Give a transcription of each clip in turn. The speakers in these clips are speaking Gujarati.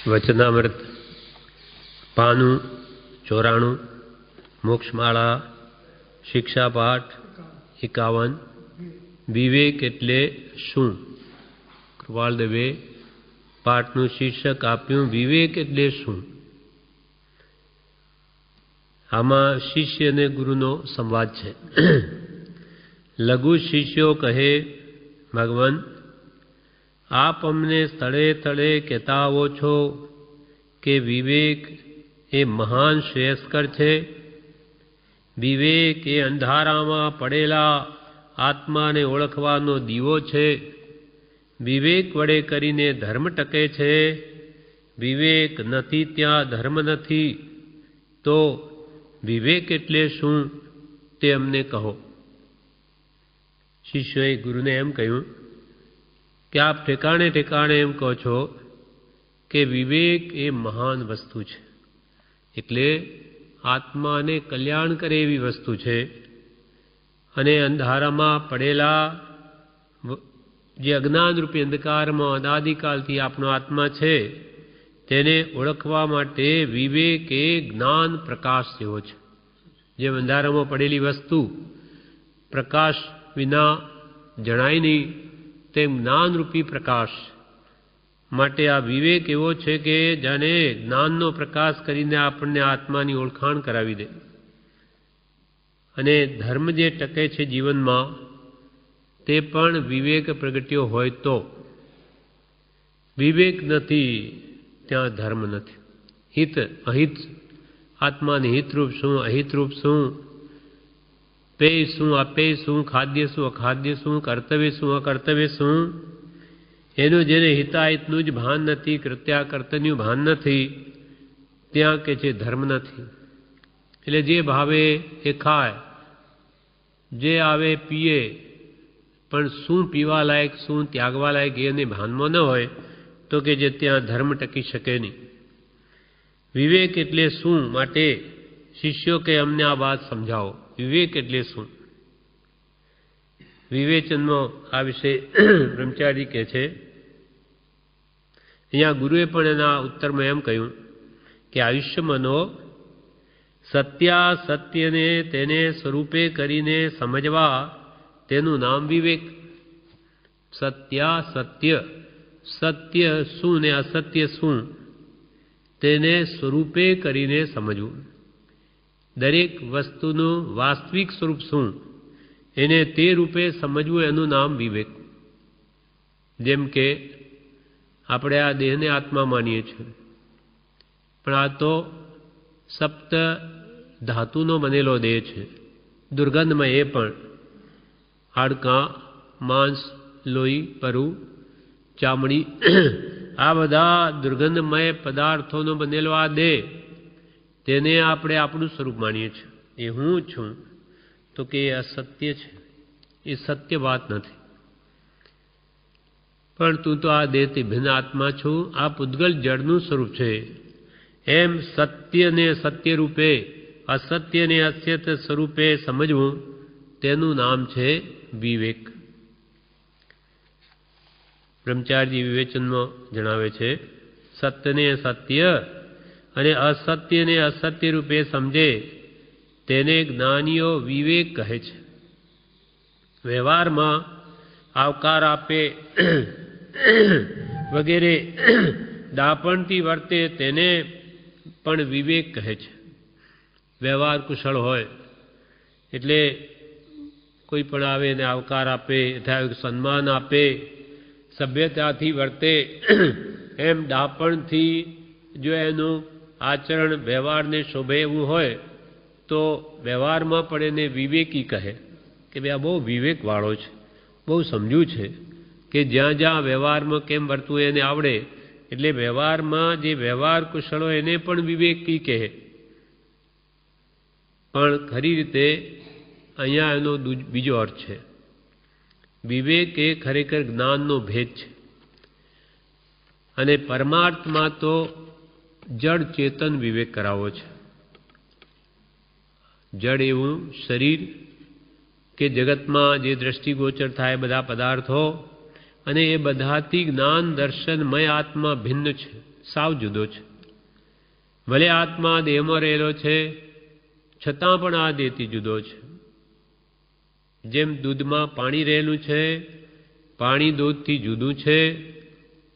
વચનામૃત 94 મોક્ષમાળા શિક્ષાપાઠ 51 વિવેક એટલે શું? કૃપાલ દવે પાઠનું શીર્ષક આપ્યું વિવેક એટલે શું? આમાં શિષ્ય અને ગુરુનો સંવાદ છે. લઘુ શિષ્યો કહે, ભગવાન આપ અમને સ્થળે સ્થળે કહેતા આવો છો કે વિવેક એ મહાન શ્રેયસ્કર છે. વિવેક એ અંધારામાં પડેલા આત્માને ઓળખવાનો દીવો છે. વિવેક વડે કરીને ધર્મ ટકે છે. વિવેક નથી ત્યાં ધર્મ નથી. તો વિવેક એટલે શું તે અમને કહો. શિષ્યોએ ગુરુને એમ કહ્યું કે આપ ઠેકાણે ઠેકાણે એમ કહો છો કે વિવેક એ મહાન વસ્તુ છે, એટલે આત્માને કલ્યાણ કરે એવી વસ્તુ છે. અને અંધારામાં પડેલા જે અજ્ઞાનરૂપી અંધકારમાં અનાદિકાલથી આપણો આત્મા છે તેને ઓળખવા માટે વિવેક એ જ્ઞાન પ્રકાશ જેવો છે. જેમ અંધારામાં પડેલી વસ્તુ પ્રકાશ વિના જણાય નહીં, તેમ જ્ઞાનરૂપી પ્રકાશ માટે આ વિવેક એવો છે કે જાણે જ્ઞાનનો પ્રકાશ કરીને આપણને આત્માની ઓળખાણ કરાવી દે. અને ધર્મ જે ટકે છે જીવનમાં તે પણ વિવેક પ્રગટ્યો હોય તો. વિવેક નથી ત્યાં ધર્મ નથી. હિત અહિત, આત્માની હિતરૂપ શું અહિતરૂપ શું, પેય શું અપેય શું, ખાદ્ય શું અખાદ્ય શું, કર્તવ્ય શું અકર્તવ્ય શું, એનું જેને હિતાહિતનું જ ભાન નથી, કૃત્યાકર્તનું ભાન નથી, ત્યાં કે છે ધર્મ નથી. એટલે જે ભાવે એ ખાય, જે આવે પીએ, પણ શું પીવા લાયક શું ત્યાગવા લાયક એને ભાનમાં ન હોય તો કે જે ત્યાં ધર્મ ટકી શકે નહીં. વિવેક એટલે શું માટે શિષ્યો કે અમને આ વાત સમજાવો. વિવેક એટલે શું? વિવેચનમાં આ વિશે બ્રહ્મચારી કહે છે. અહીંયા ગુરુએ પણ એના ઉત્તરમાં એમ કહ્યું કે આયુષ્યમાંનો સત્યાસત્યને તેને સ્વરૂપે કરીને સમજવા તેનું નામ વિવેક. સત્યાસત્ય, સત્ય શું ને અસત્ય શું તેને સ્વરૂપે કરીને સમજવું. દરેક વસ્તુનું વાસ્તવિક સ્વરૂપ શું એને તે રૂપે સમજવું એનું નામ વિવેક. જેમ કે આપણે આ દેહને આત્મા માનીએ છીએ, પણ આ તો સપ્ત ધાતુનો બનેલો દેહ છે. દુર્ગંધમય એ પણ હાડકાં, માંસ, લોહી, પરુ, ચામડી આ બધા દુર્ગંધમય પદાર્થોનો બનેલો આ દેહ, તેને આપણે આપણું સ્વરૂપ માનીએ છીએ. એ હું છું તો કે એ અસત્ય છે, એ સત્ય વાત નથી. પણ તું તો આ દેહથી ભિન્ન આત્મા છું, આ પૂતગલ જળનું સ્વરૂપ છે. એમ સત્યને સત્ય રૂપે, અસત્યને અસત્ય સ્વરૂપે સમજવું તેનું નામ છે વિવેક. બ્રહ્મચારી વિવેચનમાં જણાવે છે સત્યને સત્ય અને અસત્યને અસત્ય રૂપે સમજે તેને જ્ઞાનીઓ વિવેક કહે છે. વ્યવહારમાં આવકાર આપે વગેરે દાપણથી વર્તે તેને પણ વિવેક કહે છે. વ્યવહાર કુશળ હોય એટલે કોઈ પણ આવે એને આવકાર આપે, યથાયોગ્ય સન્માન આપે, સભ્યતાથી વર્તે. એમ ડાપણથી જો એનું આચરણ વ્યવહારને શોભે એવું હોય તો વ્યવહારમાં પણ એને વિવેકી કહે કે ભાઈ આ બહુ વિવેકવાળો છે, બહુ સમજુ છે, કે જ્યાં જ્યાં વ્યવહારમાં કેમ વર્તવું એને આવડે. એટલે વ્યવહારમાં જે વ્યવહાર કુશળ હોય એને પણ વિવેકી કહે. પણ ખરી રીતે અહીંયા એનો બીજો અર્થ છે. વિવેક એ ખરેખર જ્ઞાનનો ભેદ છે. અને પરમાર્થમાં તો જડ ચેતન વિવેક કરાવો છે. જડ એવું શરીર કે જગતમાં જે દ્રષ્ટિગોચર થાય બધા પદાર્થો, અને એ બધાથી જ્ઞાન દર્શનમય આત્મા ભિન્ન છે. સાવ જુદો છે. ભલે આત્મા દેહમાં રહેલો છે છતાં પણ આ દેહથી જુદો છે. જેમ દૂધમાં પાણી રહેલું છે, પાણી દૂધથી જુદું છે,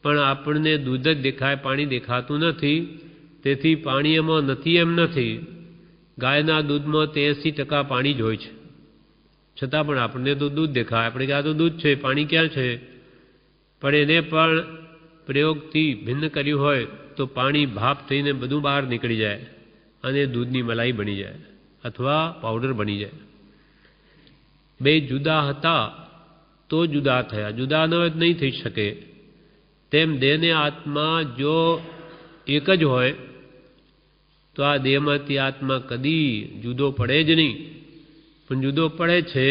પણ આપણને દૂધ જ દેખાય, પાણી દેખાતું નથી. તેથી પાણી એમાં નથી એમ નથી. ગાયના દૂધમાં 83% પાણી જ હોય છે, છતાં પણ આપણને તો દૂધ દેખાય. આપણે કે આ તો દૂધ છે, પાણી ક્યાં છે? પણ એને પણ પ્રયોગથી ભિન્ન કર્યું હોય તો પાણી ભાપ થઈને બધું બહાર નીકળી જાય અને દૂધની મલાઈ બની જાય અથવા પાવડર બની જાય. બે જુદા હતા તો જુદા થયા, જુદા ન હોય નહીં થઈ શકે. તેમ દેહને આત્મા જો એક જ હોય તો આ દેહમાંથી આત્મા કદી જુદો પડે જ નહીં. પણ જુદો પડે છે,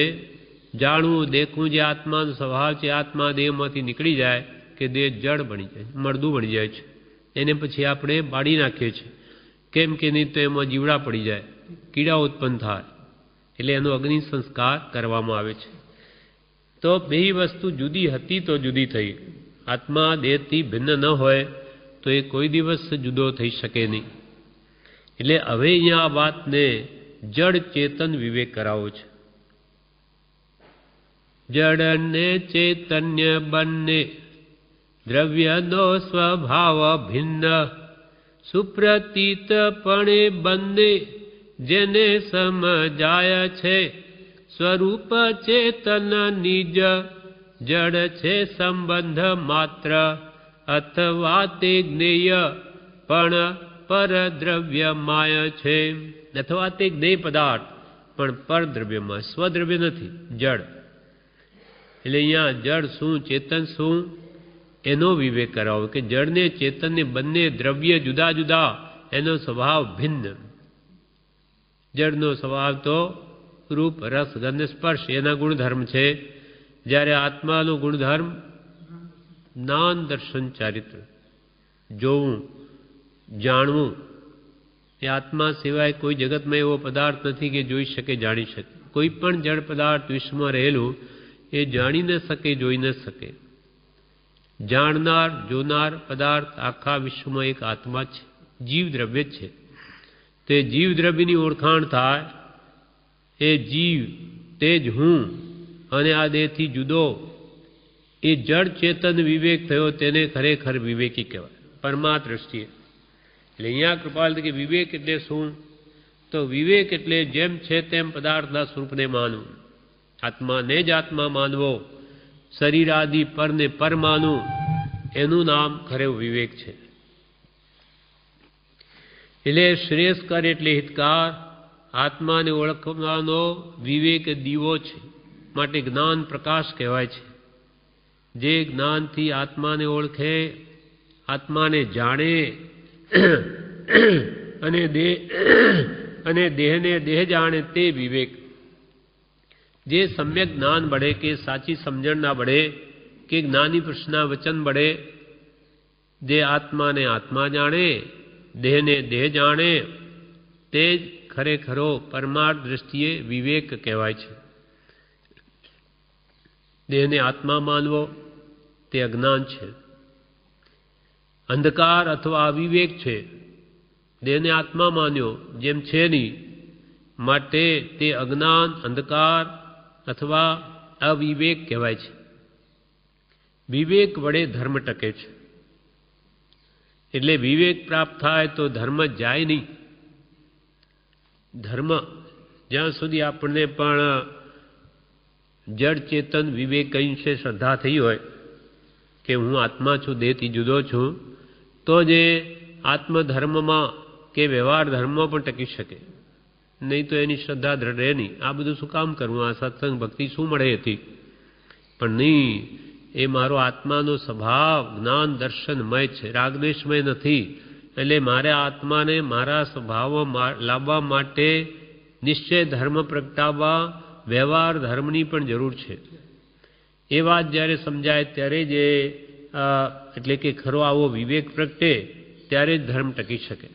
જાણવું દેખવું જે આત્માનો સ્વભાવ છે, આત્મા દેહમાંથી નીકળી જાય કે દેહ જડ બની જાય, મળદું બની જાય છે. એને પછી આપણે બાળી નાખીએ છીએ. કેમ કે નહીં તો એમાં જીવડા પડી જાય, કીડા ઉત્પન્ન થાય, એટલે એનો અગ્નિ સંસ્કાર કરવામાં આવે છે. તો બે વસ્તુ જુદી હતી તો જુદી થઈ. આત્મા દેહથી ભિન્ન ન હોય તો એ કોઈ દિવસ જુદો થઈ શકે નહીં. એટલે હવે અહીંયા આ વાતને જડ ચેતન વિવેક કરાવો છે. જડ ને ચૈતન્ય બંને દ્રવ્યનો સ્વભાવ ભિન્ન, સુપ્રતીતપણે બંને જેને સમજાય છે. સ્વરૂપ ચેતન નિજ જડ છે સંબંધ માત્ર, અથવા તે જ્ઞેય પણ પરદ્રવ્ય માય છે. અથવા તે જ્ઞેય પદાર્થ પણ પરદ્રવ્યમાં, સ્વદ્રવ્ય નથી, જડ. એટલે અહીંયા જડ શું ચેતન શું એનો વિવેક કરાવો કે જડને ચેતનને બંને દ્રવ્ય જુદા જુદા, એનો સ્વભાવ ભિન્ન. જડનો સ્વભાવ તો રૂપ રસ ગંધ સ્પર્શ એના ગુણધર્મ છે, જ્યારે આત્માનો ગુણધર્મ જ્ઞાન દર્શન ચારિત્ર, જોવું જાણવું. એ આત્મા સિવાય કોઈ જગતમાં એવો પદાર્થ નથી કે જોઈ શકે જાણી શકે. કોઈ પણ જડ પદાર્થ વિશ્વમાં રહેલું એ જાણી ન શકે, જોઈ ન શકે. જાણનાર જોનાર પદાર્થ આખા વિશ્વમાં એક આત્મા છે, જીવ દ્રવ્ય છે. તે જીવ દ્રવ્યની ઓળખાણ થાય. એ જીવ તે જ હું અને આ દેહથી જુદો, એ જડ ચેતન વિવેક થયો, તેને ખરેખર વિવેકી કહેવાય પરમા દ્રષ્ટિએ. એટલે અહીંયા કૃપાલ કે વિવેક એટલે શું? તો વિવેક એટલે જેમ છે તેમ પદાર્થના સ્વરૂપને માનવું, આત્માને જ આત્મા માનવો, શરીર આદિ પરને પર માનવું, એનું નામ ખરે વિવેક છે. એટલે શ્રેયસ્કર એટલે હિતકાર, આત્માને ઓળખવાનો વિવેક દીવો છે, માટે જ્ઞાન પ્રકાશ કહેવાય છે. જે જ્ઞાનથી આત્માને ઓળખે, આત્માને જાણે અને દેહને દેહ જાણે તે વિવેક. જે સમ્યક જ્ઞાન બળે કે સાચી સમજણ ના બળે કે જ્ઞાની પુરુષના વચન બળે, જે આત્માને આત્મા જાણે, દેહને દેહ જાણે, તે જ ખરેખરો પરમાર્થ દ્રષ્ટિએ વિવેક કહેવાય છે. દેહને આત્મા માનવો તે અજ્ઞાન છે, અંધકાર અથવા અવિવેક છે. દેહને આત્મા માન્યો જેમ છે નહીં, માટે તે અજ્ઞાન, અંધકાર અથવા અવિવેક કહેવાય છે. વિવેક વડે ધર્મ ટકે છે. એટલે વિવેક પ્રાપ્ત થાય તો ધર્મ જાય નહીં. ધર્મ જ્યાં સુધી આપણને પણ જડ ચેતન વિવેક કઈ છે શ્રદ્ધા થઈ હોય કે હું આત્મા છું, દેહથી જુદો છું, તો જે આત્મધર્મમાં કે વ્યવહાર ધર્મમાં પણ ટકી શકે. નહીં તો એની શ્રદ્ધા દ્રઢ રહે નહીં. આ બધું શું કામ કરવું? આ સત્સંગ ભક્તિ શું મળે હતી? પણ નહીં, એ મારો આત્માનો સ્વભાવ જ્ઞાન દર્શનમય છે, રાગદ્વેષમય નથી. એટલે મારે આત્માને મારા સ્વભાવમાં લાવવા માટે નિશ્ચય ધર્મ પ્રગટાવવા વ્યવહાર ધર્મની પણ જરૂર છે. એ વાત જ્યારે સમજાય ત્યારે જ એટલે કે ખરો આવો વિવેક પ્રગટે, ત્યારે જ ધર્મ ટકી શકે.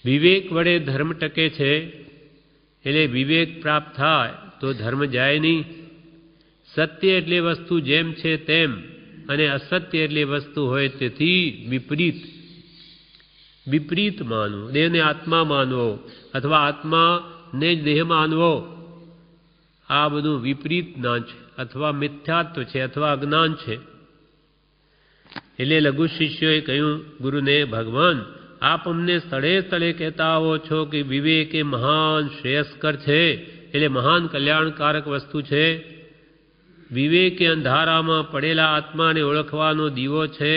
વિવેક વડે ધર્મ ટકે છે. એટલે વિવેક પ્રાપ્ત થાય તો ધર્મ જાય નહીં. સત્ય એટલે વસ્તુ જેમ છે તેમ અને અસત્ય એટલે વસ્તુ હોય તેથી વિપરીત માનવું, દેહને આત્મા માનવો અથવા આત્માને જ દેહ માનવો, આ બધું વિપરીત જ્ઞાન છે અથવા મિથ્યાત્વ છે અથવા અજ્ઞાન છે. એટલે લઘુ શિષ્યોએ કહ્યું ગુરુને, ભગવાન આપ અમને સ્થળે સ્થળે કહેતા આવો છો કે વિવેક એ મહાન શ્રેયસ્કર છે, એટલે મહાન કલ્યાણકારક વસ્તુ છે. વિવેક એ અંધારામાં પડેલા આત્માને ઓળખવાનો દીવો છે.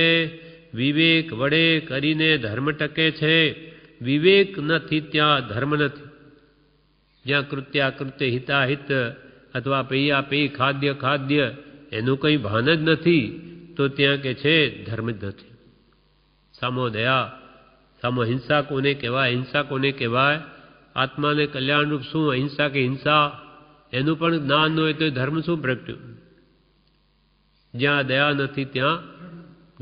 વિવેક વડે કરીને ધર્મ ટકે છે. વિવેક નથી ત્યાં ધર્મ નથી. જ્યાં કૃત્યાકૃત્ય હિતાહિત અથવા પૈયાપેય ખાદ્ય એનું કંઈ ભાન જ નથી તો ત્યાં કે છે ધર્મ જ નથી. સામો દયા, સામો હિંસા કોને કહેવાય? હિંસા કોને કહેવાય? આત્માને કલ્યાણરૂપ શું અહિંસા કે હિંસા એનું પણ જ્ઞાન ન હોય તો ધર્મ શું પ્રગટ્યું? જ્યાં દયા નથી ત્યાં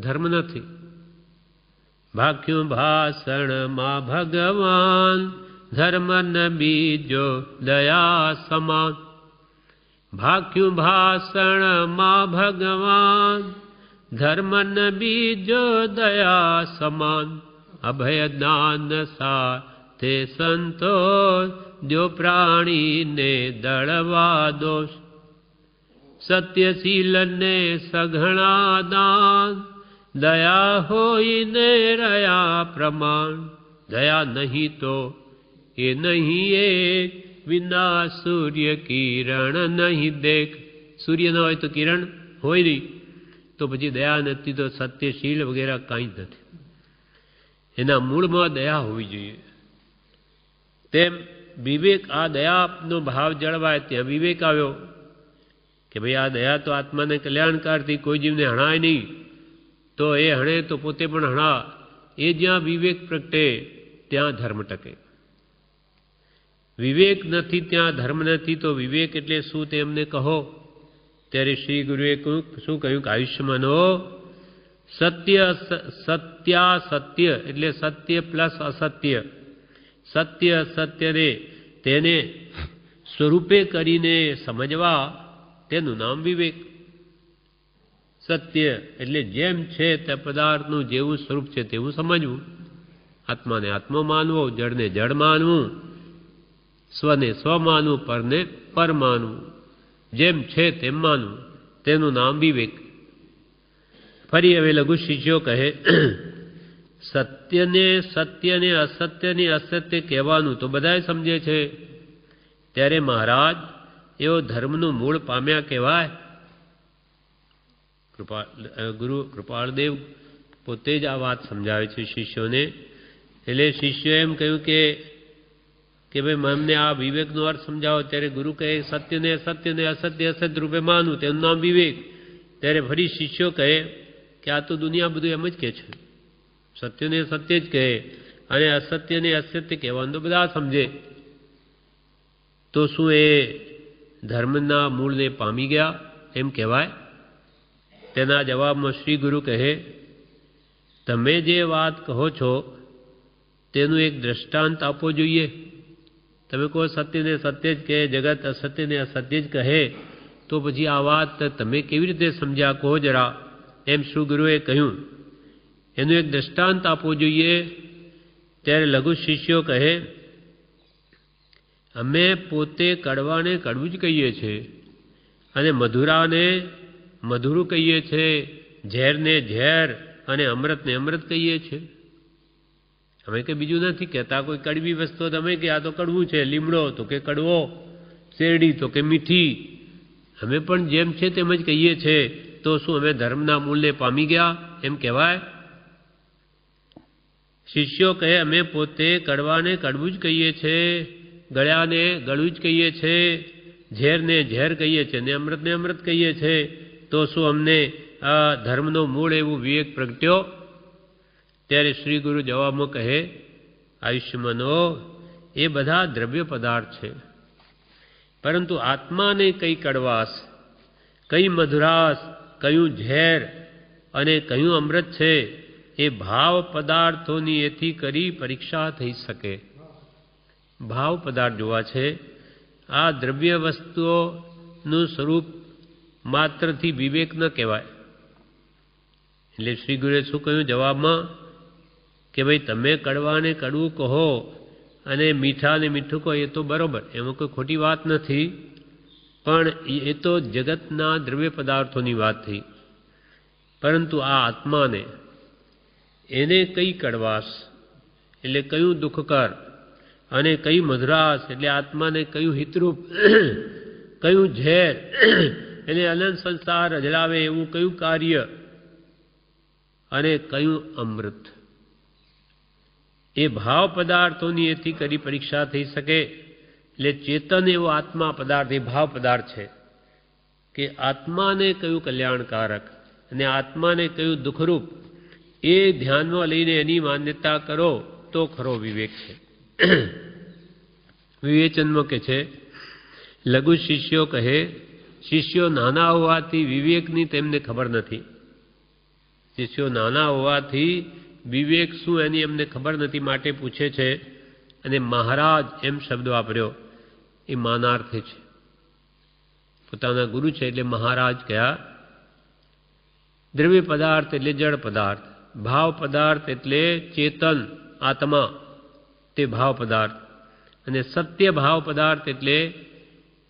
ધર્મ નથી. ભાખ્યું ભાષણમાં ભગવાન ધર્મ ન બીજો દયા સમાન. ભાખ્યું ભાષણમાં ભગવાન ધર્મ ન બીજો દયા સમાન. અભય જ્ઞાન સાથે સંતોષ જો પ્રાણીને દળવા દોષ. સત્યશીલ ને સઘળા દાન દયા હોઈને રહ્યા પ્રમાણ. દયા નહીં તો એ નહીં એક વિના સૂર્ય કિરણ નહીં દેખ. સૂર્ય ન હોય તો કિરણ હોય નહીં, તો પછી દયા નથી તો સત્યશીલ વગેરે કાંઈ જ નથી. એના મૂળમાં દયા હોવી જોઈએ. તેમ વિવેક, આ દયાનો ભાવ જળવાય ત્યાં વિવેક આવ્યો કે ભાઈ આ દયા તો આત્માને કલ્યાણકારથી કોઈ જીવને હણાય નહીં, તો એ હણે તો પોતે પણ હણા. એ જ્યાં વિવેક પ્રગટે ત્યાં ધર્મ ટકે. વિવેક નથી ત્યાં ધર્મ નથી, તો વિવેક એટલે શું તેમને કહો. ત્યારે શ્રી ગુરુએ શું કહ્યું કે આયુષ્યમાનો સત્ય એટલે સત્ય પ્લસ અસત્ય. સત્ય અસત્યને તેને સ્વરૂપે કરીને સમજવા તેનું નામ વિવેક. સત્ય એટલે જેમ છે તે પદાર્થનું જેવું સ્વરૂપ છે તેવું સમજવું. આત્માને આત્મા માનવો, જળને જળ માનવું, સ્વને સ્વ માનવું, પરને પર માનવું. જેમ છે તેમ માનવું, તેનું નામ વિવેક. ફરી હવે લઘુ શિષ્યો કહે સત્યને સત્ય ને અસત્યને અસત્ય કહેવાનું તો બધાય સમજે છે. ત્યારે મહારાજ એવો ધર્મનું મૂળ પામ્યા કહેવાય. ગુરુ કૃપાળદેવ પોતે જ આ વાત સમજાવે છે શિષ્યોને. એટલે શિષ્યોએ એમ કહ્યું કે ભાઈ અમને આ વિવેકનો અર્થ સમજાવો. ત્યારે ગુરુ કહે સત્યને અસત્ય રૂપે માનવું, તેનું નામ વિવેક. ત્યારે ફરી શિષ્યો કહે કે આ તો દુનિયા બધું એમ જ કહે છે, સત્યને સત્ય જ કહે અને અસત્યને અસત્ય કહેવાનું તો બધા સમજે. તો શું એ ધર્મના મૂળને પામી ગયા એમ કહેવાય? તેના જવાબમાં શ્રી ગુરુ કહે તમે જે વાત કહો છો તેનું એક દ્રષ્ટાંત આપવો જોઈએ. તમે કહો સત્યને સત્ય જ કહે, જગત અસત્યને અસત્ય જ કહે, તો પછી આ વાત તમે કેવી રીતે સમજ્યા કહો જરા. એમ શ્રી ગુરુએ કહ્યું એનું એક દ્રષ્ટાંત આપવું જોઈએ. ત્યારે લઘુ શિષ્યો કહે અમે પોતે કડવાને કડવું જ કહીએ છીએ અને મધુરાને મધુરું કહીએ છીએ, ઝેરને ઝેર અને અમૃતને અમૃત કહીએ છીએ. અમે કંઈ બીજું નથી કહેતા. કોઈ કડવી વસ્તુ તમે કે આ તો કડવું છે, લીમડો તો કે કડવો, શેરડી તો કે મીઠી. અમે પણ જેમ છે તેમ જ કહીએ છીએ. તો શું અમે ધર્મના મૂળને પામી ગયા એમ કહેવાય? શિષ્યો કહે અમે પોતે કડવાને કડવું જ કહીએ છીએ, ગળ્યાને ગળું જ કહીએ છીએ, ઝેરને ઝેર કહીએ છીએ ને અમૃતને અમૃત કહીએ છીએ. તો શું અમને આ ધર્મનો મૂળ એવું વિવેક પ્રગટ્યો? ત્યારે શ્રી ગુરુ જવાબમાં કહે આયુષ્યમાનો એ બધા દ્રવ્ય પદાર્થ છે, પરંતુ આત્માને કઈ કડવાશ, કઈ મધુરાશ, કયું ઝેર અને કયું અમૃત છે એ ભાવ પદાર્થોની એથી કરી પરીક્ષા થઈ શકે. ભાવ પદાર્થ જોવા છે. આ દ્રવ્ય વસ્તુઓનું સ્વરૂપ માત્રથી વિવેક ન કહેવાય. એટલે શ્રી ગુરુએ શું કહ્યું જવાબમાં કે ભાઈ તમે કડવાને કડવું કહો અને મીઠાને મીઠું કહો, એ તો બરોબર, એમાં કોઈ ખોટી વાત નથી, પણ એ તો જગતના દ્રવ્ય પદાર્થોની વાત થઈ. પરંતુ આ આત્માને એને કઈ કડવાશ એટલે કયું દુઃખકર અને કઈ મધુરાશ એટલે આત્માને કયું હિતરૂપ, કયું ઝેર એને અનંત સંસાર અજડાવે એવું કયું કાર્ય અને કયું અમૃત, એ ભાવ પદાર્થોની એથી કરી પરીક્ષા થઈ શકે. એટલે ચેતન એવો આત્મા પદાર્થ એ ભાવ પદાર્થ છે કે આત્માને કયું કલ્યાણકારક અને આત્માને કયું દુઃખરૂપ, એ ધ્યાનમાં લઈને એની માન્યતા કરો તો ખરો વિવેક છે. વિવેચનમાં કે છે લઘુ શિષ્યો કહે, શિષ્યો નાના હોવાથી વિવેકની તેમને ખબર નથી. શિષ્યો નાના હોવાથી વિવેક શું એની એમને ખબર નથી, માટે પૂછે છે. અને મહારાજ એમ શબ્દ વાપર્યો એ માનાર્થે છે. પોતાના ગુરુ છે એટલે મહારાજ કયા. દ્રવ્ય પદાર્થ એટલે જળ પદાર્થ, ભાવ પદાર્થ એટલે ચેતન આત્મા તે ભાવ પદાર્થ, અને સત્ય ભાવ પદાર્થ એટલે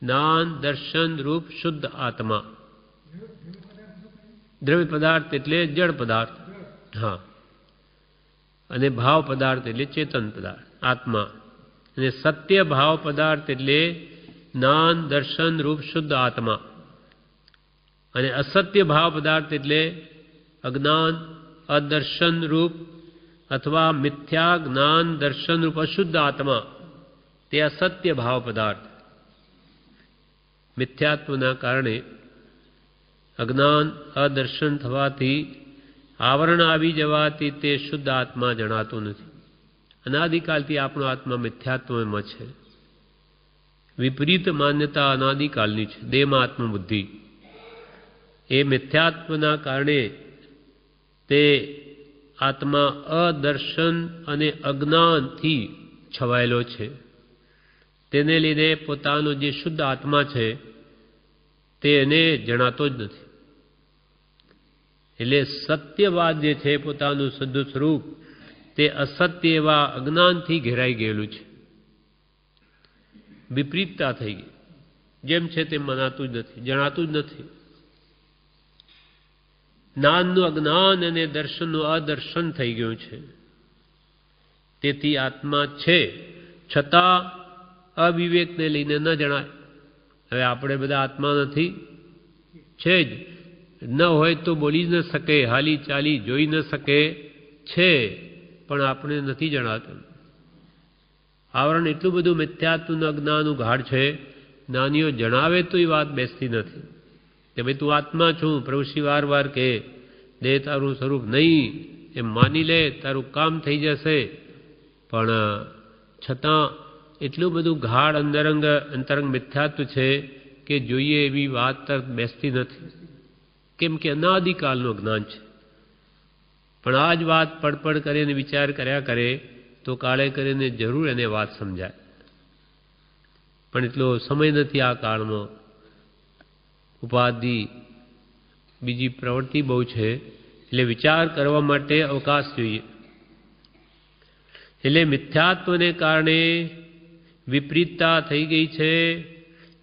જ્ઞાન દર્શન રૂપ શુદ્ધ આત્મા. દ્રવ્ય પદાર્થ એટલે જળ પદાર્થ, હા, અને ભાવ પદાર્થ એટલે ચેતન પદાર્થ આત્મા, અને સત્ય ભાવ પદાર્થ એટલે જ્ઞાન દર્શન રૂપ શુદ્ધ આત્મા, અને અસત્ય ભાવ પદાર્થ એટલે અજ્ઞાન અદર્શન રૂપ અથવા મિથ્યા જ્ઞાન દર્શન રૂપ અશુદ્ધ આત્મા, તે અસત્ય ભાવ પદાર્થ. મિથ્યાત્વના કારણે અજ્ઞાન અદર્શન થવાથી આવરણ આવી જવાથી તે શુદ્ધ આત્મા જણાતો નથી. અનાદિકાલથી આપણો આત્મા મિથ્યાત્વમાં છે. વિપરીત માન્યતા અનાદિકાલની છે દેહમાં આત્મબુદ્ધિ. એ મિથ્યાત્વના કારણે તે આત્મા અદર્શન અને અજ્ઞાનથી છવાયેલો છે. તેને લીધે પોતાનો જે શુદ્ધ આત્મા છે તે એને જણાતો જ નથી. એટલે સત્યવાદ જે છે પોતાનું શુદ્ધ સ્વરૂપ તે અસત્ય એવા અજ્ઞાનથી ઘેરાઈ ગયેલું છે. વિપરીતતા થઈ ગઈ, જેમ છે તેમ મનાતું જ નથી, જણાતું જ નથી. જ્ઞાનનું અજ્ઞાન અને દર્શનનું અદર્શન થઈ ગયું છે. તેથી આત્મા છે છતાં અવિવેકને લઈને ન જણાય. હવે આપણે બધા આત્મા નથી, છે જ ન હોય તો બોલી જ ન શકે, હાલી ચાલી જોઈ ન શકે, છે પણ આપણે નથી જણાતું. આવરણ એટલું બધું મિથ્યાત્વનું અજ્ઞાનનું ગાઢ છે, જ્ઞાનીઓ જણાવે તો એ વાત બેસતી નથી કે ભાઈ તું આત્મા છું. પ્રભુશ્રી વાર કે દેહ તારું સ્વરૂપ નહીં એમ માની લે, તારું કામ થઈ જશે. પણ છતાં એટલું બધું ગાઢ અંતરંગ મિથ્યાત્વ છે કે જોઈએ એવી વાત તરફ બેસતી નથી, કેમ કે અનાદિકાલનું જ્ઞાન છે. પણ આ જ વાત પડપડ કરીને વિચાર કર્યા કરે તો કાળે કરીને જરૂર એને વાત સમજાય. પણ એટલો સમય નથી આ કાળમાં. ઉપાધિ બીજી પ્રવૃત્તિ બહુ છે, એટલે વિચાર કરવા માટે અવકાશ જોઈએ. એટલે મિથ્યાત્વને કારણે વિપરીતતા થઈ ગઈ છે.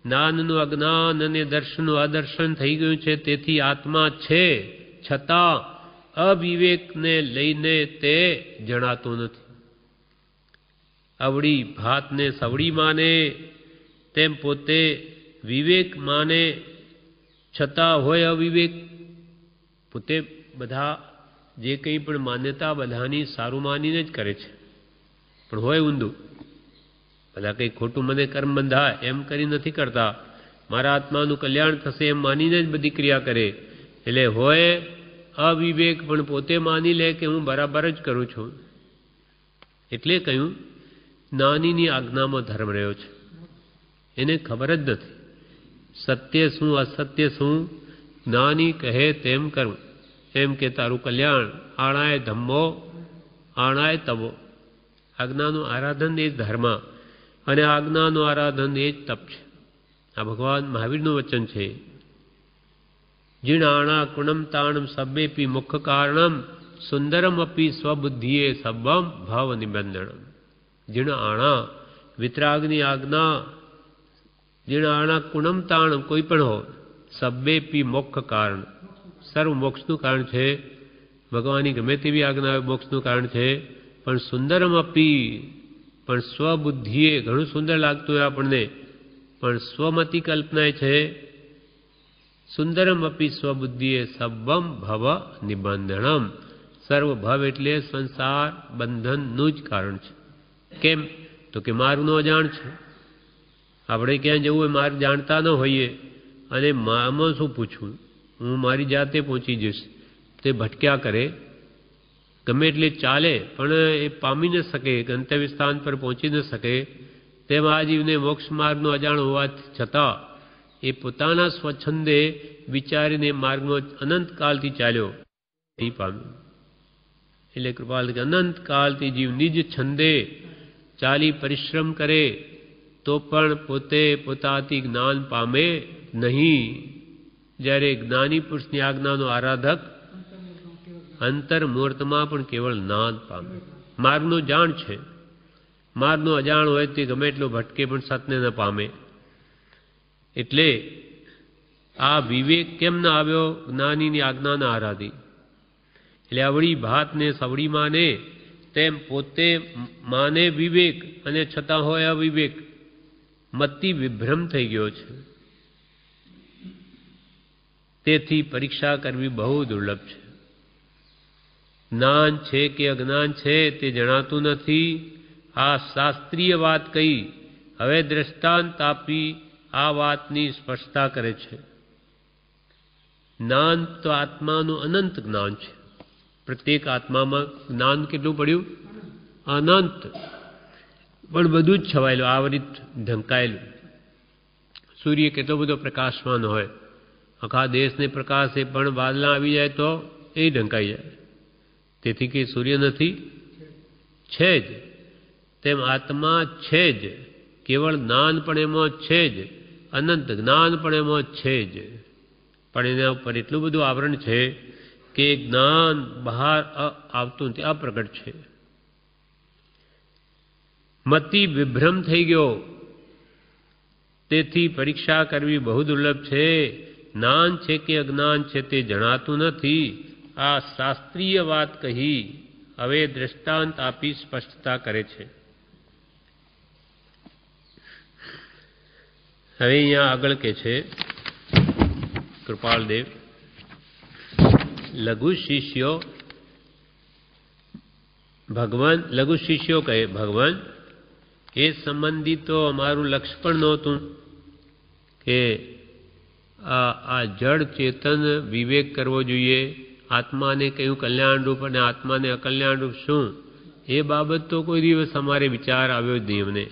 જ્ઞાનનું અજ્ઞાન અને દર્શનનું અદર્શન થઈ ગયું છે. તેથી આત્મા છે છતાં અવિવેકને લઈને તે જણાતું નથી. અવળી ભાતને સવડી માને તેમ પોતે વિવેક માને છતાં હોય અવિવેક. પોતે બધા જે કંઈ પણ માન્યતા બધાની સારું માનીને જ કરે છે, પણ હોય ઊંધું. બધા કંઈ ખોટું મને કર્મ બંધાય એમ કરી નથી કરતા, મારા આત્માનું કલ્યાણ થશે એમ માનીને જ બધી ક્રિયા કરે. એટલે હોય અવિવેક, પણ પોતે માની લે કે હું બરાબર જ કરું છું. એટલે કહ્યું જ્ઞાનીની આજ્ઞામાં ધર્મ રહ્યો છે, એને ખબર જ નથી સત્ય શું અસત્ય શું. જ્ઞાની કહે તેમ કરવું, એમ કે તારું કલ્યાણ. આણાય ધમ્મો આણાય તવો. આજ્ઞાનું આરાધન એ જ ધર્મ, અને આજ્ઞાનું આરાધન એ જ તપ છે. આ ભગવાન મહાવીરનું વચન છે. जिणाणा कुणम ताणम सब्बेपि मुख्य कारणम सुंदरम अपि स्वबुद्धिये सब्बम भाव निबंधनम। जिण आणा वितरागनी आज्ञा, जिण आणा कुणम ताणम कोई पण हो, सब्बेपि मुख्य कारण सर्व मोक्षનું કારણ છે। ભગવાનની ગમે તેવી આજ્ઞા મોક્ષનું કારણ છે, પણ સુંદરમ અપી પણ સ્વબુદ્ધિએ ઘણું સુંદર લાગતું હોય આપણને, પણ સ્વમતી કલ્પના છે। સુંદરમ અપી સ્વબુદ્ધિએ સબ્બમ ભવ નિબંધનમ। સર્વ ભવ એટલે સંસાર બંધનનું જ કારણ છે। કેમ તો કે માર્ગનો અજાણ છે। આપણે ક્યાં જવું હોય માર્ગ જાણતા ન હોઈએ અને આમાં શું પૂછવું, હું મારી જાતે પહોંચી જઈશ, તે ભટક્યા કરે, ગમે એટલે ચાલે પણ એ પામી ન શકે, ગંતવ્ય સ્થાન પર પહોંચી ન શકે। તેમ આ જીવને મોક્ષ માર્ગનો અજાણ હોવા છતાં એ પોતાના સ્વચ્છંદે વિચારીને માર્ગમાં અનંતકાલથી ચાલ્યો, નહીં પામ્યો। એટલે કૃપાલ કે અનંતકાલથી જીવ નિજ છંદે ચાલી પરિશ્રમ કરે તો પણ પોતે પોતાથી જ્ઞાન પામે નહીં। જ્યારે જ્ઞાની પુરુષની આજ્ઞાનો આરાધક અંતર મુહૂર્તમાં પણ કેવળ જ્ઞાન પામે। માર્ગનો જાણ છે, માર્ગનો અજાણ હોય તે ગમે એટલો ભટકે પણ સતને ન પામે। એટલે આ વિવેક કેમ ન આવ્યો જ્ઞાનીની આજ્ઞાને આરાધી। એટલે અવળી ભાતને સવડી માને તેમ પોતે માને વિવેક અને છતાં હોય અવિવેક, મતિ વિભ્રમ થઈ ગયો છે। તેથી પરીક્ષા કરવી બહુ દુર્લભ છે। જ્ઞાન છે કે અજ્ઞાન છે તે જણાતું નથી। આ શાસ્ત્રીય વાત કહી, હવે દ્રષ્ટાંત આપી આ વાતની સ્પષ્ટતા કરે છે। જ્ઞાન તો આત્માનું અનંત જ્ઞાન છે। પ્રત્યેક આત્મામાં જ્ઞાન કેટલું પડ્યું? અનંત। પણ બધું જ છવાયેલું, આવરિત, ઢંકાયેલું। સૂર્ય કેટલો બધો પ્રકાશમાન હોય, આખા દેશને પ્રકાશે, પણ વાદળા આવી જાય તો એ ઢંકાઈ જાય। તેથી કે સૂર્ય નથી, છે જ। તેમ આત્મા છે જ, કેવળ જ્ઞાન પણ એમાં છે જ, અનંત જ્ઞાન પણ એમાં છે જ। પણ એના ઉપર એટલું બધું આવરણ છે કે જ્ઞાન બહાર આવતું નથી, અપ્રગટ છે। મતિ વિભ્રમ થઈ ગયો, તેથી પરીક્ષા કરવી બહુ દુર્લભ છે। જ્ઞાન છે કે અજ્ઞાન છે તે જણાતું નથી। આ શાસ્ત્રીય વાત કહી હવે દ્રષ્ટાંત આપી સ્પષ્ટતા કરે છે। હવે અહીંયા આગળ કે છે કૃપાલદેવ, લઘુ શિષ્યો ભગવાન, લઘુ શિષ્યો કહે ભગવાન એ સંબંધી તો અમારું લક્ષ્ય પણ નહોતું કે આ જડ ચેતન વિવેક કરવો જોઈએ। આત્માને કયું કલ્યાણરૂપ અને આત્માને અકલ્યાણરૂપ શું, એ બાબત તો કોઈ દિવસ અમારે વિચાર આવ્યો જ નહીં અમને।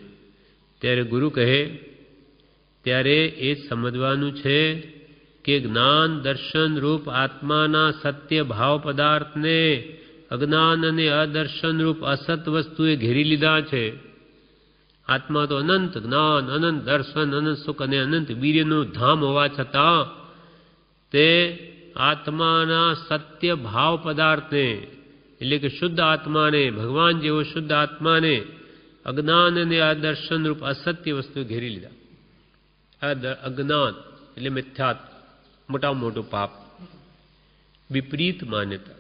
ત્યારે ગુરુ કહે ત્યારે એ સમજવાનું છે કે જ્ઞાન દર્શન રૂપ આત્માના સત્ય ભાવ પદાર્થને અજ્ઞાન અને અદર્શન રૂપ અસત વસ્તુએ ઘેરી લીધા છે। આત્મા તો અનંત જ્ઞાન, અનંત દર્શન, અનંત સુખ અને અનંત વીર્યનું ધામ હોવા છતાં તે આત્માના સત્ય ભાવ પદાર્થને, એટલે કે શુદ્ધ આત્માને, ભગવાન જેવો શુદ્ધ આત્માને અજ્ઞાન અને અદર્શન રૂપ અસત્ય વસ્તુ ઘેરી લીધા। અજ્ઞાન એટલે મિથ્યાત્વ, મોટામાં મોટું પાપ, વિપરીત માન્યતા,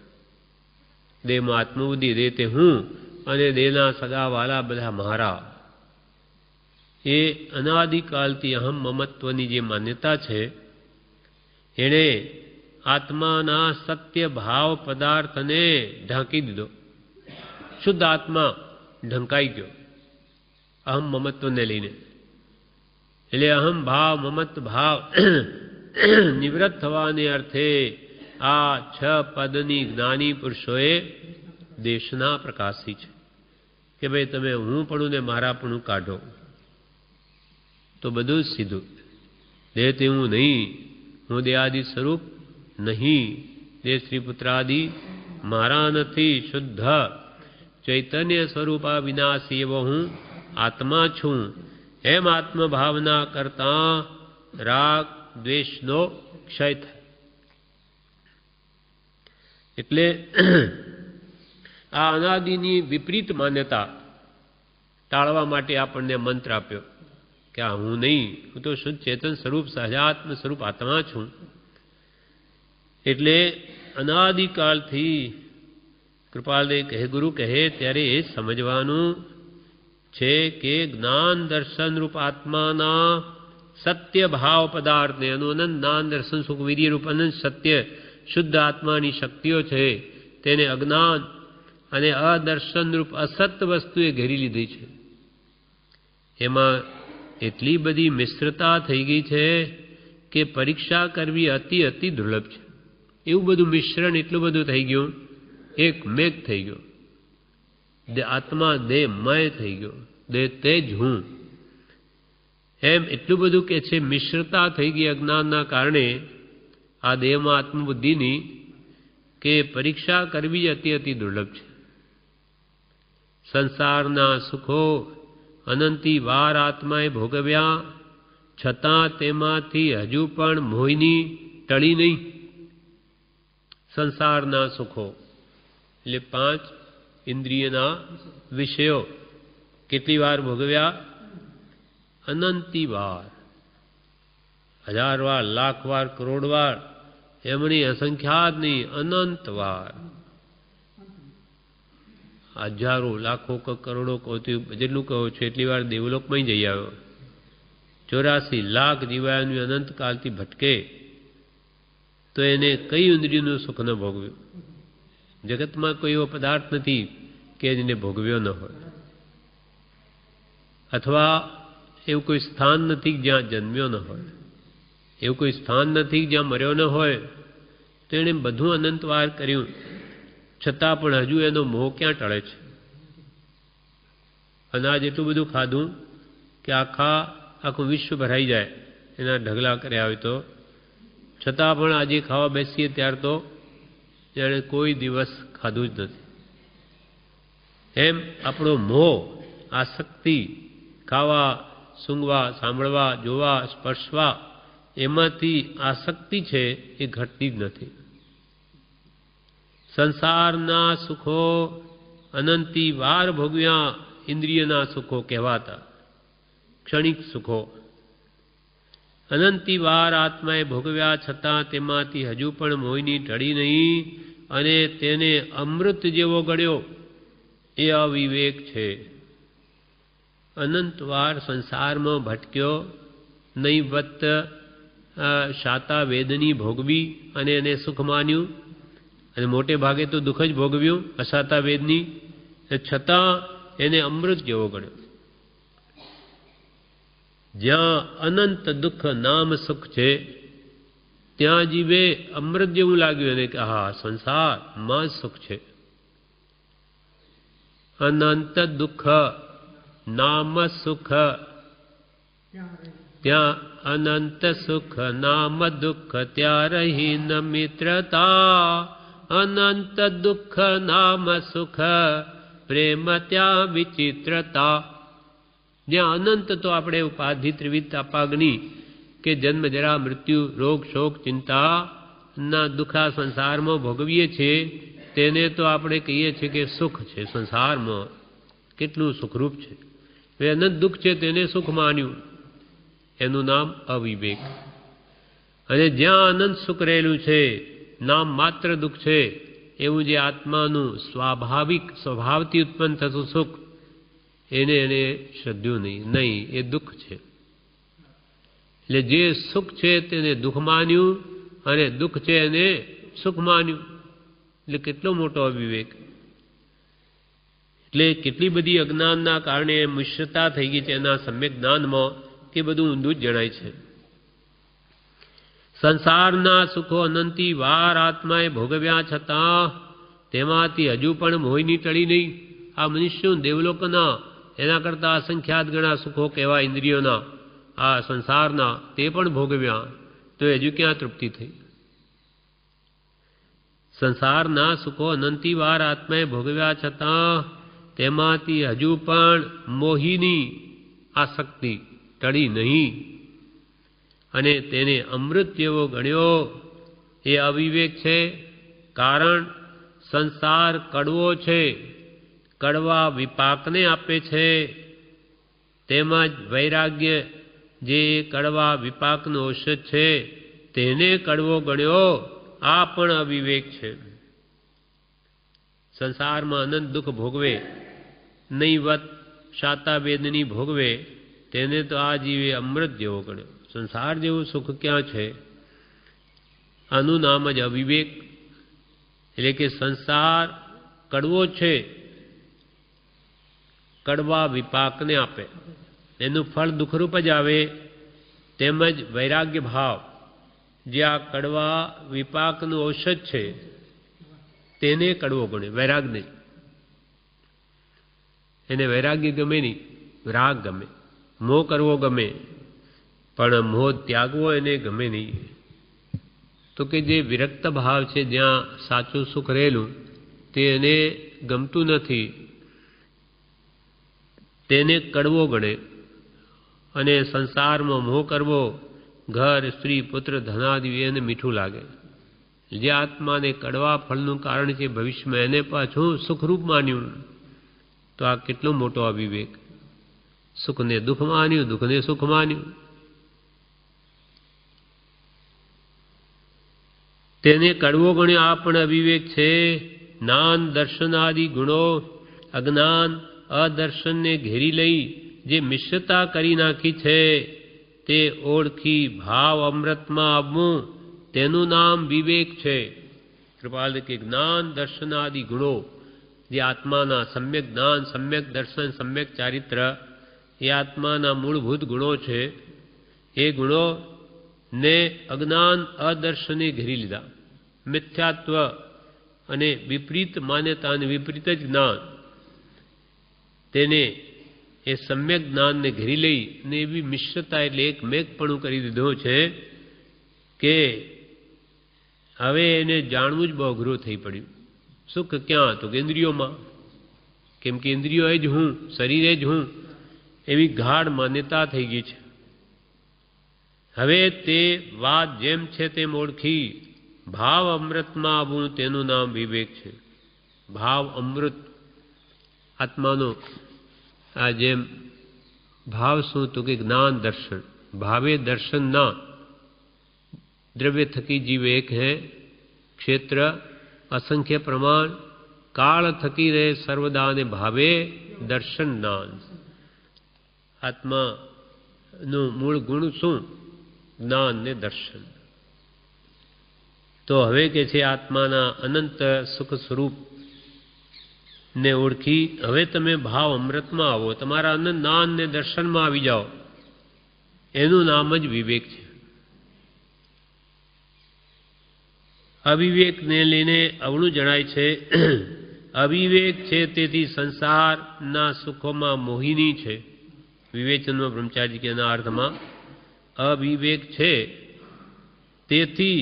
દેહમાં આત્મબુદ્ધિ, દેહ તે હું અને દેહના સગા વાલા બધા મારા, એ અનાદિકાલથી અહમ મમત્વની જે માન્યતા છે એણે આત્માના સત્ય ભાવ પદાર્થને ઢાંકી દીધો। શુદ્ધ આત્મા ઢંકાઈ ગયો અહમ મમત્વને લઈને। એટલે અહમ ભાવ, મમત્વ ભાવ નિવૃત્ત થવાને અર્થે આ 6 પદની જ્ઞાની પુરુષોએ દેશના પ્રકાશી છે કે ભાઈ તમે હું પણ ને મારા પણ કાઢો તો બધું જ સીધું। દેહ તે હું નહીં, હું દેહાદિ સ્વરૂપ નહીં, દેહ શ્રીપુત્રાદિ મારા નથી, શુદ્ધ ચૈતન્ય સ્વરૂપા વિનાશી એવો હું આત્મા છું। એમ આત્મભાવના કરતા રાગ દ્વેષનો ક્ષય થાય। એટલે આ અનાદિની વિપરીત માન્યતા ટાળવા માટે આપણને મંત્ર આપ્યો કે આ હું નહીં, હું તો શુદ્ધ ચેતન સ્વરૂપ સહજાત્મ સ્વરૂપ આત્મા છું. એટલે અનાદિકાળથી કૃપાલદેવ કહે, ગુરુ કહે ત્યારે એ સમજવાનું છે કે જ્ઞાન દર્શન રૂપ આત્માના સત્ય ભાવ પદાર્થને અનંત જ્ઞાન દર્શન સુખ વીર્ય રૂપ અનંત સત્ય શુદ્ધ આત્માની શક્તિઓ છે તેને અજ્ઞાન અને અદર્શન રૂપ અસત વસ્તુએ ઘેરી લીધી છે. એમાં એટલી બધી મિશ્રતા થઈ ગઈ છે કે પરીક્ષા કરવી અતિ અતિ દુર્લભ છે. એવું બધું મિશ્રણ એટલું બધું થઈ ગયું, એક મેઘ થઈ ગયો, આત્મા દેહમય થઈ ગયો, દેહ તે જ હું, એમ એટલું બધું કે છે મિશ્રતા થઈ ગઈ અજ્ઞાનના કારણે આ દેહમાં આત્મબુદ્ધિની, કે પરીક્ષા કરવી અતિ અતિ દુર્લભ છે. સંસારના સુખો અનંતી વાર આત્માએ ભોગવ્યા છતાં તેમાંથી હજુ પણ મોહિની ટળી નહીં. સંસારના સુખો એટલે 5 ઇન્દ્રિયના વિષયો કેટલી વાર ભોગવ્યા? અનંતી વાર, 1000 વાર, લાખ વાર, કરોડ વાર, એમની અસંખ્યાત નહીં, અનંત વાર. હજારો લાખો કરોડો જેટલું કહો છો એટલી વાર દેવલોકમાં જઈ આવ્યો. 84 લાખ જીવાયુ અનંતકાલથી ભટકે તો એને કઈ ઇન્દ્રિયનું સુખ ન ભોગવ્યું? જગતમાં કોઈ એવો પદાર્થ નથી કે એને ભોગવ્યો ન હોય, અથવા એવું કોઈ સ્થાન નથી જ્યાં જન્મ્યો ન હોય, એવું કોઈ સ્થાન નથી જ્યાં મર્યો ન હોય. તો એણે બધું અનંતવાર કર્યું છતાં પણ હજુ એનો મોહ ક્યાં ટળે છે? અનાજ એટલું બધું ખાધું કે આખું વિશ્વ ભરાઈ જાય એના ઢગલા કર્યા હોય તો, છતાં પણ આજે ખાવા બેસીએ ત્યાર તો જાણે કોઈ દિવસ ખાધું જ નથી. એમ આપણો મોહ, આસક્તિ, ખાવા, સૂંઘવા, સાંભળવા, જોવા, સ્પર્શવા, એમાંથી આસક્તિ છે એ ઘટતી જ નથી. સંસારના સુખો અનંતી વાર ભોગવ્યા ઇન્દ્રિયના સુખો કહેવાતા ક્ષણિક સુખો. અનંતી વાર આત્માએ ભોગવ્યા છતાં તેમાંથી હજુ પણ મોહિની ટળી નહીં અને તેને અમૃત જેવો ગળ્યો, એ અવિવેક છે. અનંતવાર સંસારમાં ભટક્યો, નૈવત શાતા વેદની ભોગવી અને એને સુખ માન્યું, અને મોટે ભાગે તો દુઃખ જ ભોગવ્યું અસાતા વેદની, છતાં એને અમૃત જેવો ગણ્યો. જ્યાં અનંત દુઃખ નામ સુખ છે ત્યાં જીવે અમૃત જેવું લાગ્યું એને કે હા સંસારમાં સુખ છે. અનંત દુઃખ નામ સુખ, ત્યાં અનંત સુખ નામ દુઃખ ત્યાં રહી ન મિત્રતા. અનંત દુઃખ નામ સુખ પ્રેમ ત્યાં વિચિત્રતા. જ્યાં અનંત તો આપણે ઉપાધિ ત્રિવિધ તાપાગ્નિ કે જન્મ જરા મૃત્યુ રોગ શોક ચિંતા ના દુઃખા સંસારમાં ભોગવીએ છીએ, તેને તો આપણે કહીએ છીએ કે સુખ છે. સંસારમાં કેટલું સુખરૂપ છે. એ અનંત દુઃખ છે તેને સુખ માન્યું, એનું નામ અવિવેક. અને જ્યાં અનંત સુખ રહેલું છે, નામ માત્ર દુઃખ છે એવું જે આત્માનું સ્વાભાવિક સ્વભાવથી ઉત્પન્ન થતું સુખ, એને શ્રદ્ધ્યું નહીં, એ દુઃખ છે. એટલે જે સુખ છે તેને દુઃખ માન્યું અને દુઃખ છે એને સુખ માન્યું. એટલે કેટલો મોટો અવિવેક. એટલે કેટલી બધી અજ્ઞાનના કારણે મિશ્રતા થઈ ગઈ છે એના સમ્યક જ્ઞાનમાં, કે બધું ઊંધું જ જણાય છે. સંસારના સુખો અનંતી વાર આત્માએ ભોગવ્યા છતાં તેમાંથી હજુ પણ મોહિની ટળી નહીં. આ મનુષ્યો દેવલોકના એના કરતાં અસંખ્યાત ગણા સુખો કહેવાય ઇન્દ્રિયોના, આ સંસારના, તે પણ ભોગવ્યા તો હજુ ક્યાં તૃપ્તિ થઈ? સંસારના સુખો અનંતી વાર આત્માએ ભોગવ્યા છતાં તેમાંથી હજુ પણ મોહિની આસક્તિ ટળી નહીં અને તેને અમૃત જેવો ગણ્યો, એ અવિવેક છે. કારણ સંસાર કડવો છે, કડવા વિપાકને આપે છે, તેમજ વૈરાગ્ય જે કડવા વિપાકનો ઔષધ છે તેને કડવો ગણ્યો, આ પણ અવિવેક છે. સંસારમાં અનંત દુઃખ ભોગવે, નહીવત શાતાવેદની ભોગવે, તેને તો આ જીવે અમૃત જેવો ગણ્યો. સંસાર જેવું સુખ ક્યાં છે? આનું નામ જ અવિવેક. એટલે કે સંસાર કડવો છે, કડવા વિપાકને આપે, એનું ફળ દુઃખરૂપ જ આવે. તેમજ વૈરાગ્ય ભાવ જે આ કડવા વિપાકનું ઔષધ છે તેને કડવો ગણે, વૈરાગ નહીં. એને વૈરાગ્ય ગમે નહીં, રાગ ગમે, મોહ કરવો ગમે, પણ મોહ ત્યાગવો એને ગમે નહીં. તો કે જે વિરક્ત ભાવ છે, જ્યાં સાચું સુખ રહેલું તે એને ગમતું નથી, તેને કડવો ગણે. અને સંસારમાં મોહ કરવો, ઘર સ્ત્રી પુત્ર ધનાદિ એને મીઠું લાગે. જે આત્માને કડવા ફળનું કારણ છે ભવિષ્યમાં, એને પાછું સુખરૂપ માન્યું, તો આ કેટલો મોટો અવિવેક. સુખને દુઃખ માન્યું, દુઃખને સુખ માન્યું. તેને કડવો ગણ્યો, આ પણ અવિવેક છે. જ્ઞાન દર્શનાદિ ગુણો અજ્ઞાન અદર્શનને ઘેરી લઈ જે મિશ્રતા કરી નાખી છે, તે ઓળખી ભાવ અમૃતમાં આવવું, તેનું નામ વિવેક છે. કૃપાલ કે જ્ઞાન દર્શનાદિ ગુણો, જે આત્માના સમ્યક જ્ઞાન, સમ્યક દર્શન, સમ્યક ચારિત્ર, એ આત્માના મૂળભૂત ગુણો છે. એ ગુણો ને અજ્ઞાન અદર્શને ઘેરી લીધા. મિથ્યાત્વ અને વિપરીત માન્યતા અને વિપરીત જ જ્ઞાન, તેને એ સમ્યક જ્ઞાનને ઘેરી લઈ ને એવી મિશ્રતા એટલે એક મેઘપણું કરી દીધો છે કે હવે એને જાણવું જ બહુ અઘરું થઈ પડ્યું. સુખ ક્યાં? તો કે ઇન્દ્રિયોમાં. કેમ કે ઇન્દ્રિયો જ હું, શરીરે જ હું, એવી ગાઢ માન્યતા થઈ ગઈ છે. હવે તે વાત જેમ છે તેમ ઓળખી ભાવ અમૃતમાં આવવું, તેનું નામ વિવેક છે. ભાવ અમૃત આત્માનો આ જેમ ભાવ શું? તો કે જ્ઞાન દર્શન. ભાવે દર્શન ના, દ્રવ્ય થકી જીવ એક है, ક્ષેત્ર असंख्य प्रमाण, काल थकी रहे सर्वदा ने भावे दर्शन ज्ञान. આત્માનું મૂળ ગુણ શું? જ્ઞાન ને દર્શન. તો હવે કે છે આત્માના અનંત સુખ સ્વરૂપ ને ઓળખી હવે તમે ભાવ અમૃતમાં આવો, તમારા અનંત જ્ઞાન ને દર્શનમાં આવી જાઓ, એનું નામ જ વિવેક છે. અવિવેકને લઈને અવળું જણાય છે. અવિવેક છે તેથી સંસારના સુખોમાં મોહિની છે. વિવેચનમાં બ્રહ્મચારી કે એના અર્થમાં અવિવેક છે તેથી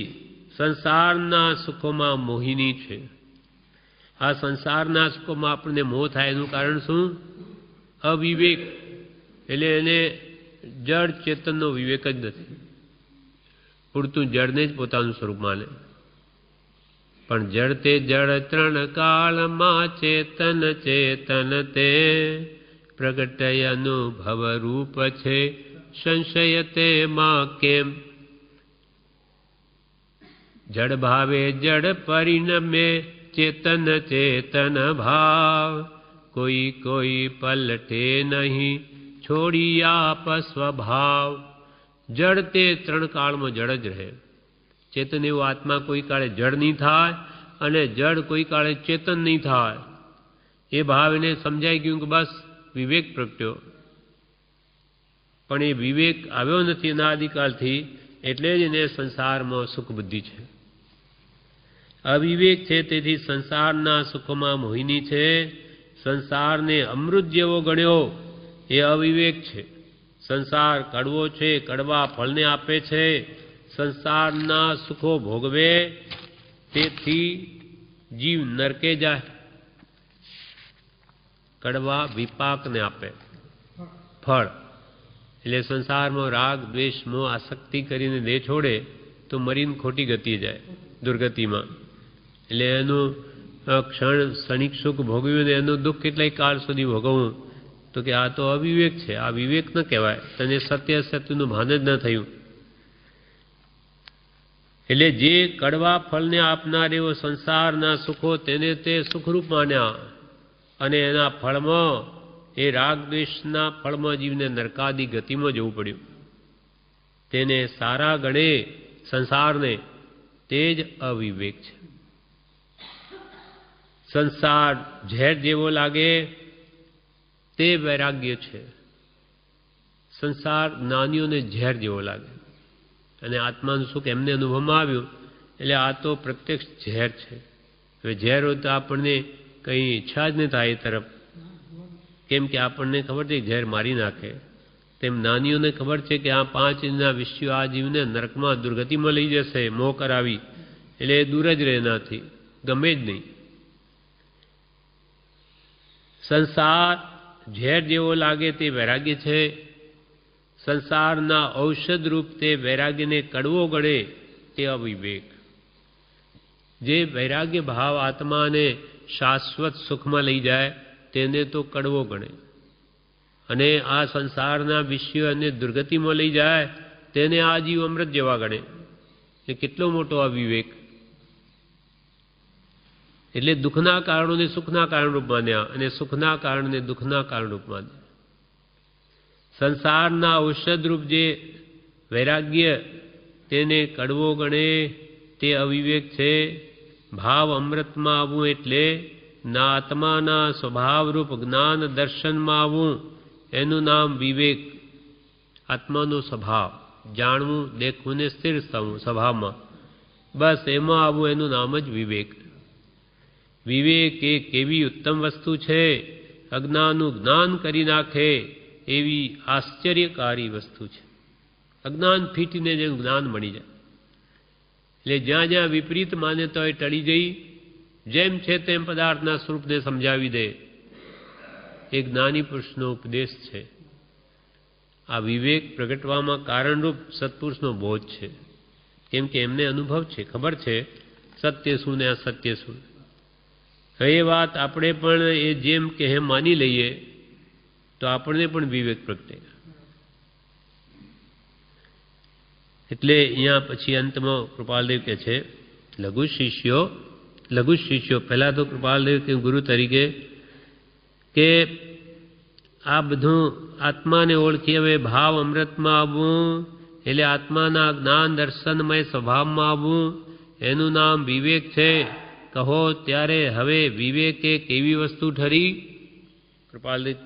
સંસારના સુખોમાં મોહિની છે. આ સંસારના સુખોમાં આપણને મોહ થાય એનું કારણ શું? અવિવેક. એટલે એને જડ ચેતનનો વિવેક જ નથી. પૂરતું જડને જ પોતાનું સ્વરૂપ માને. પણ જડ તે જડ ત્રણ કાળમાં ચેતન ચેતન તે પ્રગટય અનુભવ રૂપ છે, સંશય તેમાં કેમ? જડ ભાવે જડ પરિણમે ચેતન ચેતન ભાવ, કોઈ કોઈ પલટે નહીં છોડી આપ સ્વભાવ. જડ તે ત્રણ કાળમાં જડ જ રહે. ચેતન એવો આત્મા કોઈ કાળે જડ નહીં થાય અને જડ કોઈ કાળે ચેતન નહીં થાય. એ ભાવ એને સમજાઈ ગયું કે બસ વિવેક પ્રગટ્યો. પણ એ વિવેક આવ્યો નથી અનાદિકાળથી, એટલે જ એને સંસારમાં સુખ બુદ્ધિ છે. અવિવેક છે તેથી સંસારના સુખમાં મોહિની છે. સંસારને અમૃત જેવો ગણ્યો એ અવિવેક છે. સંસાર કડવો છે, કડવા ફળને આપે છે. સંસારના સુખો ભોગવે તેથી જીવ નરકે જાય. કડવા વિપાકને આપે ફળ. એટલે સંસારમાં રાગ દ્વેષ મોહ આસક્તિ કરીને દેહ છોડે તો મરીને ખોટી ગતિએ જાય, દુર્ગતિમાં. એટલે એનું ક્ષણિક સુખ ભોગવ્યું ને એનું દુઃખ કેટલાય કાળ સુધી ભોગવવું, તો કે આ તો અવિવેક છે, આ વિવેક ન કહેવાય, તને સત્ય સત્યનું ભાન જ ન થયું. એટલે જે કડવા ફળને આપનાર એવો સંસારના સુખો તેને તે સુખરૂપ માન્યા અને એના ફળમાં એ રાગ દ્વેષના ફળમાં જીવને નરકાદી ગતિમાં જવું પડ્યું. તેને સારા ગણે સંસારને, તે જ અવિવેક છે. સંસાર ઝેર જેવો લાગે તે વૈરાગ્ય છે. સંસાર જ્ઞાનીઓને ઝેર જેવો લાગે અને આત્માનું સુખ એમને અનુભવમાં આવ્યું એટલે આ તો પ્રત્યક્ષ ઝેર છે. હવે ઝેર હોય તો આપણને કંઈ ઈચ્છા જ નહીં થાય એ તરફ, કેમ કે આપણને ખબર છે ઝેર મારી નાખે. તેમ જ્ઞાનીઓને ખબર છે કે આ 5 ઇન્દ્રિયના વિષયો આ જીવને નરકમાં દુર્ગતિમાં લઈ જશે મોહ કરાવી, એટલે એ દૂર જ રહે એનાથી, ગમે જ નહીં. સંસાર ઝેર જેવો લાગે તે વૈરાગ્ય છે. સંસારના ઔષધ રૂપ તે વૈરાગ્યને કડવો ગણે તે અવિવેક. જે વૈરાગ્ય ભાવ આત્માને શાશ્વત સુખમાં લઈ જાય તેને તો કડવો ગણે, અને આ સંસારના વિષયો અને દુર્ગતિમાં લઈ જાય તેને આજીવ અમૃત જેવા ગણે. એ કેટલો મોટો અવિવેક. એટલે દુઃખના કારણોને સુખના કારણરૂપ માન્યા અને સુખના કારણને દુઃખના કારણરૂપ માન્યા. સંસારના ઔષધરૂપ જે વૈરાગ્ય તેને કડવો ગણે તે અવિવેક છે. ભાવ અમૃતમાં આવવું એટલે ના આત્માના સ્વભાવરૂપ જ્ઞાન દર્શનમાં આવવું, એનું નામ વિવેક. આત્માનો સ્વભાવ જાણવું, દેખવું ને સ્થિર થવું સ્વભાવમાં, બસ એમાં આવવું, એનું નામ જ વિવેક. વિવેક એ કેવી ઉત્તમ વસ્તુ છે, અજ્ઞાનનું જ્ઞાન કરી નાખે એવી આશ્ચર્યકારી વસ્તુ છે. અજ્ઞાન ફીટીને જેનું જ્ઞાન મળી જાય. એટલે જ્યાં જ્યાં વિપરીત માન્યતાઓ ટળી જઈ, જેમ છે તેમ પદાર્થના સ્વરૂપને સમજાવી દે, એ જ્ઞાની પુરુષનો ઉપદેશ છે. આ વિવેક પ્રગટવામાં કારણરૂપ સત્પુરુષનો બોધ છે, કેમ કે એમને અનુભવ છે, ખબર છે સત્ય શું ને અસત્ય શું. એ વાત આપણે પણ એ જેમ કે માની લઈએ તો આપણને પણ વિવેક પ્રગટે. એટલે અહીંયા પછી અંતમાં કૃપાલદેવ કહે છે લઘુ શિષ્યો પહેલા તો કૃપાલદેવ કે ગુરુ તરીકે કે આ બધું આત્માને ઓળખી હવે ભાવ અમૃતમાં આવવું એટલે આત્માના જ્ઞાન દર્શનમય સ્વભાવમાં આવવું, એનું નામ વિવેક છે. કહો ત્યારે હવે વિવેક એ કેવી વસ્તુ ઠરી? કૃપાલદેવ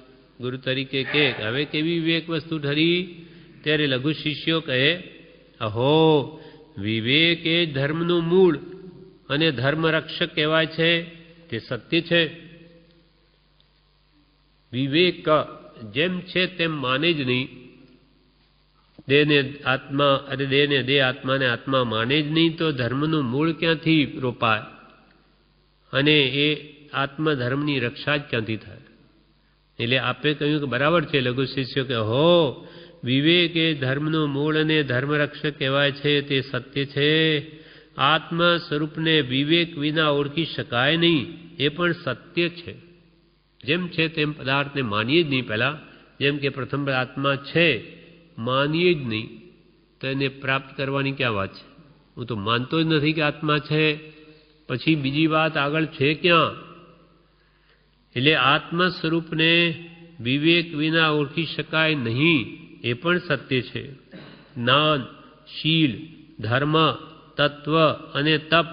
ગુરુ તરીકે કે હવે કેવી વિવેક વસ્તુ ઠરી? ત્યારે લઘુ શિષ્યો કહે અહો, વિવેક એ ધર્મનું મૂળ અને ધર્મ રક્ષક કહેવાય છે, તે સત્ય છે. વિવેક જેમ છે તેમ માને જ નહીં. દેહને આત્મા અને દેહને દેહ, આત્માને આત્મા માને જ નહીં તો ધર્મનું મૂળ ક્યાંથી રોપાય અને એ આત્મધર્મની રક્ષા જ ક્યાંથી થાય? એટલે આપે કહ્યું કે બરાબર છે લઘુ શિષ્યો કે હો, વિવેક એ ધર્મનું મૂળ અને ધર્મરક્ષક કહેવાય છે, તે સત્ય છે. આત્મ સ્વરૂપને વિવેક વિના ઓળખી શકાય નહીં, એ પણ સત્ય છે. જેમ છે તેમ પદાર્થને માનીએ જ નહીં. પહેલાં જેમ કે પ્રથમ આત્મા છે માનીએ જ નહીં તો એને પ્રાપ્ત કરવાની ક્યાં વાત છે? હું તો માનતો જ નથી કે આત્મા છે, પછી બીજી વાત આગળ છે ક્યાં? એટલે આત્મ સ્વરૂપને વિવેક વિના ઓળખી શકાય નહીં, એ પણ સત્ય છે. જ્ઞાન, શીલ, ધર્મ, તત્વ અને તપ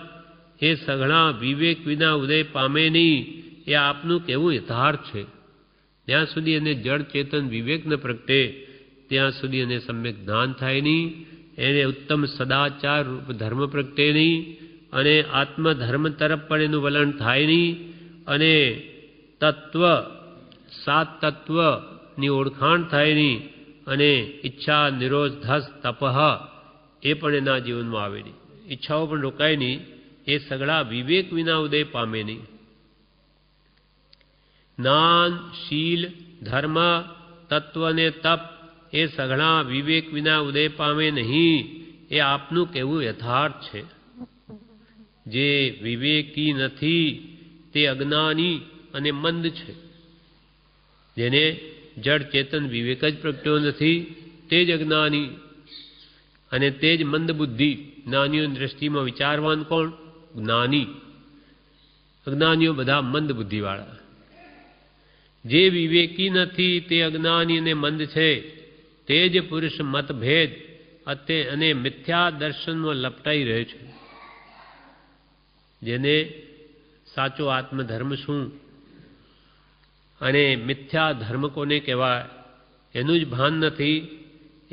એ સઘળા વિવેક વિના ઉદય પામે નહીં, એ આપનું કહેવું યથાર્થ છે. ત્યાં સુધી એને જળ ચેતન વિવેક ન પ્રગટે ત્યાં સુધી એને સમ્યક જ્ઞાન થાય નહીં, એને ઉત્તમ સદાચાર રૂપ ધર્મ પ્રગટે નહીં, અને આત્મધર્મ તરફ પણ એનું વલણ થાય નહીં, અને તત્વ 7 તત્વની ઓળખાણ થાય નહીં, અને ઈચ્છા નિરોધ ધસ તપહ એ પણ એના જીવનમાં આવે નહીં, ઈચ્છાઓ પણ રોકાય નહીં, એ સગળા વિવેક વિના ઉદય પામે નહીં. જ્ઞાન, શીલ, ધર્મ, તત્વ અને તપ એ સઘળા વિવેક વિના ઉદય પામે નહીં, એ આપનું કહેવું યથાર્થ છે. જે વિવેકી નથી તે અજ્ઞાની અને મંદ છે. જેને જડ ચેતન વિવેક જ પ્રગટ્યો નથી તે જ અજ્ઞાની અને તે જ મંદ બુદ્ધિ. જ્ઞાનીઓની દ્રષ્ટિમાં વિચારવાન કોણ? જ્ઞાની. અજ્ઞાનીઓ બધા મંદ બુદ્ધિવાળા. જે વિવેકી નથી તે અજ્ઞાની અને મંદ છે. તે જ પુરુષ મતભેદ અને મિથ્યા દર્શનમાં લપટાઈ રહે છે. જેને સાચો આત્મધર્મ શું અને મિથ્યા ધર્મ કોને કહેવાય એનું જ ભાન નથી,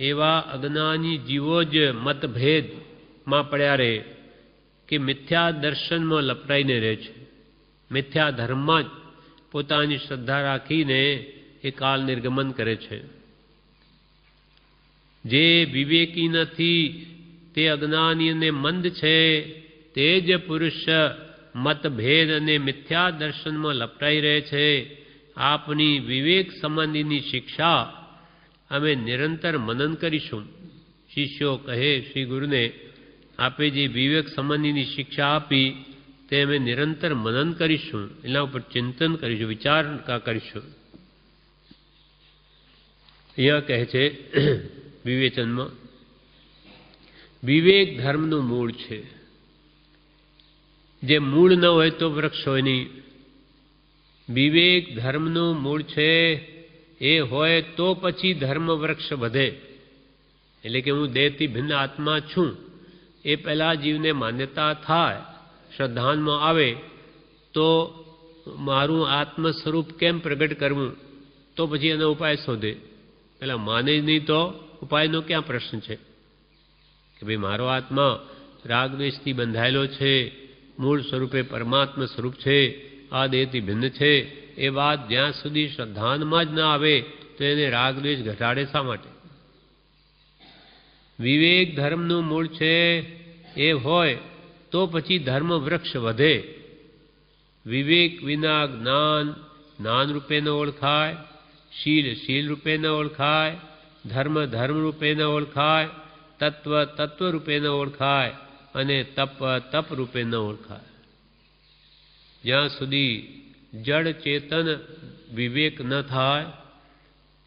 એવા અજ્ઞાની જીવો જ મતભેદમાં પડ્યા રહે કે મિથ્યા દર્શનમાં લપટાઈને રહે છે. મિથ્યા ધર્મમાં જ પોતાની શ્રદ્ધા રાખીને એ કાલ નિર્ગમન કરે છે. જે વિવેકી નથી તે અજ્ઞાની અને મંદ છે. તે જ પુરુષ મતભેદ અને મિથ્યા દર્શનમાં લપટાઈ રહે છે. આપની વિવેક સંબંધીની શિક્ષા અમે નિરંતર મનન કરીશું. શિષ્યો કહે શ્રી ગુરુને, આપે જે વિવેક સંબંધીની શિક્ષા આપી તે અમે નિરંતર મનન કરીશું, એના ઉપર ચિંતન કરીશું, વિચાર કરીશું. અહીંયા કહે છે વિવેચનમાં, વિવેક ધર્મનું મૂળ છે. જે મૂળ ન હોય તો વૃક્ષ હોય નહીં. વિવેક ધર્મનું મૂળ છે. એ હોય તો પછી ધર્મ વૃક્ષ વધે. એટલે કે હું દેહથી ભિન્ન આત્મા છું એ પહેલા જીવને માન્યતા થાય, શ્રદ્ધાનમાં આવે તો મારું આત્મ સ્વરૂપ કેમ પ્રગટ કરવું, તો પછી એનો ઉપાય શોધે. પેલા માને જ નહીં તો ઉપાયનો ક્યાં પ્રશ્ન છે કે ભાઈ મારો આત્મા રાગદ્વેષથી બંધાયેલો છે, મૂળ સ્વરૂપે પરમાત્મા સ્વરૂપ છે, આ દેહથી ભિન્ન છે. એ વાત જ્યાં સુધી શ્રદ્ધાનમાં જ ના આવે તો એને રાગદ્વેષ ઘટાડે શા માટે? વિવેક ધર્મનું મૂળ છે. એ હોય તો પછી ધર્મ વૃક્ષ વધે. વિવેક વિના જ્ઞાન જ્ઞાન રૂપે ન ઓળખાય, શીલ શીલ રૂપે ન ઓળખાય, ધર્મ ધર્મ રૂપે ન ઓળખાય, તત્વ તત્વ રૂપે ન ઓળખાય અને તપ તપ રૂપે ન ઓળખાય. જ્યાં સુધી જડ ચેતન વિવેક ન થાય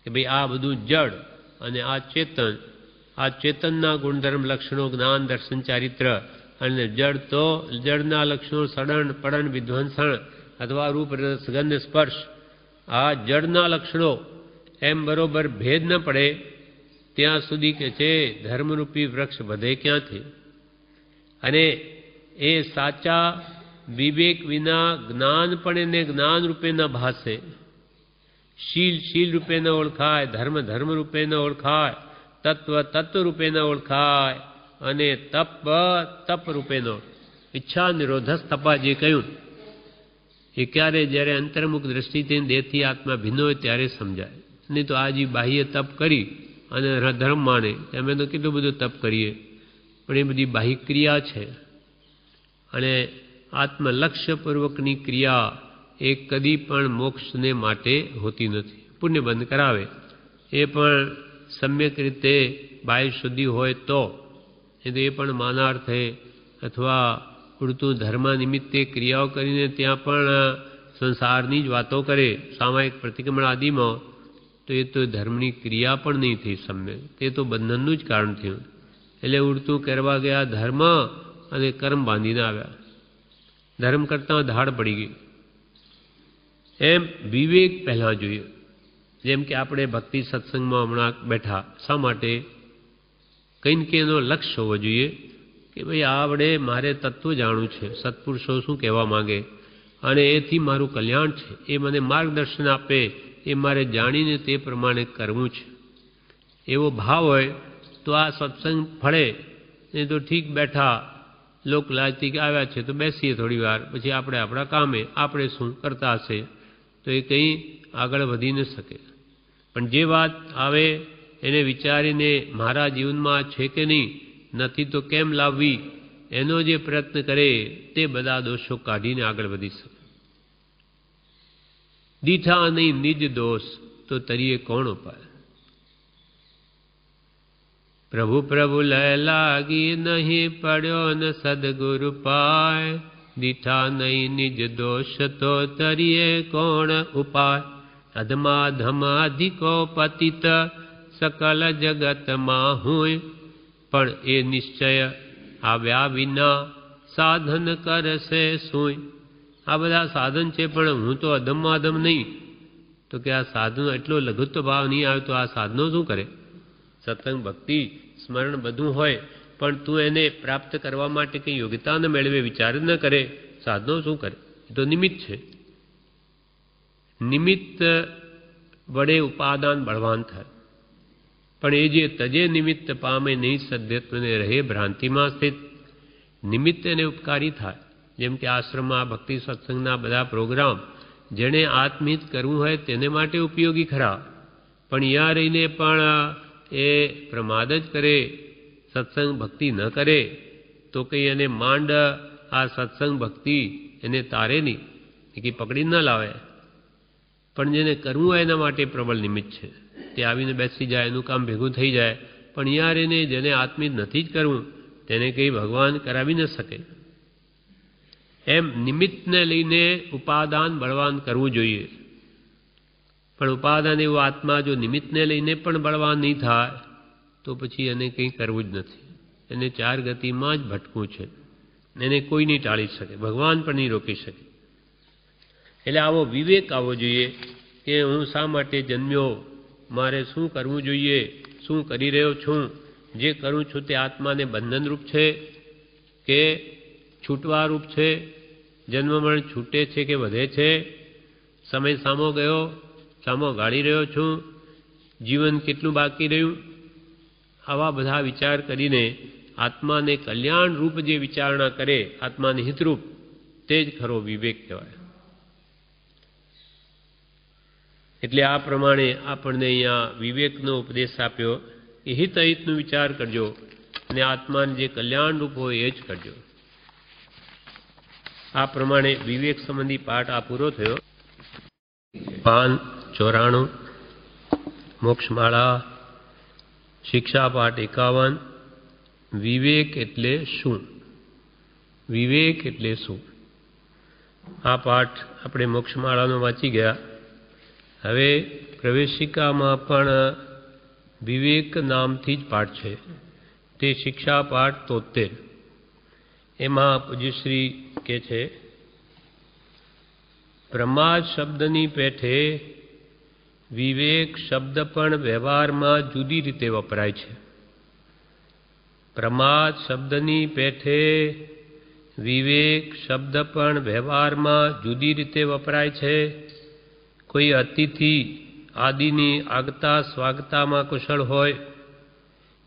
કે ભાઈ આ બધું જડ અને આ ચેતનના ગુણધર્મ લક્ષણો જ્ઞાન દર્શન ચારિત્ર, અને જડ તો જડના લક્ષણો સડન પડન વિધ્વંસણ અથવા રૂપ રસ ગંધ સ્પર્શ, આ જડના લક્ષણો એમ બરોબર ભેદ ન પડે ત્યાં સુધી કે છે ધર્મરૂપી વૃક્ષ વધે ક્યાંથી? અને એ સાચા વિવેક વિના જ્ઞાન પણ એને જ્ઞાન રૂપે ન ભાસે, શીલ શીલ રૂપે ન ઓળખાય, ધર્મ ધર્મ રૂપે ન ઓળખાય, તત્વ તત્વ રૂપે ન ઓળખાય અને તપ તપ રૂપે ન. ઈચ્છા નિરોધસ તપા જે કહ્યું એ ક્યારે? જ્યારે અંતર્મુખ દ્રષ્ટિથી દેહથી આત્મા ભિન્ન હોય ત્યારે સમજાય. નહીં તો આ જે બાહ્ય તપ કરી અને ધર્મ માને અમે તો કેટલું બધું તપ કરીએ, પણ એ બધી બાહ્ય ક્રિયા છે. અને આત્મલક્ષ્યપૂર્વકની ક્રિયા એ કદી પણ મોક્ષને માટે હોતી નથી. પુણ્ય બંધ કરાવે એ પણ સમ્યક રીતે બાહ્ય શુદ્ધિ હોય તો, એ પણ માનાર્થે અથવા પૂરતું ધર્મ નિમિત્તે ક્રિયાઓ કરીને ત્યાં પણ સંસારની જ વાતો કરે સામાયિક પ્રતિક્રમણ આદિમાં, તો એ તો ધર્મની ક્રિયા પણ નહીં થઈ સમ્યક. તે તો બંધનનું જ કારણ થયું. એટલે ઉડતું કરવા ગયા ધર્મ અને કર્મ બાંધીને આવ્યા. ધર્મ કરતાં ધાડ પડી ગઈ. એમ વિવેક પહેલાં જોઈએ. જેમ કે આપણે ભક્તિ સત્સંગમાં હમણાં બેઠા, શા માટે? કંઈ ને કંઈ એનો લક્ષ્ય હોવો જોઈએ કે ભાઈ આવડે મારે તત્વ જાણવું છે, સત્પુરુષો શું કહેવા માંગે અને એથી મારું કલ્યાણ છે, એ મને માર્ગદર્શન આપે, એ મારે જાણીને તે પ્રમાણે કરવું છે. એવો ભાવ હોય તો આ સત્સંગ ફળે. નહીં તો ઠીક બેઠા લોકલાજથી આવ્યા છે તો બેસીએ થોડી વાર, પછી આપણે આપણા કામે, આપણે શું કરતા હશે, તો એ કંઈ આગળ વધી ન શકે. પણ જે વાત આવે એને વિચારીને મારા જીવનમાં છે કે નહીં, નથી તો કેમ લાવવી, એનો જે પ્રયત્ન કરે તે બધા દોષો કાઢીને આગળ વધી શકે. દીઠા નહીં નિજ દોષ તો તરીએ કોણ ઉપાય? પ્રભુ પ્રભુ લય લાગી નહીં પડ્યો ન સદગુરુ પાય, દીઠા નહીં નિજ દોષ તો તરીએ કોણ ઉપાય, અધમાધમ અધિકો પતિત સકલ જગતમાં હોય, પણ એ નિશ્ચય આવ્યા વિના સાધન કરશે સુય. આ બધા સાધન છે પણ હું તો અધમાધમ નહીં. તો કે આ સાધનો એટલો લઘુત્વ ભાવ નહીં આવે તો આ સાધનો શું કરે? સત્સંગ ભક્તિ સ્મરણ બધું હોય પણ તું એને પ્રાપ્ત કરવા માટે કંઈ યોગ્યતા ન મેળવે, વિચાર ન કરે, સાધનો શું કરે? એ તો નિમિત્ત છે. નિમિત્ત વડે ઉપાદાન બળવાન થાય, પણ એ જે તજે નિમિત્ત પામે નહીં સદ્યત્વને રહે ભ્રાંતિમાં સ્થિત. નિમિત્ત એને ઉપકારી થાય. જેમ કે આશ્રમમાં ભક્તિ સત્સંગના બધા પ્રોગ્રામ જેણે આત્મહિત કરવું હોય તેને માટે ઉપયોગી ખરા, પણ અહીંયા રહીને પણ એ પ્રમાદ જ કરે, સત્સંગ ભક્તિ ન કરે તો કંઈ એને માંડ આ સત્સંગ ભક્તિ એને તારે નહીં, એ કંઈ પકડી ન લાવે. પણ જેને કરવું હોય એના માટે પ્રબળ નિમિત્ત છે. તે આવીને બેસી જાય, એનું કામ ભેગું થઈ જાય. પણ અહીંયા રહીને જેને આત્મિત નથી જ કરવું તેને કંઈ ભગવાન કરાવી ન શકે. એમ નિમિત્તને લઈને ઉપાદાન બળવાન કરવું જોઈએ. પણ ઉપાદાન એવું આત્મા જો નિમિત્તને લઈને પણ બળવાન નહીં થાય તો પછી એને કંઈ કરવું જ નથી. એને ચાર ગતિમાં જ ભટકવું છે. એને કોઈ નહીં ટાળી શકે, ભગવાન પણ નહીં રોકી શકે. એટલે આવો વિવેક આવવો જોઈએ કે હું શા માટે જન્મ્યો, મારે શું કરવું જોઈએ, શું કરી રહ્યો છું, જે કરું છું તે આત્માને બંધનરૂપ છે કે છૂટવારૂપ છે, જન્મ મરણ છૂટે છે કે વધે છે, સમય સામો ગયો, સામો ગાળી રહ્યો છું, જીવન કેટલું બાકી રહ્યું. આવા બધા વિચાર કરીને આત્માને કલ્યાણરૂપ જે વિચારણા કરે, આત્માને હિતરૂપ, તે જ ખરો વિવેક કહેવાય. એટલે આ પ્રમાણે આપણને અહીંયા વિવેકનો ઉપદેશ આપ્યો કે હિત અહિતનો વિચાર કરજો અને આત્માને જે કલ્યાણરૂપ હોય એ જ કરજો. આ પ્રમાણે વિવેક સંબંધી પાઠ આ પૂરો થયો. પાન 94 મોક્ષમાળા શિક્ષા પાઠ 51 વિવેક એટલે શું? વિવેક એટલે શું? આ પાઠ આપણે મોક્ષમાળાનો વાંચી ગયા. હવે પ્રવેશિકામાં પણ વિવેક નામથી જ પાઠ છે. તે શિક્ષા પાઠ 73. એમાં પૂજ્યશ્રી કે છે, પ્રમાદ શબ્દની પેઠે વિવેક શબ્દ પણ વ્યવહારમાં જુદી રીતે વપરાય છે. પ્રમાદ શબ્દની પેઠે વિવેક શબ્દ પણ વ્યવહારમાં જુદી રીતે વપરાય છે. કોઈ અતિથિ આદિની આગતા સ્વાગતામાં કુશળ હોય,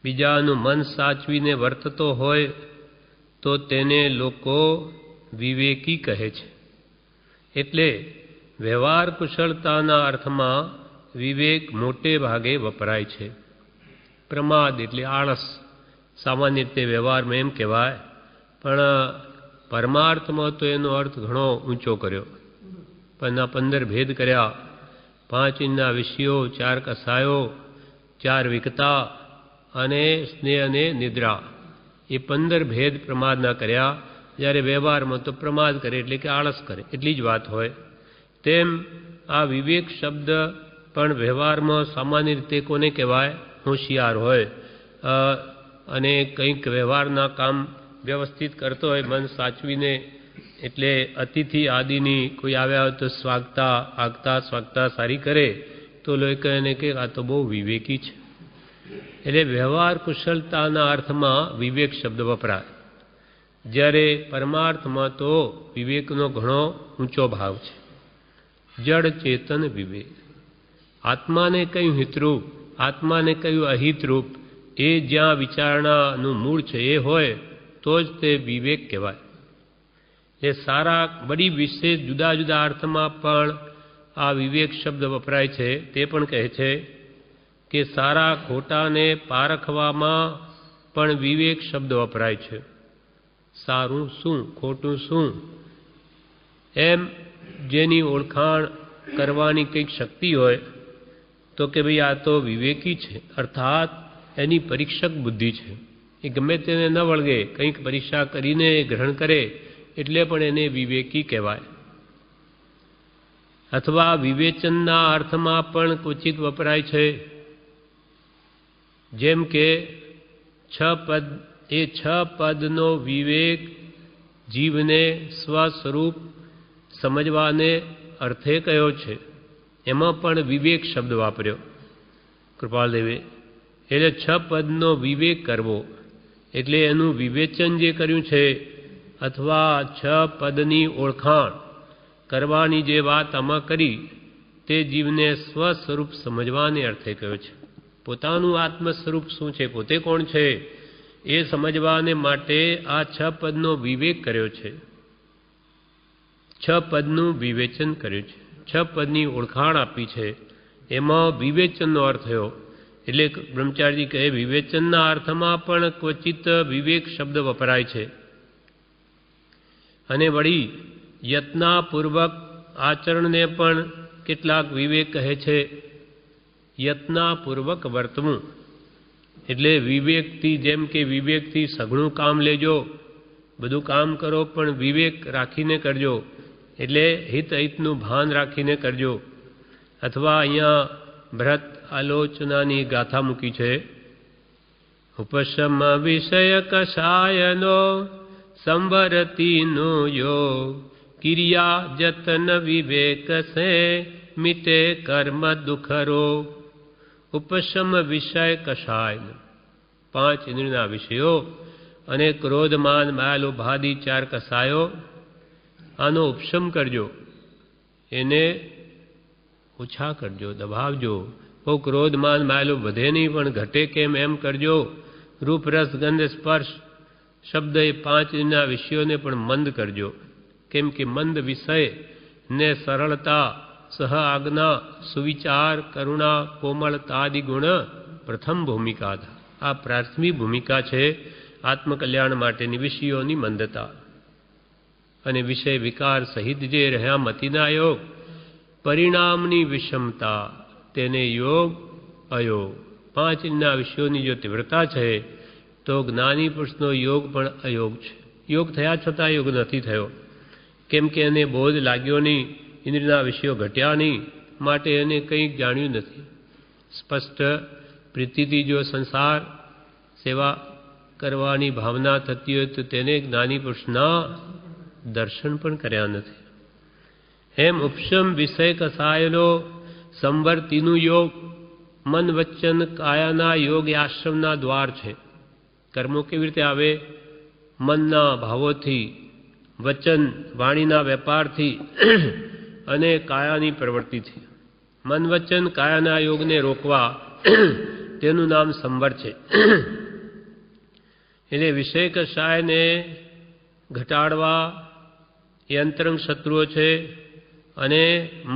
બીજાનું મન સાચવીને વર્તતો હોય તો તેને લોકો વિવેકી કહે છે. એટલે વ્યવહાર કુશળતાના અર્થમાં વિવેક મોટે ભાગે વપરાય છે. પ્રમાદ એટલે આળસ સામાન્ય રીતે વ્યવહારમાં એમ કહેવાય, પણ પરમાર્થમાં તો એનો અર્થ ઘણો ઊંચો કર્યો. પણ 15 ભેદ કર્યા. 5 ઇંડના વિષયો, 4 કસાયો, 4 વિકતા અને સ્નેહ અને નિદ્રા, એ 15 ભેદ પ્રમાદના કર્યા. જ્યારે વ્યવહારમાં તો પ્રમાદ કરે એટલે કે આળસ કરે એટલી જ વાત હોય. તેમ આ વિવેક શબ્દ પણ વ્યવહારમાં સામાન્ય રીતે કોને કહેવાય? હોશિયાર હોય અને કંઈક વ્યવહારના કામ વ્યવસ્થિત કરતો હોય, મન સાચવીને. એટલે અતિથિ આદિની કોઈ આવ્યા હોય તો આગતા સ્વાગતા સારી કરે તો લોકો એને કે આ તો બહુ વિવેકી છે. એટલે વ્યવહાર કુશળતાના અર્થમાં વિવેક શબ્દ વપરાય. જ્યારે પરમાર્થમાં તો વિવેકનો ઘણો ઊંચો ભાવ છે. જડ ચેતન વિવેક. આત્માને કયું હિતરૂપ, આત્માને કયું અહિતરૂપ, એ જ્યાં વિચારણાનું મૂળ છે એ હોય તો જ તે વિવેક કહેવાય. એ સારા બધી વિશેષ જુદા જુદા અર્થમાં પણ આ વિવેક શબ્દ વપરાય છે. તે પણ કહે છે કે સારા ખોટાને પારખવામાં પણ વિવેક શબ્દ વપરાય છે. સારું શું, ખોટું શું, એમ જેની ઓળખાણ કરવાની કંઈક શક્તિ હોય તો કે ભાઈ આ તો વિવેકી છે, અર્થાત એની પરીક્ષક બુદ્ધિ છે. એ ગમે તેને ન વળગે, કંઈક પરીક્ષા કરીને ગ્રહણ કરે એટલે પણ એને વિવેકી કહેવાય. અથવા વિવેચનના અર્થમાં પણ ક્વચિત વપરાય છે. જેમ કે છ પદનો વિવેક જીવને સ્વસ્વરૂપ સમજવાને અર્થે કયો છે. એમાં પણ વિવેક શબ્દ વાપર્યો કૃપાલદેવે. એટલે છ પદનો વિવેક કરવો એટલે એનું વિવેચન જે કર્યું છે અથવા છ પદની ઓળખાણ કરવાની જે વાત આમાં કરી તે જીવને સ્વસ્વરૂપ સમજવાને અર્થે કયો છે. પોતાનું આત્મ સ્વરૂપ શું છે, પોતે કોણ છે એ સમજવાને માટે આ છ પદનો વિવેક કર્યો છે. છ પદનું વિવેચન કર્યું છે, છ પદની ઓળખાણ આપી છે. એમાં વિવેચનનો અર્થ થયો. એટલે બ્રહ્મચારીજી કહે વિવેચનના અર્થમાં પણ ક્વચિત વિવેક શબ્દ વપરાય છે. અને વળી યત્નાપૂર્વક આચરણને પણ કેટલાક વિવેક કહે છે. યત્નાપૂર્વક વર્તવું એટલે વિવેકથી, જેમ કે વિવેકથી સઘળું કામ લેજો, બધું કામ કરો પણ વિવેક રાખીને કરજો, એટલે હિતનું ભાન રાખીને કરજો. અથવા અહીંયા ભરત આલોચનાની ગાથા મૂકી છે. ઉપશમ વિષય કષાયનો સંવરતીનો યોગ ક્રિયા જતન વિવેક સે મિટે કર્મ દુઃખરો. ઉપશમ વિષય કષાય, 5 ઇન્દ્રિયના વિષયો અને ક્રોધ માન માયા લોભ આદિ 4 કષાયો, આનો ઉપશમ કરજો, એને ઓછા કરજો, દબાવજો. બહુ ક્રોધ માન માયા લોભ વધે નહીં પણ ઘટે કેમ એમ કરજો. રૂપ રસ ગંધ સ્પર્શ શબ્દ એ 5 ઇન્દ્રિયના વિષયોને પણ મંદ કરજો. કેમ કે મંદ વિષય ને સરળતા, સહ આજ્ઞા, સુવિચાર, કરુણા, કોમળતા આદિ ગુણ પ્રથમ ભૂમિકા હતા. આ પ્રાથમિક ભૂમિકા છે આત્મકલ્યાણ માટેની વિષયોની મંદતા. અને વિષય વિકાર સહિત જે રહ્યા મતિના યોગ, પરિણામની વિષમતા, તેને યોગ અયોગ. 5 ઇન્દ્રિયના વિષયોની જો તીવ્રતા છે તો જ્ઞાની પુરુષનો યોગ પણ અયોગ છે. યોગ થયા છતાં યોગ નથી થયો. કેમ કે એને બોધ લાગ્યો નહીં, ઇન્દ્રિયના વિષયો ઘટ્યા નહીં, માટે એને કંઈક જાણ્યું નથી. સ્પષ્ટ પ્રીતિથી જો સંસાર સેવા કરવાની ભાવના થતી હોય તો તેને જ્ઞાની પુરુષના દર્શન પણ કર્યા નથી. એમ ઉપશમ વિષય કસાયેલો સંવર્તીનું યોગ મન વચન કાયાના યોગ એ આશ્રમના દ્વાર છે. કર્મો કેવી રીતે આવે? મનના ભાવોથી, વચન વાણીના વેપારથી અને કાયાની પ્રવૃત્તિથી. મન વચન કાયાના યોગને રોકવા તેનું નામ સંવર છે. એટલે વિષય કષાયને ઘટાડવા એ અંતરંગ શત્રુઓ છે અને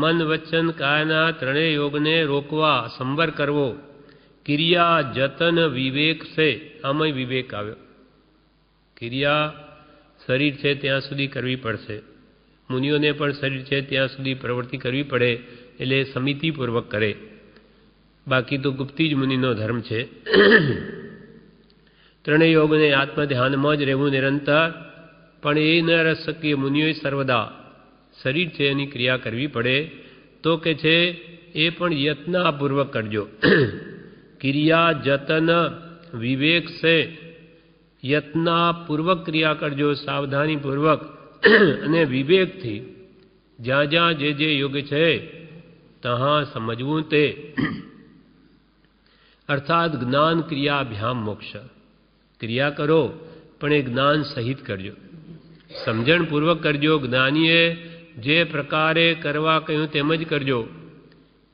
મન વચન કાયાના ત્રણેય યોગને રોકવા સંવર કરવો. ક્રિયા જતન વિવેક છે, આમાંય વિવેક આવ્યો. ક્રિયા શરીર છે ત્યાં સુધી કરવી પડશે. મુનિઓને પણ શરીર છે ત્યાં સુધી પ્રવૃત્તિ કરવી પડે, એટલે સમિતિપૂર્વક કરે. બાકી તો ગુપ્તી જ મુનિનો ધર્મ છે. ત્રણેય યોગને આત્મધ્યાનમાં જ રહેવું નિરંતર, પણ એ ન રસ શકીએ. મુનિઓએ સર્વદા શરીર છે એની ક્રિયા કરવી પડે. તો કે છે એ પણ યત્નાપૂર્વક કરજો. ક્રિયા જતન વિવેક છે, યત્નાપૂર્વક ક્રિયા કરજો, સાવધાનીપૂર્વક અને વિવેકથી. જ્યાં જ્યાં જે યોગ છે ત્યાં સમજવું તે, અર્થાત જ્ઞાન ક્રિયાભ્યામ મોક્ષ. ક્રિયા કરો પણ એ જ્ઞાન સહિત કરજો, સમજણપૂર્વક કરજો. જ્ઞાનીએ જે પ્રકારે કરવા કહ્યું તેમ જ કરજો.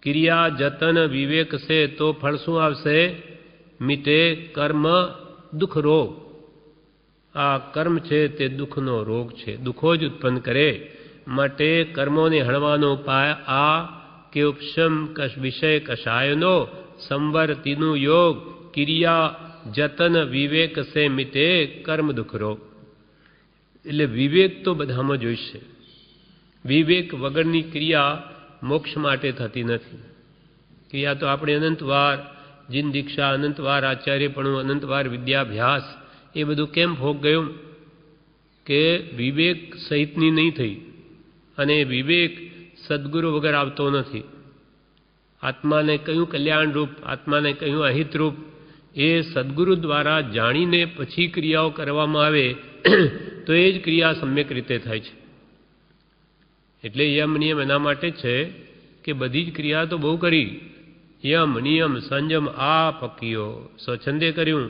ક્રિયા જતન વિવેક છે તો ફળ શું આવશે? મિટે કર્મ દુઃખ રોગ. આ કર્મ છે તે દુઃખનો રોગ છે, દુઃખો જ ઉત્પન્ન કરે. માટે કર્મોને હણવાનો ઉપાય આ કે ઉપશમ વિષય કષાયનો સંવર્તીનું યોગ ક્રિયા જતન વિવેક સે મિટે કર્મ દુઃખ રોગ. એટલે વિવેક તો બધામાં જોઈશે. વિવેક વગરની ક્રિયા મોક્ષ માટે થતી નથી. ક્રિયા તો આપણે અનંતવાર જીન દીક્ષા, અનંતવાર આચાર્યપણું, અનંતવાર વિદ્યાભ્યાસ, એ બધું કેમ ભોગ ગયું? કે વિવેક સહિતની નહીં થઈ અને વિવેક સદગુરુ વગર આવતો નથી. આત્માને કયું કલ્યાણરૂપ, આત્માને કયું અહિતરૂપ, એ સદગુરુ દ્વારા જાણીને પછી ક્રિયાઓ કરવામાં આવે તો એ જ ક્રિયા સમ્યક રીતે થાય છે. એટલે યમ નિયમ એના માટે છે કે બધી જ ક્રિયા તો બહુ કરી. યમ નિયમ સંયમ આ પકીઓ, સ્વચ્છંદે કર્યું,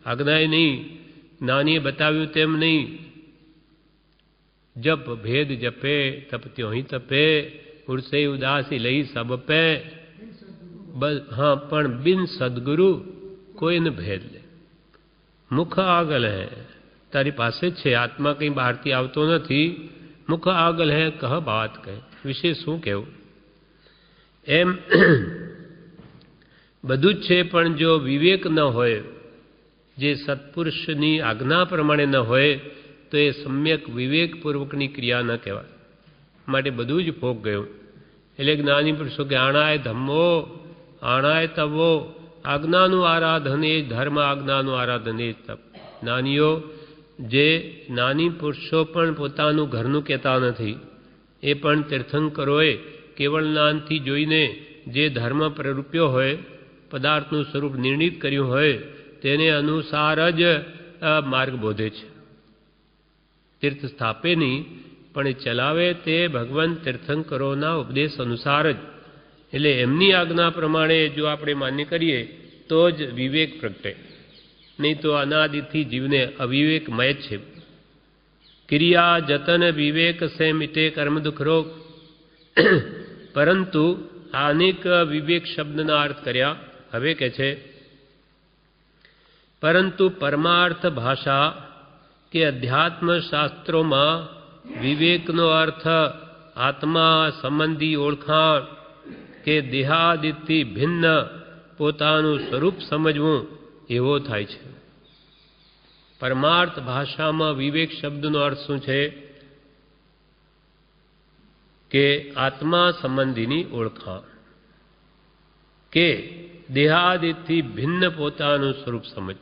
આજ્ઞાએ નહીં, જ્ઞાનીએ બતાવ્યું તેમ નહીં. જપ ભેદ જપે તપ ત્યોહી તપે, ઉડસે ઉદાસી લઈ સબ પે. હા, પણ બિન સદગુરુ કોઈને ભેદ લે. મુખ આગળ હે, તારી પાસે જ છે, આત્મા કંઈ બહારથી આવતો નથી. મુખ આગળ હે કહ બાત કહે, વિશે શું કહેવું. એમ બધું જ છે, પણ જો વિવેક ન હોય, જે સત્પુરુષની આજ્ઞા પ્રમાણે ન હોય, તો એ સમ્યક વિવેકપૂર્વકની ક્રિયા ન કહેવાય. માટે બધું જ ભોગ ગયું. એટલે જ્ઞાની પુરુષો કે આણાય ધમ્મો આણાય તવો, આજ્ઞાનું આરાધન એ ધર્મ, આજ્ઞાનું આરાધન એ તપ. જ્ઞાનીઓ, જે જ્ઞાની પુરુષો પણ પોતાનું ઘરનું કહેતા નથી, એ પણ તીર્થંકરોએ કેવળ જ્ઞાનથી જોઈને જે ધર્મ પ્રરૂપ્યો હોય, પદાર્થનું સ્વરૂપ નિર્ણિત કર્યું હોય, તેને અનુસાર જ માર્ગ બોધે છે. તીર્થ સ્થાપે નહીં, પણ એ ચલાવે તે ભગવાન તીર્થંકરોના ઉપદેશ અનુસાર જ. એટલે એમની આજ્ઞા પ્રમાણે જો આપણે માન્ય કરીએ તો જ વિવેક પ્રગટે, નહીં તો અનાદિથી જીવને અવિવેકમય છે. ક્રિયા જતન વિવેક સે મિટે કર્મ દુઃખ રોગ. પરંતુ અનેક વિવેક શબ્દના અર્થ કર્યા. હવે કે છે પરંતુ પરમાર્થ ભાષા કે અધ્યાત્મ શાસ્ત્રોમાં વિવેકનો અર્થ આત્મા સંબંધી ઓળખાણ કે દેહાદિથી ભિન્ન પોતાનું સ્વરૂપ સમજવું એવો થાય છે. પરમાર્થ ભાષામાં વિવેક શબ્દનો અર્થ શું છે? કે આત્મા સંબંધીની ઓળખાણ કે દેહાદિથી ભિન્ન પોતાનું સ્વરૂપ સમજ,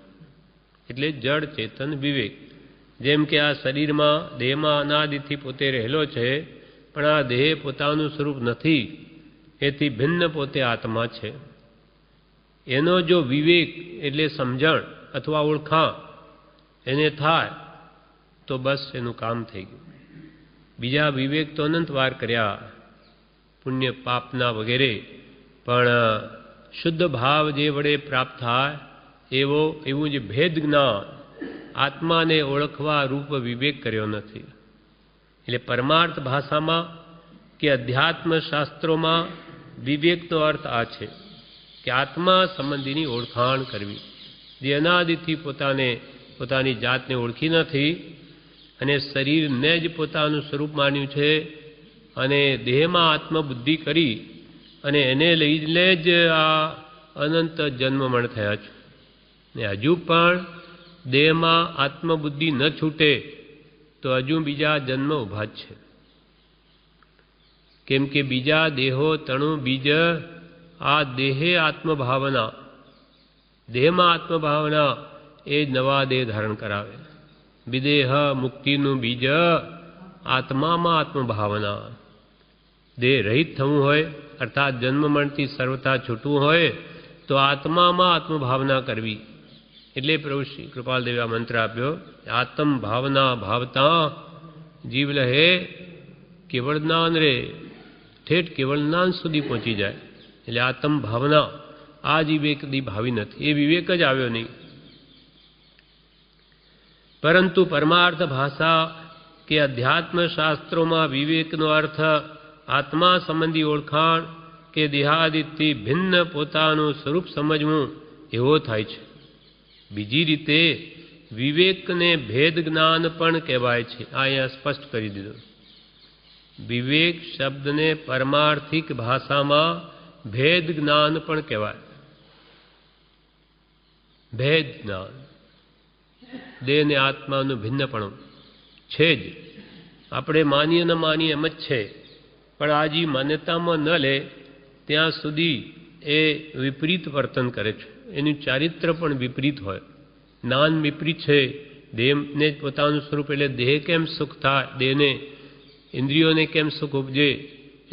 એટલે જડ ચેતન વિવેક. જેમ કે આ શરીરમાં દેહમાં અનાદિથી પોતે રહેલો છે, પણ આ દેહ પોતાનું સ્વરૂપ નથી, એથી ભિન્ન પોતે આત્મા છે. એનો જો વિવેક એટલે સમજણ અથવા ઓળખાણ એને થાય તો બસ એનું કામ થઈ ગયું. બીજા વિવેક તો અનંતવાર કર્યા, પુણ્ય પાપના વગેરે, પણ શુદ્ધ ભાવ જે વડે પ્રાપ્ત થાય એવું જે ભેદ જ્ઞાન, આત્માને ઓળખવા રૂપ વિવેક કર્યો નથી. એટલે પરમાર્થ ભાષામાં કે અધ્યાત્મ શાસ્ત્રોમાં વિવેકનો અર્થ આ છે કે આત્મા સંબંધીની ઓળખાણ કરવી. જે અનાદિથી પોતાની જાતને ઓળખી નથી અને શરીરને જ પોતાનું સ્વરૂપ માન્યું છે અને દેહમાં આત્મબુદ્ધિ કરી અને એને લઈને જ આ અનંત જન્મમણ થયા છે. ને હજુ પણ દેહમાં આત્મબુદ્ધિ ન છૂટે તો હજુ બીજા જન્મ ઊભા જ છે. કેમ કે બીજા દેહો તણું બીજ, આ દેહે આત્મભાવના, દેહમાં આત્મભાવના એ નવા દેહ ધારણ કરાવે. વિદેહ મુક્તિનું બીજ આત્મામાં આત્મભાવના. દેહ રહિત થવું હોય અર્થાત જન્મમરણથી સર્વથા છૂટવું હોય તો આત્મામાં આત્મભાવના કરવી. એટલે પ્રભુ શ્રી કૃપાલદેવે આ મંત્ર આપ્યો, આત્મ ભાવના ભાવતા જીવ લહે કેવળ જ્ઞાન રે. ઠેઠ કેવળ જ્ઞાન સુધી પહોંચી જાય. એટલે આત્મ ભાવના આ જ વિવેકની ભાવી નથી, એ વિવેક જ આવ્યો નહીં. પરંતુ પરમાર્થ ભાષા કે અધ્યાત્મ શાસ્ત્રોમાં વિવેકનો અર્થ આત્મા સંબંધી ઓળખાણ કે દેહાદિથી ભિન્ન પોતાનું સ્વરૂપ સમજવું એવો થાય છે. બીજી રીતે વિવેકને ભેદ જ્ઞાન પણ કહેવાય છે. આ અહીંયા સ્પષ્ટ કરી દીધું. વિવેક શબ્દને પરમાર્થિક ભાષામાં ભેદ જ્ઞાન પણ કહેવાય. ભેદ જ્ઞાન, દેહ ને આત્માનું ભિન્નપણું છે જ. આપણે માનીએ ન માનીએ એમ જ છે, પણ આ જે માન્યતામાં ન લે ત્યાં સુધી એ વિપરીત વર્તન કરે છે. એનું ચારિત્ર પણ વિપરીત હોય. જ્ઞાન વિપરીત છે દેહને જ પોતાનું સ્વરૂપ એટલે દેહ કેમ સુખ થાય, દેહને ઇન્દ્રિયોને કેમ સુખ ઉપજે,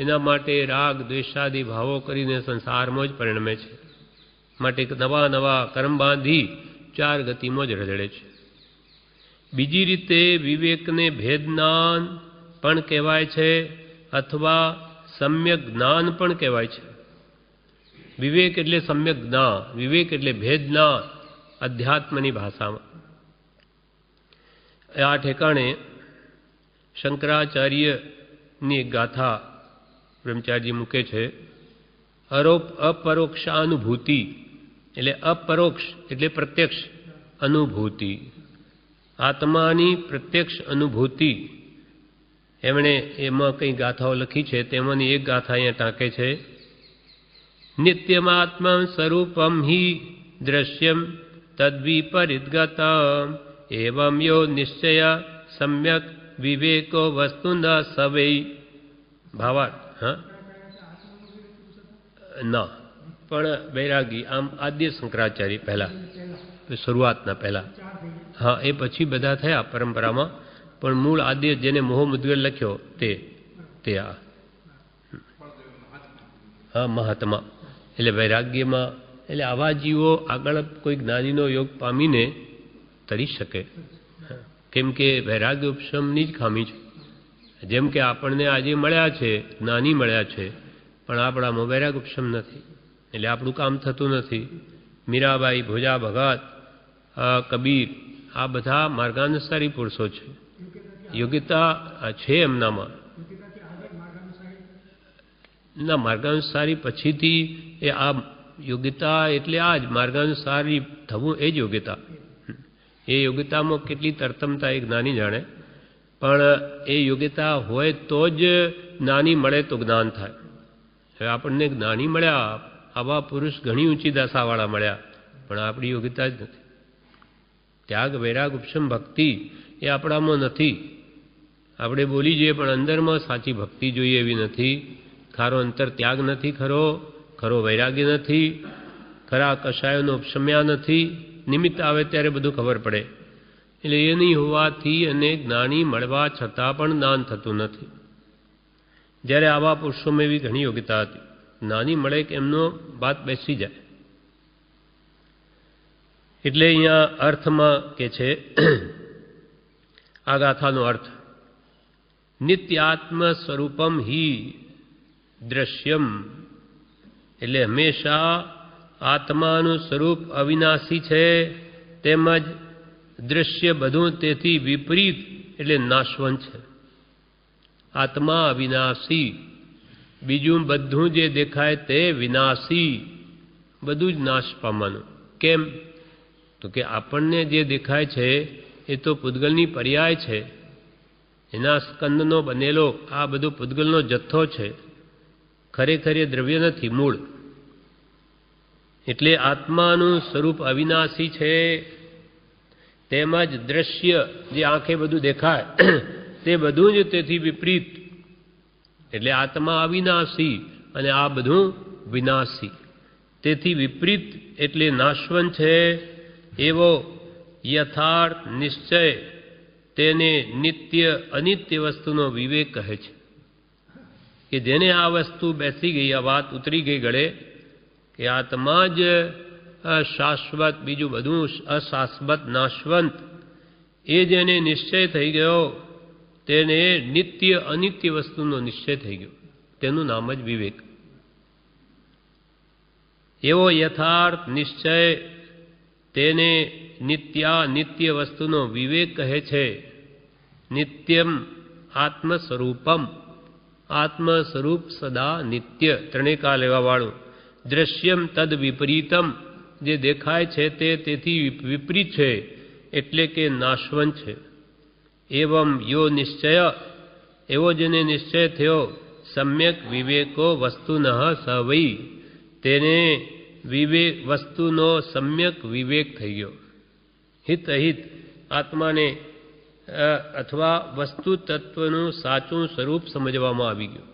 એના માટે રાગ દ્વેષાદિ ભાવો કરીને સંસારમાં જ પરિણમે છે. માટે નવા નવા કર્મ બાંધી ચાર ગતિમાં જ રજડે છે. બીજી રીતે વિવેકને ભેદજ્ઞાન પણ કહેવાય છે અથવા સમ્યક જ્ઞાન પણ કહેવાય છે. વિવેક એટલે સમ્યક જ્ઞાન, વિવેક એટલે ભેદ જ્ઞાન અધ્યાત્મની ભાષામાં. આ ઠેકાણે શંકરાચાર્યની એક ગાથા બ્રહ્મચારીજી મૂકે છે. અપરોક્ષાનુભૂતિ એટલે અપરોક્ષ એટલે પ્રત્યક્ષ અનુભૂતિ, આત્માની પ્રત્યક્ષ અનુભૂતિ. એમણે એમાં કંઈ ગાથાઓ લખી છે, તેમાંની એક ગાથા અહીંયા ટાંકે છે. નિત્યમાત્મ સ્વરૂપમ હિ દ્રશ્યમ તદ્વિપરીતગતમ એવં યો નિશ્ચય સમ્યક વિવેકો વસ્તુન સવૈ. ભાવાર્થ ના, પણ વૈરાગી આમ આદ્ય શંકરાચાર્ય પહેલા, શરૂઆતના પહેલા, હા એ પછી બધા થયા પરંપરામાં, પણ મૂળ આદ્ય જેને મોહમુદ્ગલ લખ્યો તે હા મહાત્મા એટલે વૈરાગ્યમાં. એટલે આવા જીવો આગળ કોઈ જ્ઞાનીનો યોગ પામીને તરી શકે, કેમ કે વૈરાગ્ય ઉપશમની જ ખામી છે. જેમ કે આપણને આજે મળ્યા છે, જ્ઞાની મળ્યા છે, પણ આપણામાં વૈરાગ ઉપશમ નથી, એટલે આપણું કામ થતું નથી. મીરાબાઈ, ભોજા ભગત, કબીર આ બધા માર્ગાનુસારી પુરુષો છે, યોગ્યતા છે એમનામાં. ના, માર્ગાનુસારી પછીથી એ આ યોગ્યતા એટલે આ જ માર્ગાનુસારી થવું એ જ યોગ્યતા. એ યોગ્યતામાં કેટલી તરતમતા એ જ્ઞાની જાણે, પણ એ યોગ્યતા હોય તો જ જ્ઞાની મળે તો જ્ઞાન થાય. હવે આપણને જ્ઞાની મળ્યા, આવા પુરુષ ઘણી ઊંચી દશાવાળા મળ્યા, પણ આપણી યોગ્યતા જ નથી. ત્યાગ વૈરાગ ઉપશમ ભક્તિ એ આપણામાં નથી. આપણે બોલી જઈએ પણ અંદરમાં સાચી ભક્તિ જોઈએ એવી નથી. ખારો અંતર ત્યાગ નથી, ખરો વૈરાગ્ય નથી, ખરા કષાયોનો ઉપશમ્યા નથી. નિમિત્ત આવે ત્યારે બધું ખબર પડે. એટલે એ નહીં હોવાથી અને જ્ઞાની મળવા છતાં પણ જ્ઞાન થતું નથી. જ્યારે આવા પુરુષોમાં એવી ઘણી યોગ્યતા હતી, જ્ઞાની મળે કે એમનો વાત બેસી જાય. એટલે અહીંયા અર્થમાં કે છે આ ગાથાનો અર્થ, નિત્યાત્મ સ્વરૂપમ હિ દ્રશ્યમ એટલે હંમેશા આત્માનું સ્વરૂપ અવિનાશી છે, તેમજ દૃશ્ય બધું તેથી વિપરીત એટલે નાશવંત છે. આત્મા અવિનાશી, બીજું બધું જે દેખાય તે વિનાશી, બધું જ નાશ પામવાનું. કેમ? તો કે આપણને જે દેખાય છે એ તો પૂતગલની પર્યાય છે, એના સ્કંદનો બનેલો આ બધો પૂતગલનો જથ્થો છે, ખરેખર એ દ્રવ્ય નથી, મૂળ. એટલે આત્માનું સ્વરૂપ અવિનાશી છે, તેમજ દ્રશ્ય જે આંખે બધું દેખાય તે બધું જ તેથી વિપરીત. એટલે આત્મા અવિનાશી અને આ બધું વિનાશી, તેથી વિપરીત એટલે નાશવંત છે. એવો યથાર્થ નિશ્ચય તેને નિત્ય અનિત્ય વસ્તુનો વિવેક કહે છે. કે જેને આ વસ્તુ બેસી ગઈ, આ વાત ઉતરી ગઈ ગળે કે આત્મા જ શાશ્વત, બીજું બધું અશાશ્વત નાશવંત, એ જેને નિશ્ચય થઈ ગયો તેને નિત્ય અનિત્ય વસ્તુનો નિશ્ચય થઈ ગયો, તેનું નામ જ વિવેક. એવો યથાર્થ નિશ્ચય તેને નિત્યાનિત્ય વસ્તુનો વિવેક કહે છે. નિત્યમ આત્મ સ્વરૂપમ, આત્મ સ્વરૂપ સદા નિત્ય, ત્રણેકા લેવાવાળું. દ્રશ્યમ તદ વિપરીતમ, જે દેખાય છે તે તેથી વિપરીત છે, એટલે કે નાશવંત છે. એવમ યો નિશ્ચય, એવો જેને નિશ્ચય થયો, સમ્યક વિવેકો વસ્તુનઃ સવૈ, તેને વિવેક વસ્તુનો સમ્યક વિવેક થઈ ગયો. હિત અહિત આત્માને અથવા વસ્તુ તત્વનું સાચું સ્વરૂપ સમજવામાં આવી ગયું.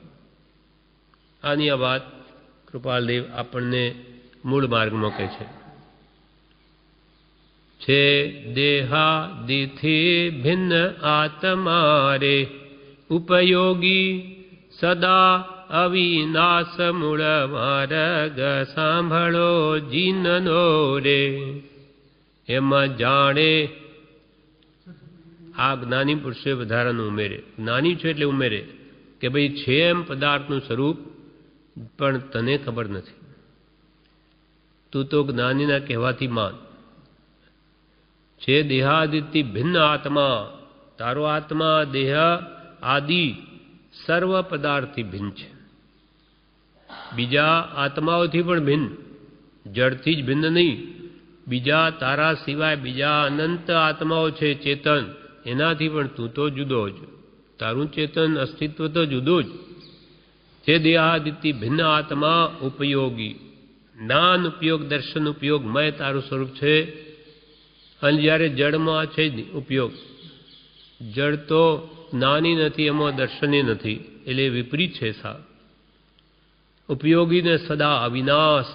આની આ વાત કૃપાલદેવ આપણને મૂળ માર્ગમાં કહે છે. છે દેહાદિથી ભિન્ન આત્મા રે, ઉપયોગી સદા અવિનાશ મૂળ માર્ગ સાંભળો જીનનો રે. એમ જાણે આ જ્ઞાની પુરુષે વધારાનું ઉમેરે. જ્ઞાની છે એટલે ઉમેરે કે ભાઈ છે એમ પદાર્થનું સ્વરૂપ, પણ તને ખબર નથી. તું તો જ્ઞાનીના કહેવાથી માન. છે દેહાદિથી ભિન્ન આત્મા, તારો આત્મા દેહ આદિ સર્વ પદાર્થથી ભિન્ન છે. બીજા આત્માઓથી પણ ભિન્ન, જળથી જ ભિન્ન નહીં. બીજા તારા સિવાય બીજા અનંત આત્માઓ છે ચેતન, એનાથી પણ તું તો જુદો જ. તારું ચેતન અસ્તિત્વ તો જુદું જ. જે દેહાદિથી ભિન્ન આત્મા ઉપયોગી, જ્ઞાન ઉપયોગ દર્શન ઉપયોગમય તારું સ્વરૂપ છે. અને જ્યારે જળમાં છે ઉપયોગ, જળ તો જ્ઞાની નથી, એમાં દર્શને નથી, એટલે વિપરીત છે. સા ઉપયોગીને સદા અવિનાશ,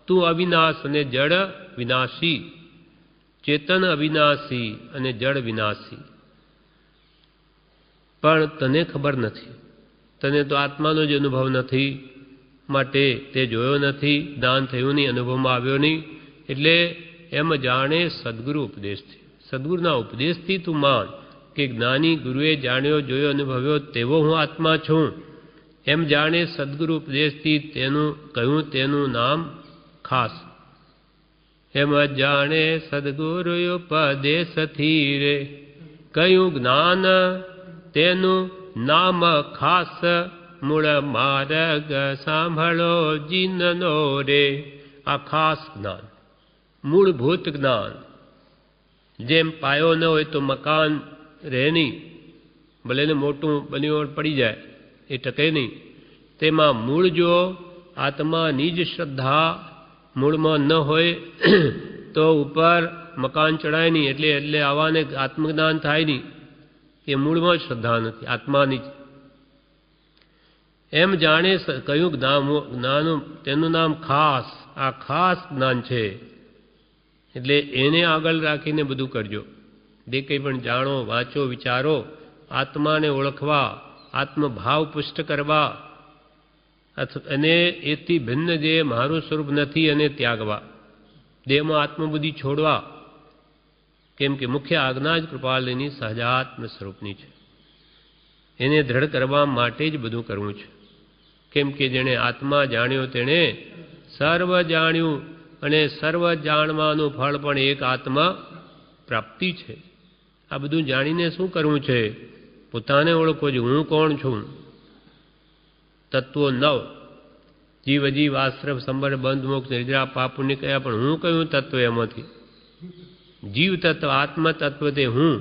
તું અવિનાશ અને જળ વિનાશી, ચેતન અવિનાશી અને જળ વિનાશી. પણ તને ખબર નથી, તને તો આત્માનો જ અનુભવ નથી, માટે તે જોયો નથી, જ્ઞાન થયું નહીં, અનુભવમાં આવ્યો નહીં. એટલે એમ જાણે સદગુરુ ઉપદેશથી, સદગુરુના ઉપદેશથી તું માન કે જ્ઞાની ગુરુએ જાણ્યો જોયો અનુભવ્યો તેવો હું આત્મા છું. એમ જાણે સદગુરુ ઉપદેશથી તેનું કહ્યું તેનું નામ ખાસ. એમ જાણે સદગુરુ ઉપદેશથી રે કહ્યું જ્ઞાન તેનું નામ ખાસ, મૂળ માર્ગ સાંભળો જીનનો રે. આ ખાસ જ્ઞાન, મૂળભૂત જ્ઞાન. જેમ પાયો ન હોય તો મકાન રહે નહીં, ભલે ને મોટું બન્યું પડી જાય, એ ટકે નહીં. તેમાં મૂળ જો આત્માની જ શ્રદ્ધા મૂળમાં ન હોય તો ઉપર મકાન ચડાય નહીં. એટલે આવાને આત્મજ્ઞાન થાય નહીં, એ મૂળમાં જ શ્રદ્ધા નથી, આત્માની જ. એમ જાણે કયું જ્ઞાન તેનું નામ ખાસ, આ ખાસ જ્ઞાન છે. એટલે એને આગળ રાખીને બધું કરજો. જે કંઈ પણ જાણો, વાંચો, વિચારો, આત્માને ઓળખવા, આત્મભાવ પુષ્ટ કરવા, અને એથી ભિન્ન જે મારું સ્વરૂપ નથી એને ત્યાગવા, દેહમાં આત્મબુદ્ધિ છોડવા. કેમ કે મુખ્ય આજ્ઞા જ કૃપાલયની સહજાત્મ સ્વરૂપની છે. એને દ્રઢ કરવા માટે જ બધું કરવું છે. કેમ કે જેણે આત્મા જાણ્યો તેણે સર્વ જાણ્યું, અને સર્વ જાણવાનું ફળ પણ એક આત્મા પ્રાપ્તિ છે. આ બધું જાણીને શું કરવું છે? પોતાને ઓળખો છે, હું કોણ છું. તત્વો 9 જીવ અજીવ આશ્રમ સંબર બંધ મોક્ષ નિદ્રા પાપ પુણ્ય કયા, પણ હું કયું તત્વ એમાંથી? જીવ તત્વ, આત્મ તત્વ તે હું,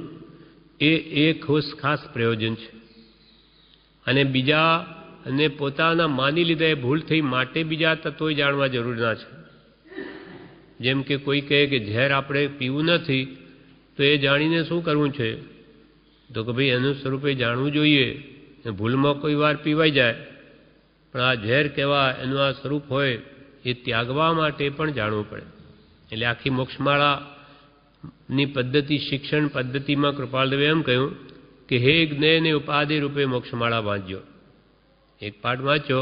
એ એક ખાસ પ્રયોજન છે. અને બીજા અને પોતાના માની લીધા એ ભૂલ થઈ માટે બીજા તત્વો જાણવા જરૂર ના છે. જેમ કે કોઈ કહે કે ઝેર આપણે પીવું નથી, તો એ જાણીને શું કરવું છે? તો કે ભાઈ એનું સ્વરૂપે જાણવું જોઈએ. ભૂલમાં કોઈ વાર પીવાઈ જાય, પણ આ ઝેર કેવા એનું આ સ્વરૂપ હોય એ ત્યાગવા માટે પણ જાણવું પડે. એટલે આખી મોક્ષમાળાની પદ્ધતિ, શિક્ષણ પદ્ધતિમાં કૃપાલદેવે એમ કહ્યું કે હે જ્ઞેયને ઉપાધિ રૂપે મોક્ષમાળા વાંચજો. એક પાઠ વાંચો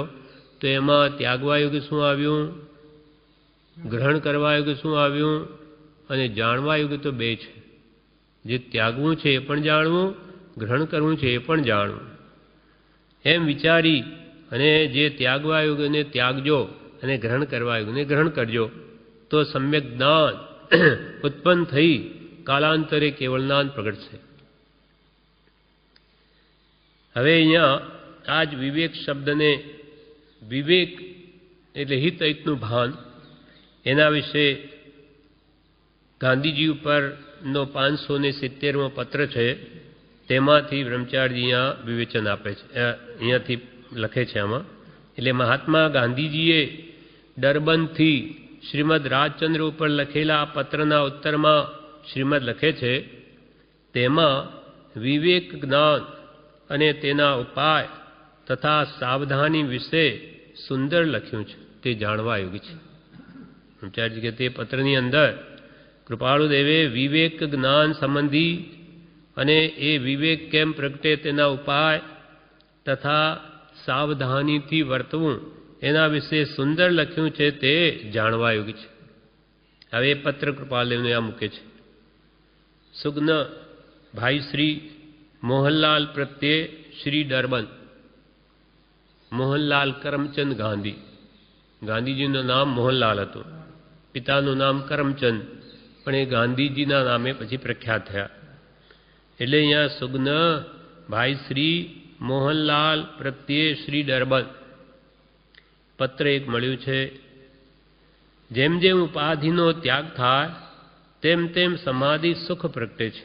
તો એમાં ત્યાગવા યોગ્ય શું આવ્યું, ગ્રહણ કરવા યોગ્ય શું આવ્યું, અને જાણવા યોગ્ય તો બે છે. જે ત્યાગવું છે એ પણ જાણવું, ગ્રહણ કરવું છે એ પણ જાણવું. એમ વિચારી અને જે ત્યાગવા યોગ્યને ત્યાગજો, અને ગ્રહણ કરવા યોગ્યને ગ્રહણ કરજો, તો સમ્યક જ્ઞાન ઉત્પન્ન થઈ કાલાંતરે કેવળ જ્ઞાન પ્રગટશે. હવે અહીંયા આ જ વિવેક શબ્દને, વિવેક એટલે હિત અહિતનું ભાન, એના વિશે ગાંધીજી ઉપરનો 570મો પત્ર છે. તેમાંથી બ્રહ્મચારીજી અહીંયા વિવેચન આપે છે, અહીંયાથી લખે છે આમાં. એટલે મહાત્મા ગાંધીજીએ ડરબનથી શ્રીમદ રાજચંદ્ર ઉપર લખેલા આ પત્રના ઉત્તરમાં શ્રીમદ લખે છે. તેમાં વિવેક જ્ઞાન અને તેના ઉપાય તથા સાવધાની વિશે સુંદર લખ્યું છે. તે જાણવા યોગ્ય છે. બ્રહ્મચારીજી કે તે પત્રની અંદર કૃપાળુદેવે વિવેક જ્ઞાન સંબંધી અને એ વિવેક કેમ પ્રગટે તેના ઉપાય તથા સાવધાનીથી વર્તવું એના વિશે સુંદર લખ્યું છે તે જાણવા યોગ્ય છે. હવે એ પત્ર કૃપાળદેવને આ મૂકે છે. સુગ્ન ભાઈ શ્રી મોહનલાલ પ્રત્યે શ્રી ડરબન. મોહનલાલ કરમચંદ ગાંધી, ગાંધીજીનું નામ મોહનલાલ હતું, પિતાનું નામ કરમચંદ, પણ એ ગાંધીજીના નામે પછી પ્રખ્યાત થયા. એટલે અહીંયા સુગ્ન ભાઈ શ્રી મોહનલાલ પ્રત્યે શ્રી ડરબન પત્ર એક મળ્યું છે. જેમ જેમ ઉપાધિનો ત્યાગ થાય તેમ તેમ સમાધિ સુખ પ્રગટે છે.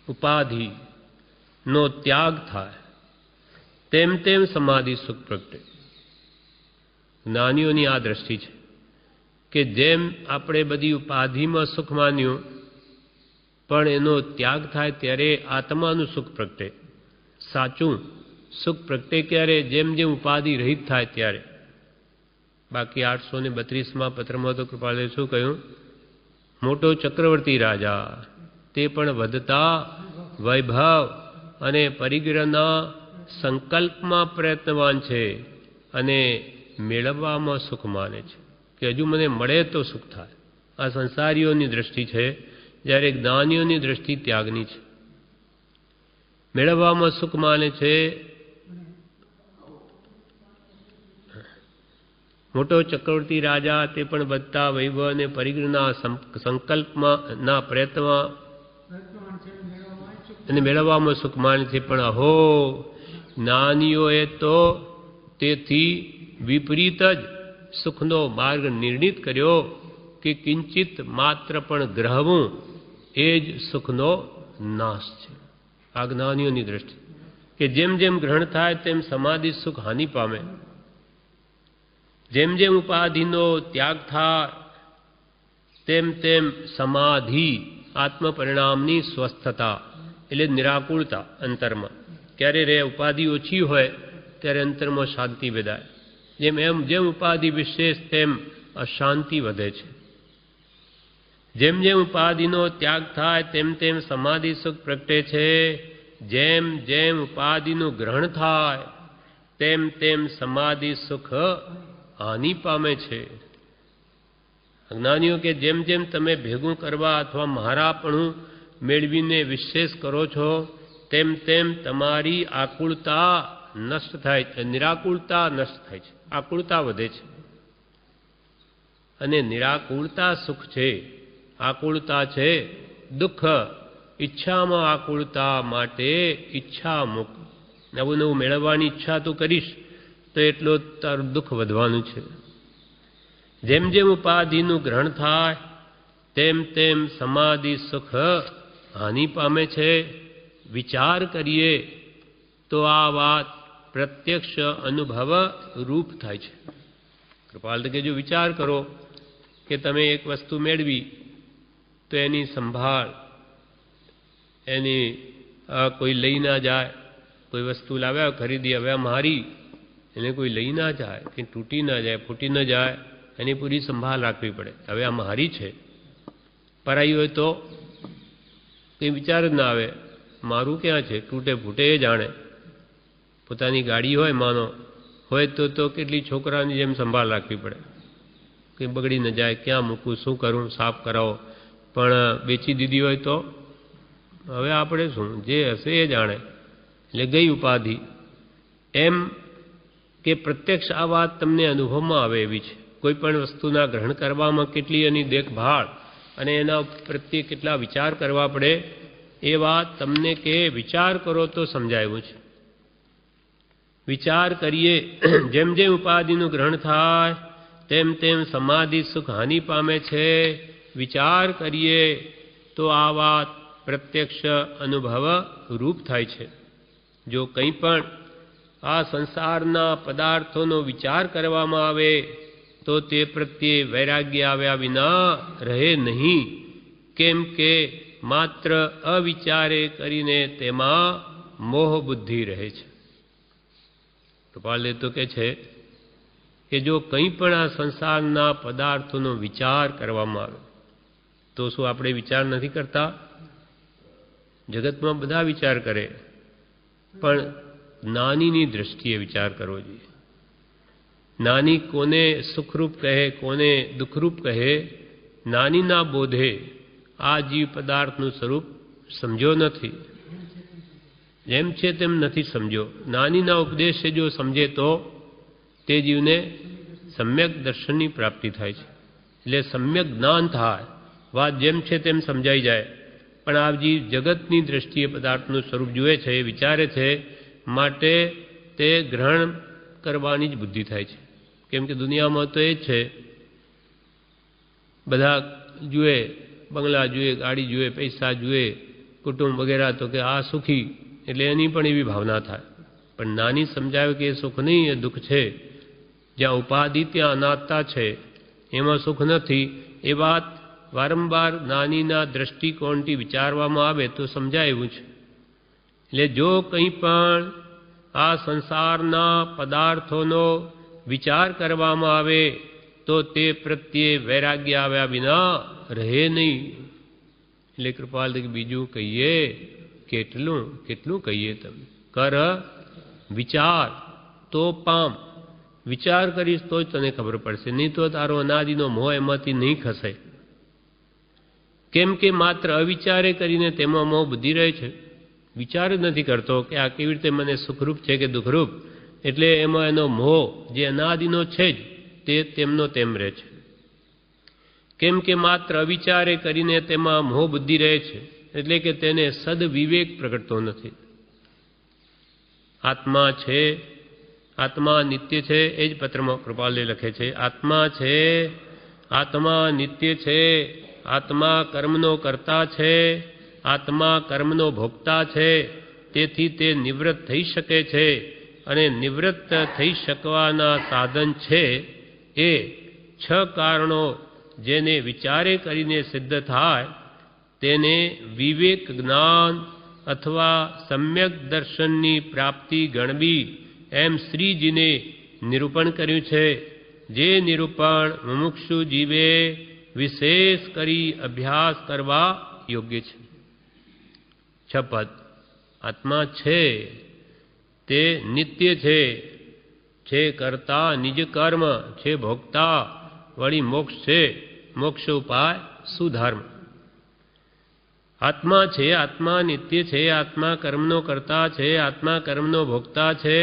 ઉપાધિનો ત્યાગ થાય તેમ તેમ સમાધિ સુખ પ્રગટે. જ્ઞાનીઓની આ દ્રષ્ટિ છે કે જેમ આપણે બધી ઉપાધિમાં સુખ માન્યું, પણ એનો ત્યાગ થાય ત્યારે આત્માનું સુખ પ્રગટે. સાચું સુખ પ્રગટે ક્યારે? જેમ જેમ ઉપાધિ રહિત થાય ત્યારે. બાકી 832માં પત્રમાં તો કૃપાળુએ શું કહ્યું? મોટો ચક્રવર્તી રાજા તે પણ વધતા વૈભવ અને પરિગ્રહના સંકલ્પમાં પ્રયત્નવાન છે અને મેળવવામાં સુખ માને છે કે હજુ મને મળે તો સુખ થાય. આ સંસારીઓની દ્રષ્ટિ છે, જ્યારે જ્ઞાનીઓની દ્રષ્ટિ ત્યાગની છે. મેળવવામાં સુખ માને છે. મોટો ચક્રવર્તી રાજા તે પણ વધતા વૈભવ અને પરિગ્રહના સંકલ્પમાં ના પ્રયત્નમાં અને મેળવવામાં સુખ માને છે. પણ અહો, જ્ઞાનીઓએ તો તેથી વિપરીત જ સુખનો માર્ગ નિર્ણિત કર્યો કે કિંચિત માત્ર પણ ગ્રહવું એ જ સુખનો નાશ છે. આ જ્ઞાનીઓની દ્રષ્ટિ કે જેમ જેમ ગ્રહણ થાય તેમ સમાધિ સુખ હાનિ પામે. જેમ જેમ ઉપાધિનો ત્યાગ થાય તેમ તેમ સમાધિ આત્મ પરિણામની સ્વસ્થતા એટલે નિરાકુળતા અંતરમાં ક્યારે રહે. ઉપાધિ ઓછી હોય ત્યારે અંતરમાં શાંતિ વેદાય. જેમ ઉપાધિ વિશેષ તેમ અશાંતિ વધે છે. જેમ જેમ ઉપાધિનો ત્યાગ થાય તેમ તેમ સમાધિ સુખ પ્રગટે છે. જેમ જેમ ઉપાધિનું ગ્રહણ થાય તેમ તેમ સમાધિ સુખ હાનિ પામે છે. અજ્ઞાનીઓ કે જેમ જેમ તમે ભેગું કરવા અથવા મહારાપણું મેળવીને વિશેષ કરો છો તેમ તેમ તમારી આકુળતા નષ્ટ થાય છે, નિરાકુળતા નષ્ટ થાય છે, આકુળતા વધે છે. અને નિરાકુળતા સુખ છે, આકુળતા છે દુઃખ. ઈચ્છામાં આકુળતા માટે ઈચ્છા મુક્ત. નવું નવું મેળવવાની ઈચ્છા તું કરીશ તો એટલો તારું દુઃખ વધવાનું છે. જેમ જેમ ઉપાધિનું ગ્રહણ થાય તેમ તેમ સમાધિ સુખ હાનિ પામે છે. વિચાર કરીએ તો આ વાત પ્રત્યક્ષ અનુભવ રૂપ થાય છે. કૃપાલ કે જો વિચાર કરો કે તમે એક વસ્તુ મેળવી તો એની સંભાળ, એની કોઈ લઈ ના જાય. કોઈ વસ્તુ લાવ્યા ખરીદી, હવે મારી, એને કોઈ લઈ ના જાય, કે તૂટી ના જાય, ફૂટી ન જાય, એની પૂરી સંભાળ રાખવી પડે. હવે આ મારી છે. પરાઈ હોય તો કંઈ વિચાર જ ના આવે, મારું ક્યાં છે, તૂટે ફૂટે એ જાણે. પોતાની ગાડી હોય, માનો હોય તો કેટલી છોકરાની જેમ સંભાળ રાખવી પડે, કંઈ બગડી ન જાય, ક્યાં મૂકું, શું કરું, સાફ કરાવો. પણ વેચી દીધી હોય તો હવે આપણે શું, જે હશે એ જાણે. એટલે ગઈ ઉપાધિ. એમ કે પ્રત્યક્ષ આ વાત તમને અનુભવમાં આવે એવી છે. કોઈ પણ વસ્તુના ગ્રહણ કરવામાં કેટલી એની દેખભાળ અને એના પ્રત્યે કેટલા વિચાર કરવા પડે એ વાત તમને કે વિચાર કરો તો સમજાયું છે. વિચાર કરીએ જેમ જેમ ઉપાધિનું ગ્રહણ થાય તેમ તેમ સમાધિ સુખ હાનિ પામે છે. વિચાર કરીએ તો આ વાત પ્રત્યક્ષ અનુભવ રૂપ થાય છે. જો કંઈ પણ આ સંસારના પદાર્થોનો વિચાર કરવામાં આવે તો તે પ્રત્યે વૈરાગ્ય આવ્યા વિના રહે નહીં. કેમ કે માત્ર અવિચારે કરીને તેમાં મોહ બુદ્ધિ રહે છે. કૃપાલે તો કે છે કે જો કંઈ પણ આ સંસારના પદાર્થોનો વિચાર કરવામાં આવે તો શું આપણે વિચાર નથી કરતા? જગતમાં બધા વિચાર કરે, પણ નાનીની દ્રષ્ટિએ વિચાર કરવો જોઈએ. નાની કોને સુખરૂપ કહે, કોને દુઃખરૂપ કહે, નાનીના બોધે આ જીવ પદાર્થનું સ્વરૂપ સમજ્યો નથી. જેમ છે તેમ નથી સમજ્યો. નાનીના ઉપદેશે જો સમજે તો તે જીવને સમ્યક દર્શનની પ્રાપ્તિ થાય છે. એટલે સમ્યક જ્ઞાન થાય, વાત જેમ છે તેમ સમજાઈ જાય. પણ આ જીવ જગતની દ્રષ્ટિએ પદાર્થનું સ્વરૂપ જુએ છે, વિચારે છે, માટે તે ગ્રહણ કરવાની જ બુદ્ધિ થાય છે. કેમ કે દુનિયામાં તો એ જ છે, બધા જુએ, બંગલા જુએ, ગાડી જુએ, પૈસા જુએ, કુટુંબ વગેરે, તો કે આ સુખી, એટલે એની પણ એવી ભાવના થાય. પણ નાની સમજાવે કે એ સુખ નહીં, એ દુઃખ છે. જ્યાં ઉપાધિ ત્યાં અનાત્તા છે, એમાં સુખ નથી. એ વાત વારંવાર નાનીના દ્રષ્ટિકોણથી વિચારવામાં આવે તો સમજાય એવું છે. એટલે જો કંઈ પણ આ સંસારના પદાર્થોનો વિચાર કરવામાં આવે તો તે પ્રત્યે વૈરાગ્ય આવ્યા વિના રહે નહીં. એટલે કૃપાલ બીજું કહીએ કેટલું કેટલું કહીએ? તમે કર વિચાર તો પામ. વિચાર કરીશ તો જ તને ખબર પડશે, નહીં તો તારો અનાદિનો મોહ એમાંથી નહીં ખસે. કેમ કે માત્ર અવિચારે કરીને તેમાં મોહ બુદ્ધિ રહે છે. વિચાર જ નથી કરતો કે આ કેવી રીતે મને સુખરૂપ છે કે દુઃખરૂપ, એટલે એમાં એનો મોહ જે અનાદિનો છે જ તે તેમનો તેમ રહે છે. કેમ કે માત્ર અવિચારે કરીને તેમાં મોહ બુદ્ધિ રહે છે, એટલે કે તેને સદવિવેક પ્રગટતો નથી. આત્મા છે, આત્મા નિત્ય છે. એ જ પત્રમાં કૃપાલે લખે છે, આત્મા છે, આત્મા નિત્ય છે, આત્મા કર્મનો કર્તા છે, આત્મા કર્મનો ભોગતા છે. તેથી તે નિવૃત્ત થઈ શકે છે, અને નિવૃત્ત થઈ શકવાના સાધન છે એ 6 કારણો જેને વિચારે કરીને સિદ્ધ થાય તેને વિવેક જ્ઞાન અથવા સમ્યક દર્શનની પ્રાપ્તિ ગણવી, એમ શ્રીજીને નિરૂપણ કર્યું છે. જે નિરૂપણ મુમુક્ષુ જીવે વિશેષ કરી અભ્યાસ કરવા યોગ્ય છે. 6 પદ. આત્મા છે તે નિત્ય છે કરતા નિજ કર્મ, છે ભોગતા, વળી મોક્ષ છે, મોક્ષ ઉપાય સુધર્મ. આત્મા છે, આત્મા નિત્ય છે, આત્મા કર્મનો કરતા છે, આત્મા કર્મનો ભોગતા છે.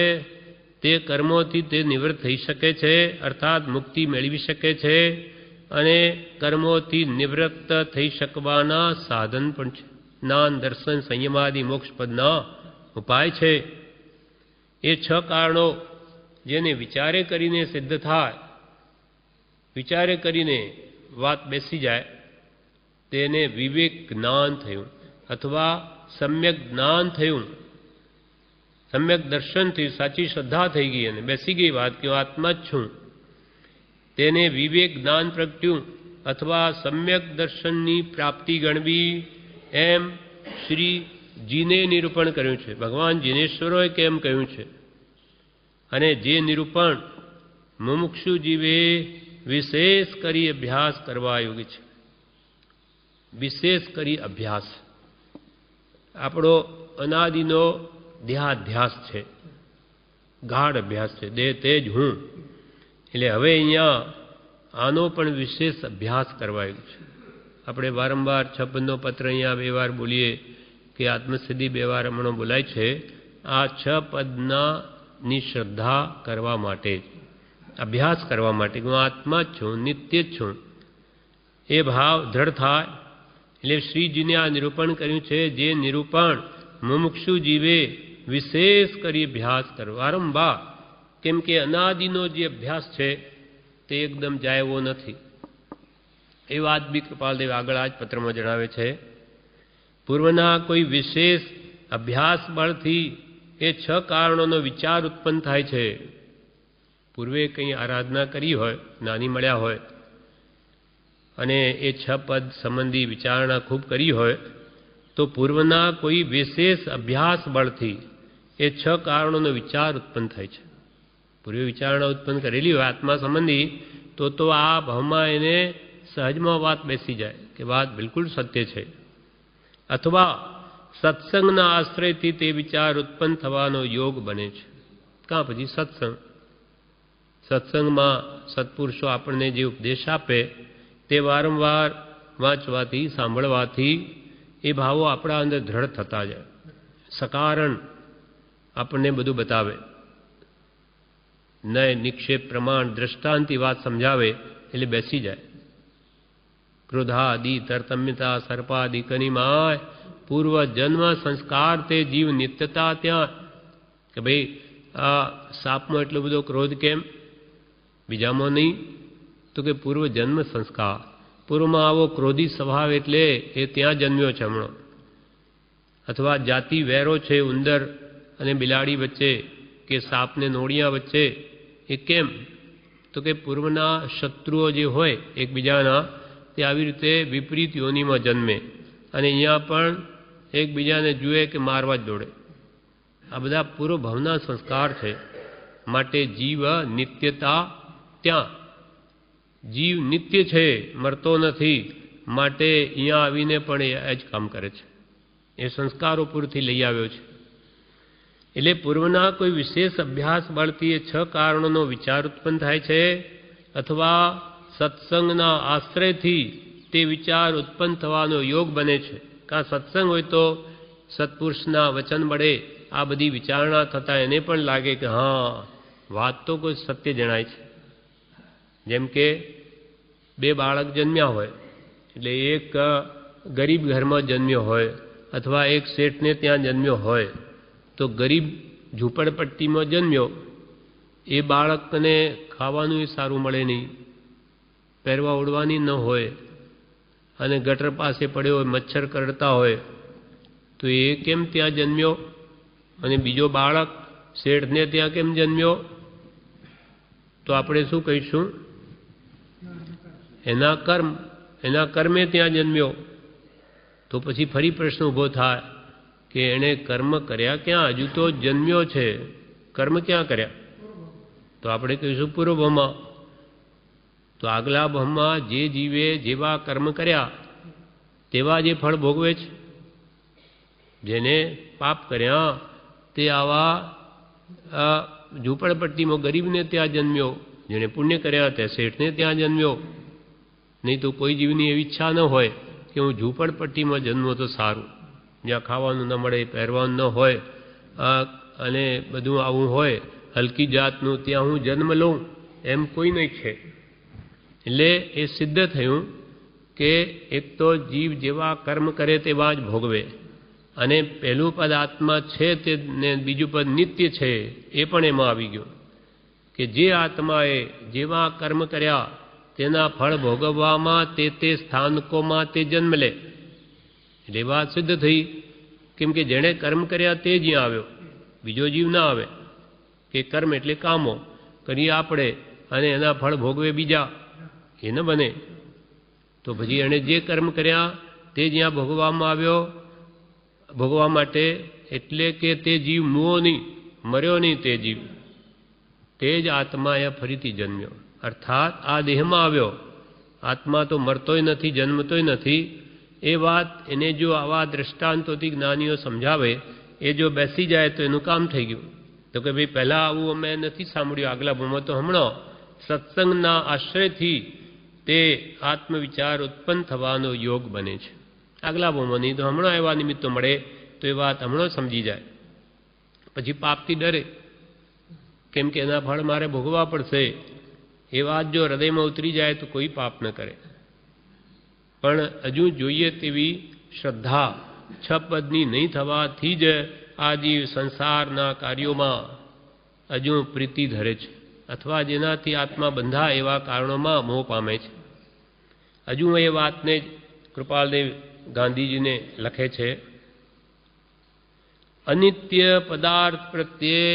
તે કર્મોથી તે નિવૃત્ત થઈ શકે છે, અર્થાત મુક્તિ મેળવી શકે છે, અને કર્મોથી નિવૃત્ત થઈ શકવાના સાધન પણ છે. જ્ઞાન, દર્શન, સંયમાદિ મોક્ષ પદના ઉપાય છે. એ 6 કારણો જેને વિચારે કરીને સિદ્ધ થાય, વિચારે કરીને વાત બેસી જાય, તેને વિવેક જ્ઞાન થયું અથવા સમ્યક જ્ઞાન થયું. સમ્યક દર્શનથી સાચી શ્રદ્ધા થઈ ગઈ અને બેસી ગઈ વાત કે હું આત્મા જ છું. તેને વિવેક જ્ઞાન પ્રગટ્યું અથવા સમ્યક દર્શનની પ્રાપ્તિ ગણવી, એમ શ્રીજીને નિરૂપણ કર્યું છે. ભગવાન જીનેશ્વરોએ કેમ કહ્યું છે? અને જે નિરૂપણ મુમુક્ષુ જીવે વિશેષ કરી અભ્યાસ કરવા યોગ્ય છે. વિશેષ કરી અભ્યાસ આપણો અનાદિનો દેહાધ્યાસ છે, ગાઢ અભ્યાસ છે. દેહ તે જ હું. એટલે હવે અહીંયા આનો પણ વિશેષ અભ્યાસ કરવાયો છે. આપણે વારંવાર 56નો પત્ર અહીંયા 2 વાર બોલીએ કે આત્મસિદ્ધિ 2 વાર હમણાં બોલાય છે. આ 6 પદની શ્રદ્ધા કરવા માટે, અભ્યાસ કરવા માટે હું આત્મા જ છું, નિત્ય જ છું, એ ભાવ દ્રઢ થાય. એટલે શ્રીજીને આ નિરૂપણ કર્યું છે. જે નિરૂપણ મુમુક્ષુ જીવે વિશેષ કરી અભ્યાસ કરો વારંવાર. કેમ કે અનાદિનો જે અભ્યાસ છે તે એકદમ જાય એવો નથી. એ વાત બી કૃપાલદેવ આગળ આ જ પત્રમાં જણાવે છે. પૂર્વના કોઈ વિશેષ અભ્યાસ બળથી એ 6 કારણોનો વિચાર ઉત્પન્ન થાય છે. પૂર્વે કંઈ આરાધના કરી હોય, નાની મળ્યા હોય, અને એ 6 પદ સંબંધી વિચારણા ખૂબ કરી હોય, તો પૂર્વના કોઈ વિશેષ અભ્યાસ બળથી એ 6 કારણોનો વિચાર ઉત્પન્ન થાય છે. પૂર્વે વિચારણા ઉત્પન્ન કરેલી હોય આત્મા સંબંધી, તો આ ભાવમાં એને સહજમાં વાત બેસી જાય કે વાત બિલકુલ સત્ય છે, અથવા સત્સંગના આશ્રયથી તે વિચાર ઉત્પન્ન થવાનો યોગ બને છે. કાં પછી સત્સંગમાં સત્પુરુષો આપણને જે ઉપદેશ આપે તે વારંવાર વાંચવાથી, સાંભળવાથી એ ભાવો આપણા અંદર દ્રઢ થતા જાય. સકારણ આપણને બધું બતાવે, નય નિક્ષેપ પ્રમાણ દ્રષ્ટાંતિ વાત સમજાવે એટલે બેસી જાય. ક્રોધાદિ તરતમ્યતા સર્પાદિ કનિમાય પૂર્વ જન્મ સંસ્કાર તે જીવ નિત્યતા ત્યાં, કે ભાઈ આ સાપમાં એટલો બધો ક્રોધ કેમ, બીજામાં નહીં? તો કે પૂર્વ જન્મ સંસ્કાર, પૂર્વમાં આવો ક્રોધી સ્વભાવ એટલે એ ત્યાં જન્મ્યો છે હમણો. અથવા જાતિ વેરો છે ઉંદર અને બિલાડી વચ્ચે કે સાપને નોળિયા વચ્ચે, એ કેમ? તો કે પૂર્વના શત્રુઓ જે હોય એકબીજાના, તે આવી રીતે વિપરીત યોનિમાં જન્મે અને અહીંયા પણ એકબીજાને જુએ કે મારવા જ દોડે. આ બધા પૂર્વ ભાવના સંસ્કાર છે. માટે જીવ નિત્યતા ત્યાં, જીવ નિત્ય છે, મરતો નથી. માટે અહીંયા આવીને પણ એ જ કામ કરે છે, એ સંસ્કારો પૂરથી લઈ આવ્યો છે. એટલે પૂર્વના કોઈ વિશેષ અભ્યાસ બળથી એ 6 કારણોનો વિચાર ઉત્પન્ન થાય છે, અથવા સત્સંગના આશ્રયથી તે વિચાર ઉત્પન્ન થવાનો યોગ બને છે. કાં સત્સંગ હોય તો સત્પુરુષના વચન મળે, આ બધી વિચારણા થતાં એને પણ લાગે કે હા વાત તો કોઈ સત્ય જણાય છે. જેમ કે 2 બાળક જન્મ્યા હોય, એટલે એક ગરીબ ઘરમાં જન્મ્યો હોય અથવા એક શેઠને ત્યાં જન્મ્યો હોય, તો ગરીબ ઝૂંપડપટ્ટીમાં જન્મ્યો એ બાળકને ખાવાનું સારું મળે નહીં, પહેરવા ઓઢવાની ન હોય અને ગટર પાસે પડ્યો હોય, મચ્છર કરડતા હોય, તો એ કેમ ત્યાં જન્મ્યો? અને બીજો બાળક શેઠને ત્યાં કેમ જન્મ્યો? તો આપણે શું કહીશું? એના કર્મે ત્યાં જન્મ્યો. તો પછી ફરી પ્રશ્ન ઊભો થાય કે એણે કર્મ કર્યા ક્યાં? હજુ તો જન્મ્યો છે, કર્મ ક્યાં કર્યા? તો આપણે કહીશું પૂર્વભવમાં. તો આગલા ભવમાં જે જીવે જેવા કર્મ કર્યા તેવા જે ફળ ભોગવે છે. જેને પાપ કર્યા તે આવા ઝૂંપડપટ્ટીમાં ગરીબને ત્યાં જન્મ્યો, જેણે પુણ્ય કર્યા તે શેઠને ત્યાં જન્મ્યો. નહીં તો કોઈ જીવની એવી ઈચ્છા ન હોય કે હું ઝૂંપડપટ્ટીમાં જન્મો તો સારું, જ્યાં ખાવાનું ન મળે, પહેરવાનું ન હોય અને બધું આવું હોય હલકી જાતનું, ત્યાં હું જન્મ લઉં, એમ કોઈ નહીં છે. એટલે એ સિદ્ધ થયું કે એક તો જીવ જેવા કર્મ કરે તેવા જ ભોગવે, અને પહેલું પદ આત્મા છે તે ને બીજું પદ નિત્ય છે એ પણ એમાં આવી ગયું કે જે આત્માએ જેવા કર્મ કર્યા તેના ફળ ભોગવવામાં તે સ્થાનકોમાં તે જન્મ લે. એટલે વાત સિદ્ધ થઈ, કેમ કે જેણે કર્મ કર્યા તે જ આવ્યો, બીજો જીવ ના આવે. કે કર્મ એટલે કામો કરીએ આપણે અને એના ફળ ભોગવે બીજા, એ ન બને. તો પછી એણે જે કર્મ કર્યા તે જ્યાં ભોગવવામાં આવ્યો, ભોગવા માટે, એટલે કે તે જીવ મૂવો નહીં, મર્યો નહીં, તે જીવ તે જ આત્મા એ ફરીથી જન્મ્યો. અર્થાત આ દેહમાં આવ્યો, આત્મા તો મરતોય નથી, જન્મતોય નથી. એ વાત એને જો આવા દ્રષ્ટાંતોથી જ્ઞાનીઓ સમજાવે, એ જો બેસી જાય તો એનું કામ થઈ ગયું. તો કે ભાઈ પહેલાં આવું અમે નથી સાંભળ્યું આગલા ભૂમાં, તો હમણાં સત્સંગના આશ્રયથી તે આત્મવિચાર ઉત્પન્ન થવાનો યોગ બને છે. આગલા ભૂમાં નહીં તો હમણાં એવા નિમિત્તો મળે તો એ વાત હમણાં સમજી જાય. પછી પાપથી ડરે, કેમ કે એના ફળ મારે ભોગવવા પડશે. એ વાત જો હૃદયમાં ઉતરી જાય તો કોઈ પાપ ન કરે. પણ હજુ જોઈએ તેવી શ્રદ્ધા 6 પદની નહીં થવાથી જ આ જીવ સંસારના કાર્યોમાં હજુ પ્રીતિ ધરે છે, અથવા જેનાથી આત્મા બંધાય એવા કારણોમાં મોહ પામે છે. હજુ એ વાતને કૃપાલદેવ ગાંધીજીને લખે છે, અનિત્ય પદાર્થ પ્રત્યે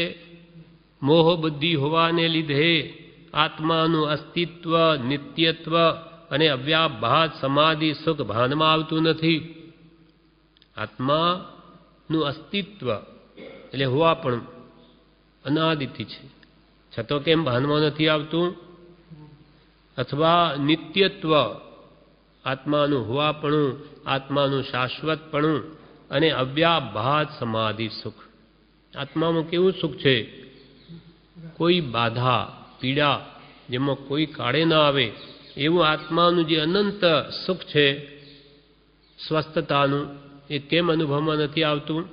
મોહ બુદ્ધિ હોવાને લીધે આત્માનું અસ્તિત્વ, નિત્યત્વ અને અવ્યાભાસ સમાધિ સુખ ભાનમાં આવતું નથી. આત્માનું અસ્તિત્વ એટલે હોવા પણ અનાદિથી છે, છતાં કેમ ભાનમાં નથી આવતું? અથવા નિત્યત્વ આત્માનું હોવાપણું, આત્માનું શાશ્વતપણું અને અવ્યાભાત સમાધિ સુખ. આત્મામાં કેવું સુખ છે? કોઈ બાધા પીડા જેમાં કોઈ કાળે ના આવે એવું આત્માનું જે અનંત સુખ છે, સ્વસ્થતાનું, એ કેમ અનુભવમાં નથી આવતું?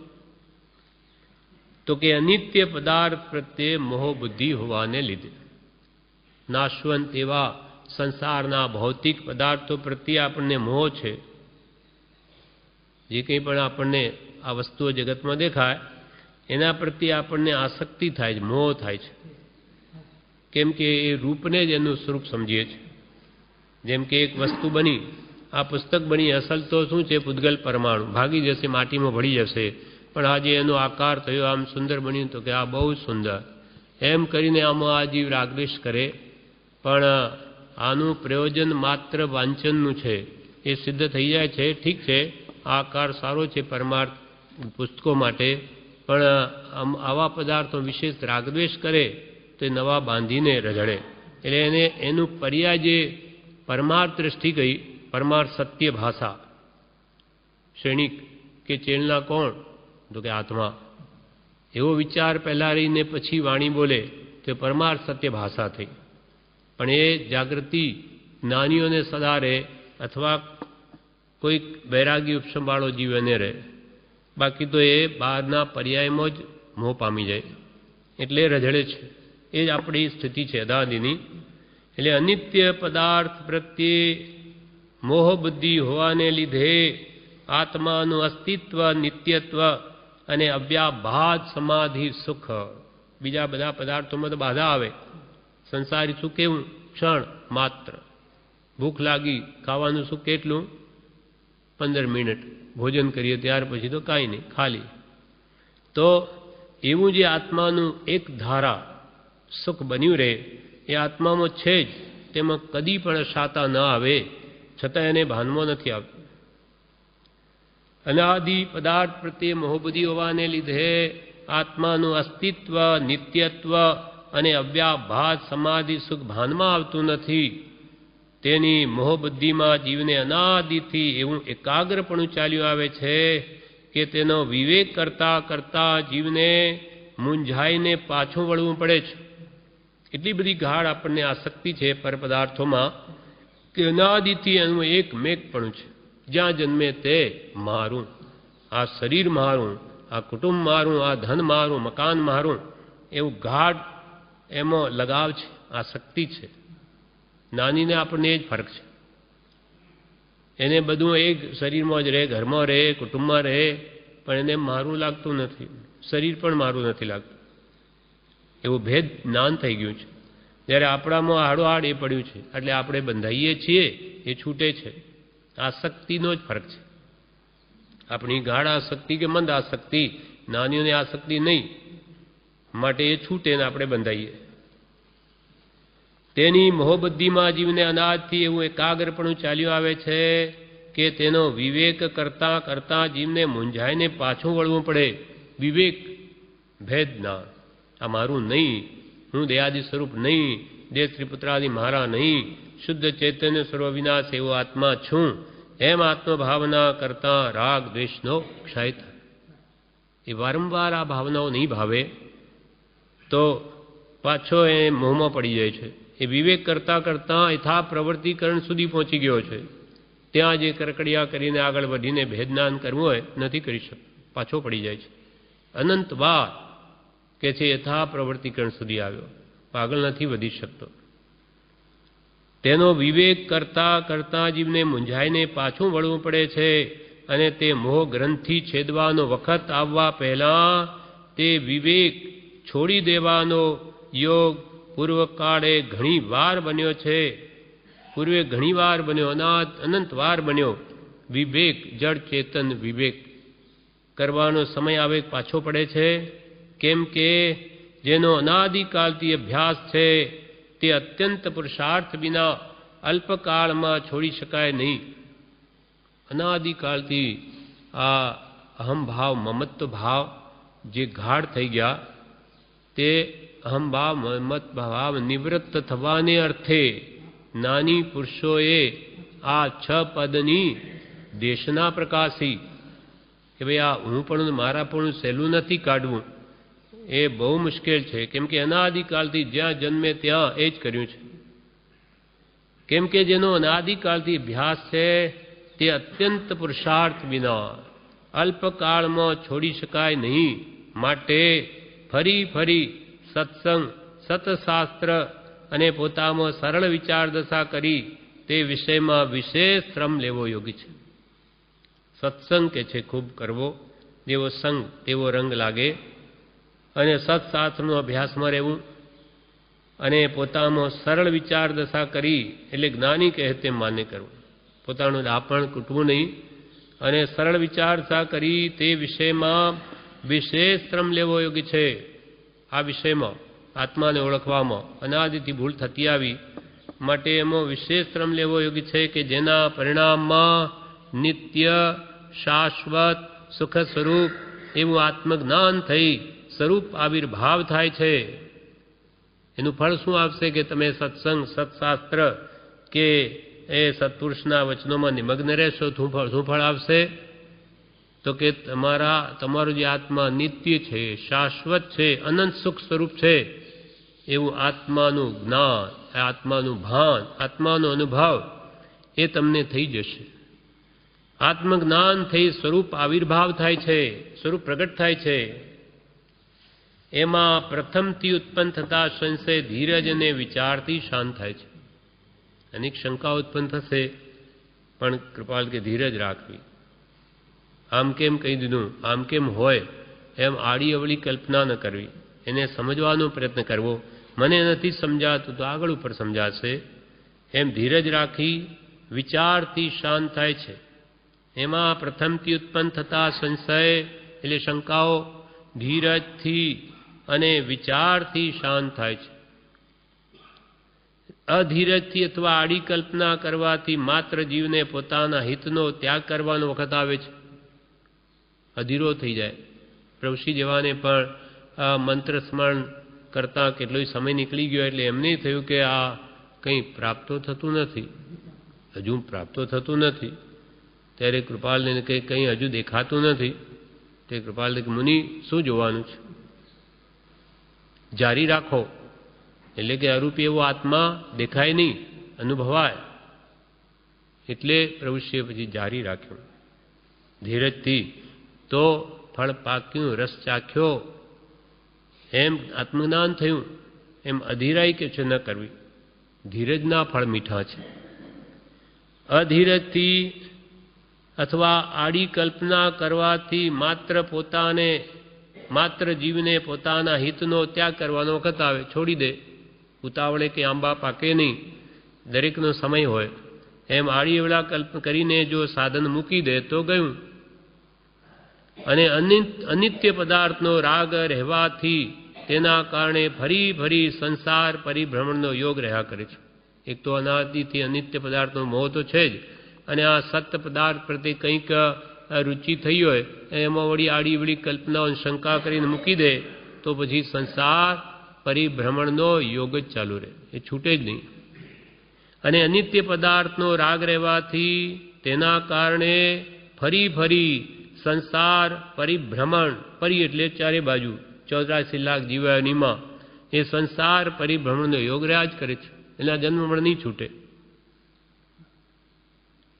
તો કે અનિત્ય પદાર્થ પ્રત્યે મોહ બુદ્ધિ હોવાને લીધે. નાશવંત એવા સંસારના ભૌતિક પદાર્થો પ્રત્યે આપણને મોહ છે. જે કંઈ પણ આપણને આ વસ્તુઓ જગતમાં દેખાય એના પ્રત્યે આપણને આસક્તિ થાય છે, મોહ થાય છે. કેમ કે એ રૂપને જ એનું સ્વરૂપ સમજીએ છીએ. જેમ કે એક વસ્તુ બની, આ પુસ્તક બની, અસલ તો શું છે? પૂતગલ પરમાણુ. ભાગી જશે, માટીમાં ભળી જશે, પણ આજે એનો આકાર થયો, આમ સુંદર બન્યું, તો કે આ બહુ સુંદર એમ કરીને આમાં આ જીવ રાગદ્વેષ કરે. પણ આનું પ્રયોજન માત્ર વાંચનનું છે, એ સિદ્ધ થઈ જાય છે. ઠીક છે, આ આકાર સારો છે પરમાર્થ પુસ્તકો માટે, પણ આવા પદાર્થો વિશેષ રાગદ્વેષ કરે તો એ નવા બાંધીને રઝળે. એટલે એને એનું પર્યાય જે પરમાર્થ દ્રષ્ટિ ગઈ, પરમાર્થ સત્ય ભાષા શ્રેણિક કે ચેલના કોણ? તો કે આત્મા. એવો વિચાર પહેલાં રહીને પછી વાણી બોલે તો પરમાર્થ સત્ય ભાષા થઈ. પણ એ જાગૃતિ જ્ઞાનીઓને સદા રહે, અથવા કોઈક વૈરાગી ઉપશમવાળો જીવ એને રહે. બાકી તો એ બહારના પર્યાયમાં જ મોહ પામી જાય, એટલે રઝળે છે. એ જ આપણી સ્થિતિ છે અદાદીની. એટલે અનિત્ય પદાર્થ પ્રત્યે મોહ બુદ્ધિ હોવાને લીધે આત્માનું અસ્તિત્વ, નિત્યત્વ અને અવ્યાભાત સમાધિ સુખ. બીજા બધા પદાર્થોમાં તો બાધા આવે. સંસારી સુખ કેવું? ક્ષણ માત્ર. ભૂખ લાગી, ખાવાનું સુખ કેટલું? 15 મિનિટ ભોજન કરીએ ત્યાર પછી તો કાંઈ નહીં, ખાલી. તો એવું જે આત્માનું એક ધારા સુખ બન્યું રહે, એ આત્મામાં છે જ, તેમાં કદી પણ શાતા ન આવે, છતાં એને ભાનમાં નથી આવતું. અનાદિ પદાર્થ પ્રત્યે મોહબુદ્ધિ હોવાને લીધે આત્માનું અસ્તિત્વ, નિત્યત્વ અને અવ્યાભાત સમાધિ સુખ ભાનમાં આવતું નથી. તેની મોહબુદ્ધિમાં જીવને અનાદિથી એવું એકાગ્રપણું ચાલ્યું આવે છે કે તેનો વિવેક કરતા કરતા જીવને મૂંઝાઈને પાછું વળવું પડે છે. એટલી બધી ગાઢ આપણને આસક્તિ છે પર પદાર્થોમાં કે અનાદિથી એનું એક મેઘપણું છે. જ્યાં જન્મે તે મારું, આ શરીર મારું, આ કુટુંબ મારું, આ ધન મારું, મકાન મારું, એવું ગાઢ એમાં લગાવ છે, આસક્તિ છે. નાનીને આપણને એ જ ફરક છે. એને બધું એક શરીરમાં જ રહે, ઘરમાં રહે, કુટુંબમાં રહે, પણ એને મારું લાગતું નથી. શરીર પણ મારું નથી લાગતું. એવું ભેદ જ્ઞાન થઈ ગયું છે. જ્યારે આપણામાં હાડોહાડ એ પડ્યું છે, એટલે આપણે બંધાઈએ છીએ, એ છૂટે છે. આસક્તિનો જ ફરક છે. આપણી ગાઢ આસક્તિ કે મંદ આસક્તિ, નાનીઓની આસક્તિ નહીં, માટે એ છૂટે ને આપણે બંધાઈએ. તેની મોહબુદ્ધિમાં જીવને અનાદથી એવું એકાગ્રપણું ચાલ્યું આવે છે કે તેનો વિવેક કરતા કરતા જીવને મૂંઝાઈને પાછું વળવું પડે. વિવેક, ભેદ જ્ઞાન. આ મારું નહીં, હું દેહાદિ સ્વરૂપ નહીં, દેહ ત્રિપુત્રાદિ મારા નહીં, શુદ્ધ ચૈતન્ય સર્વ વિનાશ એવો આત્મા છું, એમ આત્મભાવના કરતા રાગ દ્વેષનો ક્ષય થાય. એ વારંવાર આ ભાવનાઓ નહીં ભાવે તો પાછો એ મોહમાં પડી જાય છે. એ વિવેક કરતાં કરતાં યથા પ્રવૃત્તિકરણ સુધી પહોંચી ગયો છે. ત્યાં જે કરકડિયા કરીને આગળ વધીને ભેદજ્ઞાન કરવું હોય નથી કરી શકતો, પાછો પડી જાય છે. અનંત વાર કે છે યથા પ્રવૃત્તિકરણ સુધી આવ્યો, આગળ નથી વધી શકતો. તેનો વિવેક કરતાં કરતાં જીવને મૂંઝાઈને પાછું વળવું પડે છે, અને તે મોહ ગ્રંથિ છેદવાનો વખત આવવા પહેલાં તે વિવેક છોડી દેવાનો યોગ પૂર્વકાળે ઘણી વાર બન્યો છે. પૂર્વે ઘણી વાર બન્યો, અનંત વાર બન્યો. વિવેક, જડ ચેતન વિવેક કરવાનો સમય આવે પાછો પડે છે. કેમ કે જેનો અનાદિકાળથી અભ્યાસ છે તે અત્યંત પુરુષાર્થ વિના અલ્પકાળમાં છોડી શકાય નહીં. અનાદિકાળથી આ અહમભાવ, મમત્વ ભાવ જે ગાઢ થઈ ગયા, તે અહમભાવ, મમત્વ ભાવ નિવૃત્ત થવાને અર્થે જ્ઞાની પુરુષોએ આ 6 પદની દેશના પ્રકાશી કે ભાઈ આ હું પણ મારા પણ સહેલું નથી કાઢવું, એ બહુ મુશ્કેલ છે. કેમ કે અનાદિકાળથી જ્યાં જન્મે ત્યાં એ જ કર્યું છે. કેમ કે જેનો અનાદિકાળથી અભ્યાસ છે તે અત્યંત પુરુષાર્થ વિના અલ્પકાળમાં છોડી શકાય નહીં. માટે ફરી ફરી સત્સંગ, સતશાસ્ત્ર અને પોતામાં સરળ વિચાર દશા કરી તે વિષયમાં વિશેષ શ્રમ લેવો યોગ્ય છે. સત્સંગ કે છે ખૂબ કરવો, જેવો સંગ તેવો રંગ લાગે, અને સત્શાસ્ત્રનો અભ્યાસમાં રહેવું, અને પોતામાં સરળ વિચાર દશા કરી એટલે જ્ઞાની કહે તેમ માન્ય કરવું. પોતાનું દાપણ કૂટવું નહીં, અને સરળ વિચાર દશા કરી તે વિષયમાં વિશેષ શ્રમ લેવો યોગ્ય છે. આ વિષયમાં આત્માને ઓળખવામાં અનાદિથી ભૂલ થતી આવી, માટે એમાં વિશેષ શ્રમ લેવો યોગ્ય છે કે જેના પરિણામમાં નિત્ય શાશ્વત સુખ સ્વરૂપ એવું આત્મજ્ઞાન થઈ સ્વરૂપ આવિર્ભાવ થાય છે. એનું ફળ શું આવશે કે તમે સત્સંગ, સત્શાસ્ત્ર કે એ સત્પુરુષના વચનોમાં નિમગ્ન રહેશો. શું ફળ આવશે? તો કે તમારું જે આત્મા નિત્ય છે, શાશ્વત છે, અનંત સુખ સ્વરૂપ છે એવું આત્માનું જ્ઞાન, આત્માનું ભાન, આત્માનો અનુભવ એ તમને થઈ જશે. આત્મજ્ઞાન થઈ સ્વરૂપ આવિર્ભાવ થાય છે, સ્વરૂપ પ્રગટ થાય છે. એમાં પ્રથમથી ઉત્પન્ન થતા સંશય ધીરજ અને વિચારથી શાંત થાય છે. અનેક શંકા ઉત્પન્ન થશે, પણ કૃપાલ કે ધીરજ રાખવી. આમ કેમ કહી દીધું, આમ કેમ હોય એમ આડી અવળી કલ્પના ન કરવી, એને સમજવાનો પ્રયત્ન કરવો. મને નથી સમજાતું તો આગળ ઉપર સમજાશે એમ ધીરજ રાખી વિચારથી શાંત થાય છે. એમાં પ્રથમથી ઉત્પન્ન થતા સંશય એટલે શંકાઓ ધીરજથી અને વિચારથી શાંત થાય છે. અધીરજથી અથવા આડી કલ્પના કરવાથી માત્ર જીવને પોતાના હિતનો ત્યાગ કરવાનો વખત આવે છે. અધીરો થઈ જાય. પ્રભુશ્રી જેવાને પણ મંત્ર સ્મરણ કરતાં કેટલો સમય નીકળી ગયો એટલે એમને થયું કે આ કંઈ પ્રાપ્તો થતું નથી, હજુ પ્રાપ્તો થતું નથી. ત્યારે કૃપાલને કંઈ હજુ દેખાતું નથી. તે કૃપાલને કે મુનિ શું જોવાનું છે? જારી રાખો, એટલે કે અરૂપી એવો આત્મા દેખાય નહીં, અનુભવાય. એટલે પ્રભુશ્રીએ પછી જારી રાખ્યું ધીરજથી. તો ફળ પાક્યું, રસ ચાખ્યો, એમ આત્મજ્ઞાન થયું. એમ અધીરાઈ કે છે ન કરવી. ધીરજના ફળ મીઠા છે. અધીરજથી અથવા આડી કલ્પના કરવાથી માત્ર જીવને પોતાના હિતનો ત્યાગ કરવાનો વખત આવે. છોડી દે. ઉતાવળે કે આંબા પાકે નહીં, દરેકનો સમય હોય. એમ આડી અવળા કલ્પ કરીને જો સાધન મૂકી દે તો ગયું. અને અનિત્ય પદાર્થનો રાગ રહેવાથી તેના કારણે ફરી ફરી સંસાર પરિભ્રમણનો યોગ રહ્યા કરે છે. એક તો અનાદિથી અનિત્ય પદાર્થનો મોહ તો છે જ, અને આ સત્ય પદાર્થ પ્રત્યે કંઈક રુચિ થઈ હોય એમાં વળી આડી વળી કલ્પનાઓ શંકા કરીને મૂકી દે તો પછી સંસાર પરિભ્રમણનો યોગ જ ચાલુ રહે, એ છૂટે જ નહીં. અને અનિત્ય પદાર્થનો રાગ રહેવાથી તેના કારણે ફરી ફરી સંસાર પરિભ્રમણ, પરી એટલે ચારે બાજુ 84 લાખ જીવનીમાં એ સંસાર પરિભ્રમણનો યોગ રહ્યા જ કરે છે. એના જન્મમરણ નહીં છૂટે.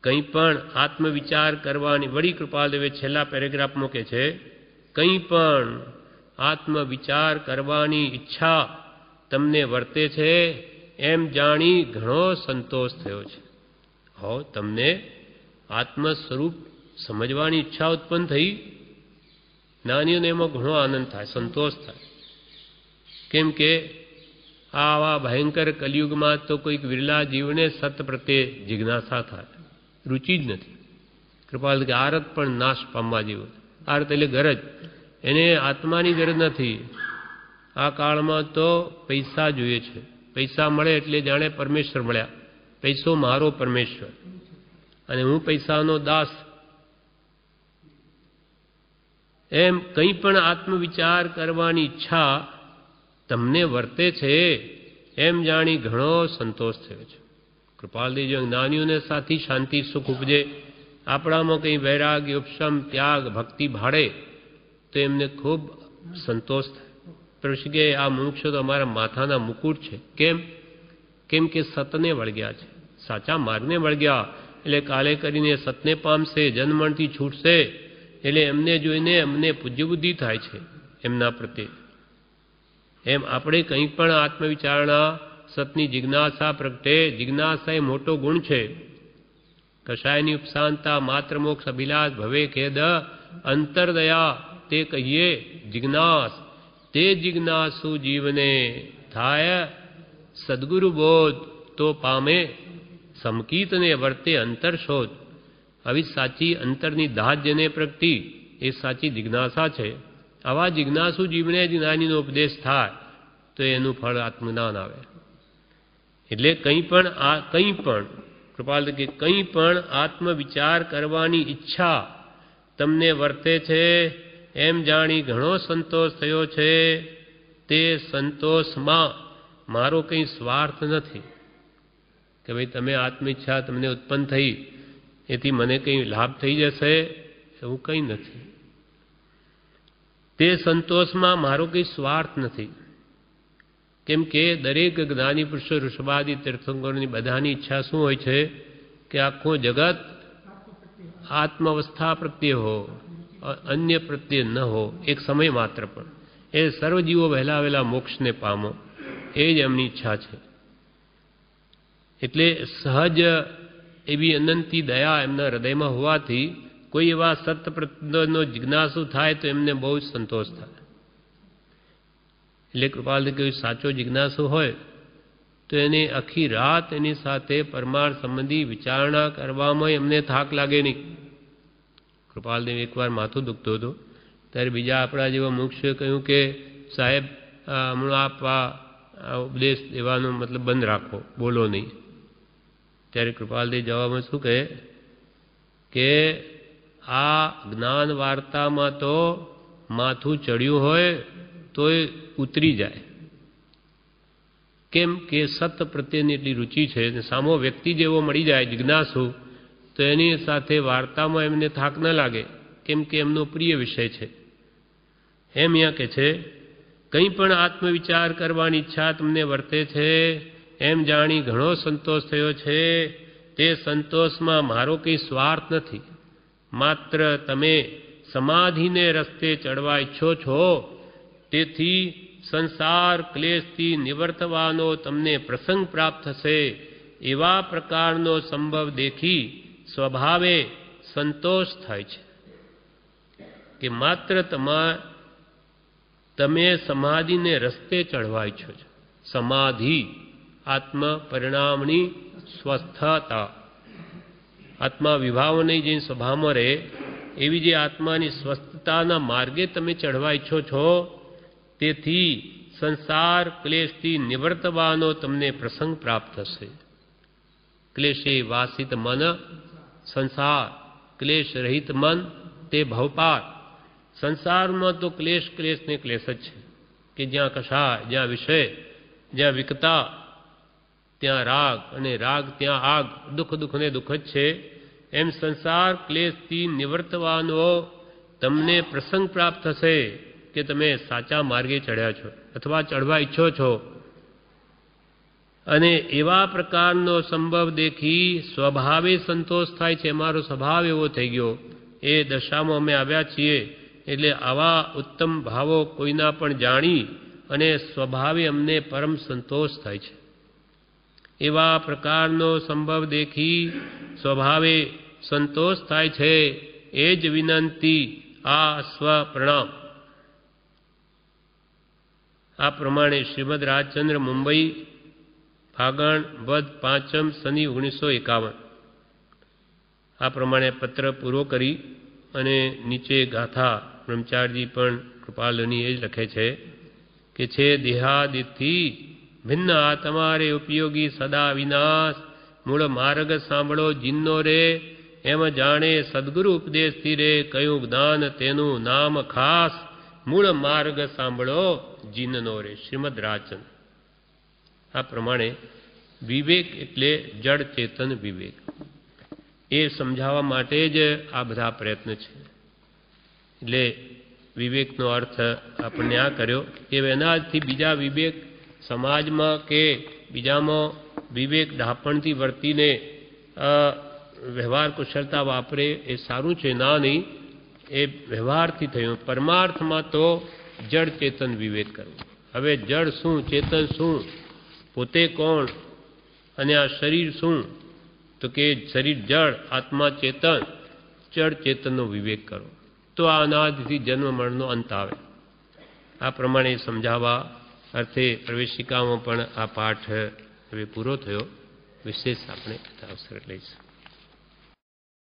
કંઈ પણ આત્મવિચાર કરવાની, વળી કૃપાલદેવે છેલ્લા પેરેગ્રાફમાં કહે છે, કંઈ પણ આત્મવિચાર કરવાની ઈચ્છા તમને વર્તે છે એમ જાણી ઘણો સંતોષ થયો છે. હો, તમને આત્મ સ્વરૂપ સમજવાની ઈચ્છા ઉત્પન્ન થઈ, જ્ઞાનીઓને એમાં ઘણો આનંદ થાય, સંતોષ થાય. કેમ કે આવા ભયંકર કલિયુગમાં તો કોઈક વિરલા જીવને સત પ્રત્યે જિજ્ઞાસા થાય, રુચિ જ નથી. કૃપાલ કે આરત પણ નાશ પામવા જેવું. આરત એટલે ગરજ, એને આત્માની ગરજ નથી. આ કાળમાં તો પૈસા જોઈએ છે. પૈસા મળે એટલે જાણે પરમેશ્વર મળ્યા. પૈસો મારો પરમેશ્વર અને હું પૈસાનો દાસ. એમ કંઈ પણ આત્મવિચાર કરવાની ઈચ્છા તમને વર્તે છે એમ જાણી ઘણો સંતોષ થયો છે. કૃપાલદેવ જ્ઞાનીઓને સાથી શાંતિ સુખ ઉપજે, આપણામાં કંઈ વૈરાગ્ય ઉપશમ ત્યાગ ભક્તિ ભાડે તો એમને ખૂબ સંતોષ થાય. પ્રભુ કે આ મુમુક્ષો તો અમારા માથાના મુકુટ છે. કેમ કે સતને વળગ્યા છે, સાચા માર્ગને વળગ્યા એટલે કાલે કરીને સતને પામશે, જન્મણથી છૂટશે. એટલે એમને જોઈને અમને પૂજ્ય બુદ્ધિ થાય છે એમના પ્રત્યે. એમ આપણે કંઈ પણ આત્મવિચારણા સતની જિજ્ઞાસા પ્રગટે. જિજ્ઞાસા એ મોટો ગુણ છે. કશાયની ઉપશાંતા માત્ર મોક્ષ અભિલાષ ભવે ખેદ અંતરદયા તે કહીએ જિજ્ઞાસ. તે જિજ્ઞાસુ જીવને થાય સદગુરુ બોધ તો પામે સમકીતને વર્તે અંતર શોધ. આવી સાચી અંતરની દાદ જેને પ્રગટી એ સાચી જિજ્ઞાસા છે. આવા જિજ્ઞાસુ જીવને જ્ઞાનીનો ઉપદેશ થાય તો એનું ફળ આત્મજ્ઞાન આવે. એટલે કંઈ પણ કૃપાલ કે કંઈ પણ આત્મવિચાર કરવાની ઈચ્છા તમને વર્તે છે એમ જાણી ઘણો સંતોષ થયો છે. તે સંતોષમાં મારો કંઈ સ્વાર્થ નથી કે ભાઈ તમે આત્મઈચ્છા તમને ઉત્પન્ન થઈ એથી મને કંઈ લાભ થઈ જશે, એવું કંઈ નથી. તે સંતોષમાં મારો કંઈ સ્વાર્થ નથી. કેમ કે દરેક જ્ઞાની પુરુષો ઋષભાદિ તીર્થંકરોની બધાની ઈચ્છા શું હોય છે કે આખું જગત આત્માવસ્થા પ્રત્યે હો, અન્ય પ્રત્યે ન હો એક સમય માત્ર પણ. એ સર્વજીવો વહેલા વહેલા મોક્ષને પામો એ જ એમની ઈચ્છા છે. એટલે સહજ એવી અનંતી દયા એમના હૃદયમાં હોવાથી કોઈ એવા સત્ય પ્રત્યેનો જિજ્ઞાસુ થાય તો એમને બહુ જ સંતોષ થાય. એટલે કૃપાલથી કોઈ સાચો જિજ્ઞાસુ હોય તો એને આખી રાત એની સાથે પરમાર્થ સંબંધી વિચારણા કરવામાં એમને થાક લાગે નહીં. કૃપાલદેવ એકવાર માથું દુખતું હતું ત્યારે બીજા આપણા જેવા મુક્ષે કહ્યું કે સાહેબ હમણાં આપ ઉપદેશ દેવાનો મતલબ બંધ રાખો, બોલો નહીં. ત્યારે કૃપાલદેવ જવાબમાં શું કહે કે આ જ્ઞાન વાર્તામાં તો માથું ચડ્યું હોય તો એ ઉતરી જાય. કેમ કે સત પ્રત્યેની એટલી રુચિ છે અને સામો વ્યક્તિ જેવો મળી જાય જિજ્ઞાસુ તો એની સાથે વાર્તામાં એમને થાક ન લાગે, કેમ કે એમનો પ્રિય વિષય છે. એમ અહીંયા કે છે કંઈ પણ આત્મવિચાર કરવાની ઈચ્છા તમને વર્તે છે એમ જાણી ઘણો સંતોષ થયો છે. તે સંતોષમાં મારો કંઈ સ્વાર્થ નથી. માત્ર તમે સમાધિને રસ્તે ચડવા ઈચ્છો છો, તેથી સંસાર ક્લેશથી નિવર્તવાનો તમને પ્રસંગ પ્રાપ્ત થશે એવા પ્રકારનો સંભવ દેખી સ્વભાવે સંતોષ થાય છે કે માત્ર તમે સમાધિને રસ્તે ચડવા ઈચ્છો છો. સમાધિ આત્મ પરિણામની સ્વસ્થતા, આત્મા વિભાવની જે સ્વભાવમાં રહે એવી જે આત્માની સ્વસ્થતાના માર્ગે તમે ચડવા ઈચ્છો છો, તેથી સંસાર ક્લેશથી નિવર્તવાનો તમને પ્રસંગ પ્રાપ્ત થશે. ક્લેશે વાસિત મન સંસાર, ક્લેશ રહિત મન તે ભવપાર. સંસારમાં તો ક્લેશ ને ક્લેશ જ છે કે જ્યાં કશાય, જ્યાં વિષય, જ્યાં વિકતા ત્યાં રાગ, અને રાગ ત્યાં આગ, દુઃખ ને દુઃખ જ છે. એમ સંસાર ક્લેશથી નિવર્તવાનો તમને પ્રસંગ પ્રાપ્ત થશે કે તમે સાચા માર્ગે ચડ્યા છો અથવા ચડવા ઈચ્છો છો. અને એવા પ્રકારનો સંભવ દેખી સ્વભાવે સંતોષ થાય છે. અમારો સ્વભાવ એવો થઈ ગયો, એ દશામાં અમે આવ્યા છીએ. એટલે આવા ઉત્તમ ભાવો કોઈના પણ જાણી અને સ્વભાવે અમને પરમ સંતોષ થાય છે. એવા પ્રકારનો સંભવ દેખી સ્વભાવે સંતોષ થાય છે. એ જ વિનંતી આ સ્વ પ્રણામ. આ પ્રમાણે શ્રીમદ રાજચંદ્ર મુંબઈ ફાગણ વદ 5 શનિ 1951 આ પ્રમાણે પત્ર પૂરો કરી અને નીચે ગાથા બ્રહ્મચારીજી પણ કૃપાલની એ જ લખે છે કે છે દેહાદિથી ભિન્ન આ તમારે ઉપયોગી સદા વિનાશ. મૂળ માર્ગ સાંભળો જીનનો રે, એમ જાણે સદગુરુ ઉપદેશથી રે કયું જ્ઞાન તેનું નામ ખાસ. મૂળ માર્ગ સાંભળો જીનનો રે. શ્રીમદ રાજચંદ્ર. આ પ્રમાણે વિવેક એટલે જડ ચેતન વિવેક. એ સમજાવવા માટે જ આ બધા પ્રયત્ન છે. એટલે વિવેકનો અર્થ આપણને આ કર્યો કે એનાથી બીજા વિવેક સમાજમાં કે બીજામાં વિવેક ડાપણથી વર્તીને વ્યવહાર કુશળતા વાપરે એ સારું છે, ના નહીં, એ વ્યવહારથી થયું. પરમાર્થમાં તો જડ ચેતન વિવેક કરવું. હવે જડ શું, ચેતન શું, પોતે કોણ અને આ શરીર શું, તો કે શરીર જડ, આત્મા ચેતન, જડ ચેતનનો વિવેક કરો તો આ અનાદિથી જન્મ મરણનો અંત આવે. આ પ્રમાણે સમજાવવા અર્થે પ્રવેશિકામાં પણ આ પાઠ હવે પૂરો થયો. વિશેષ આપણે અવસર લઈશું.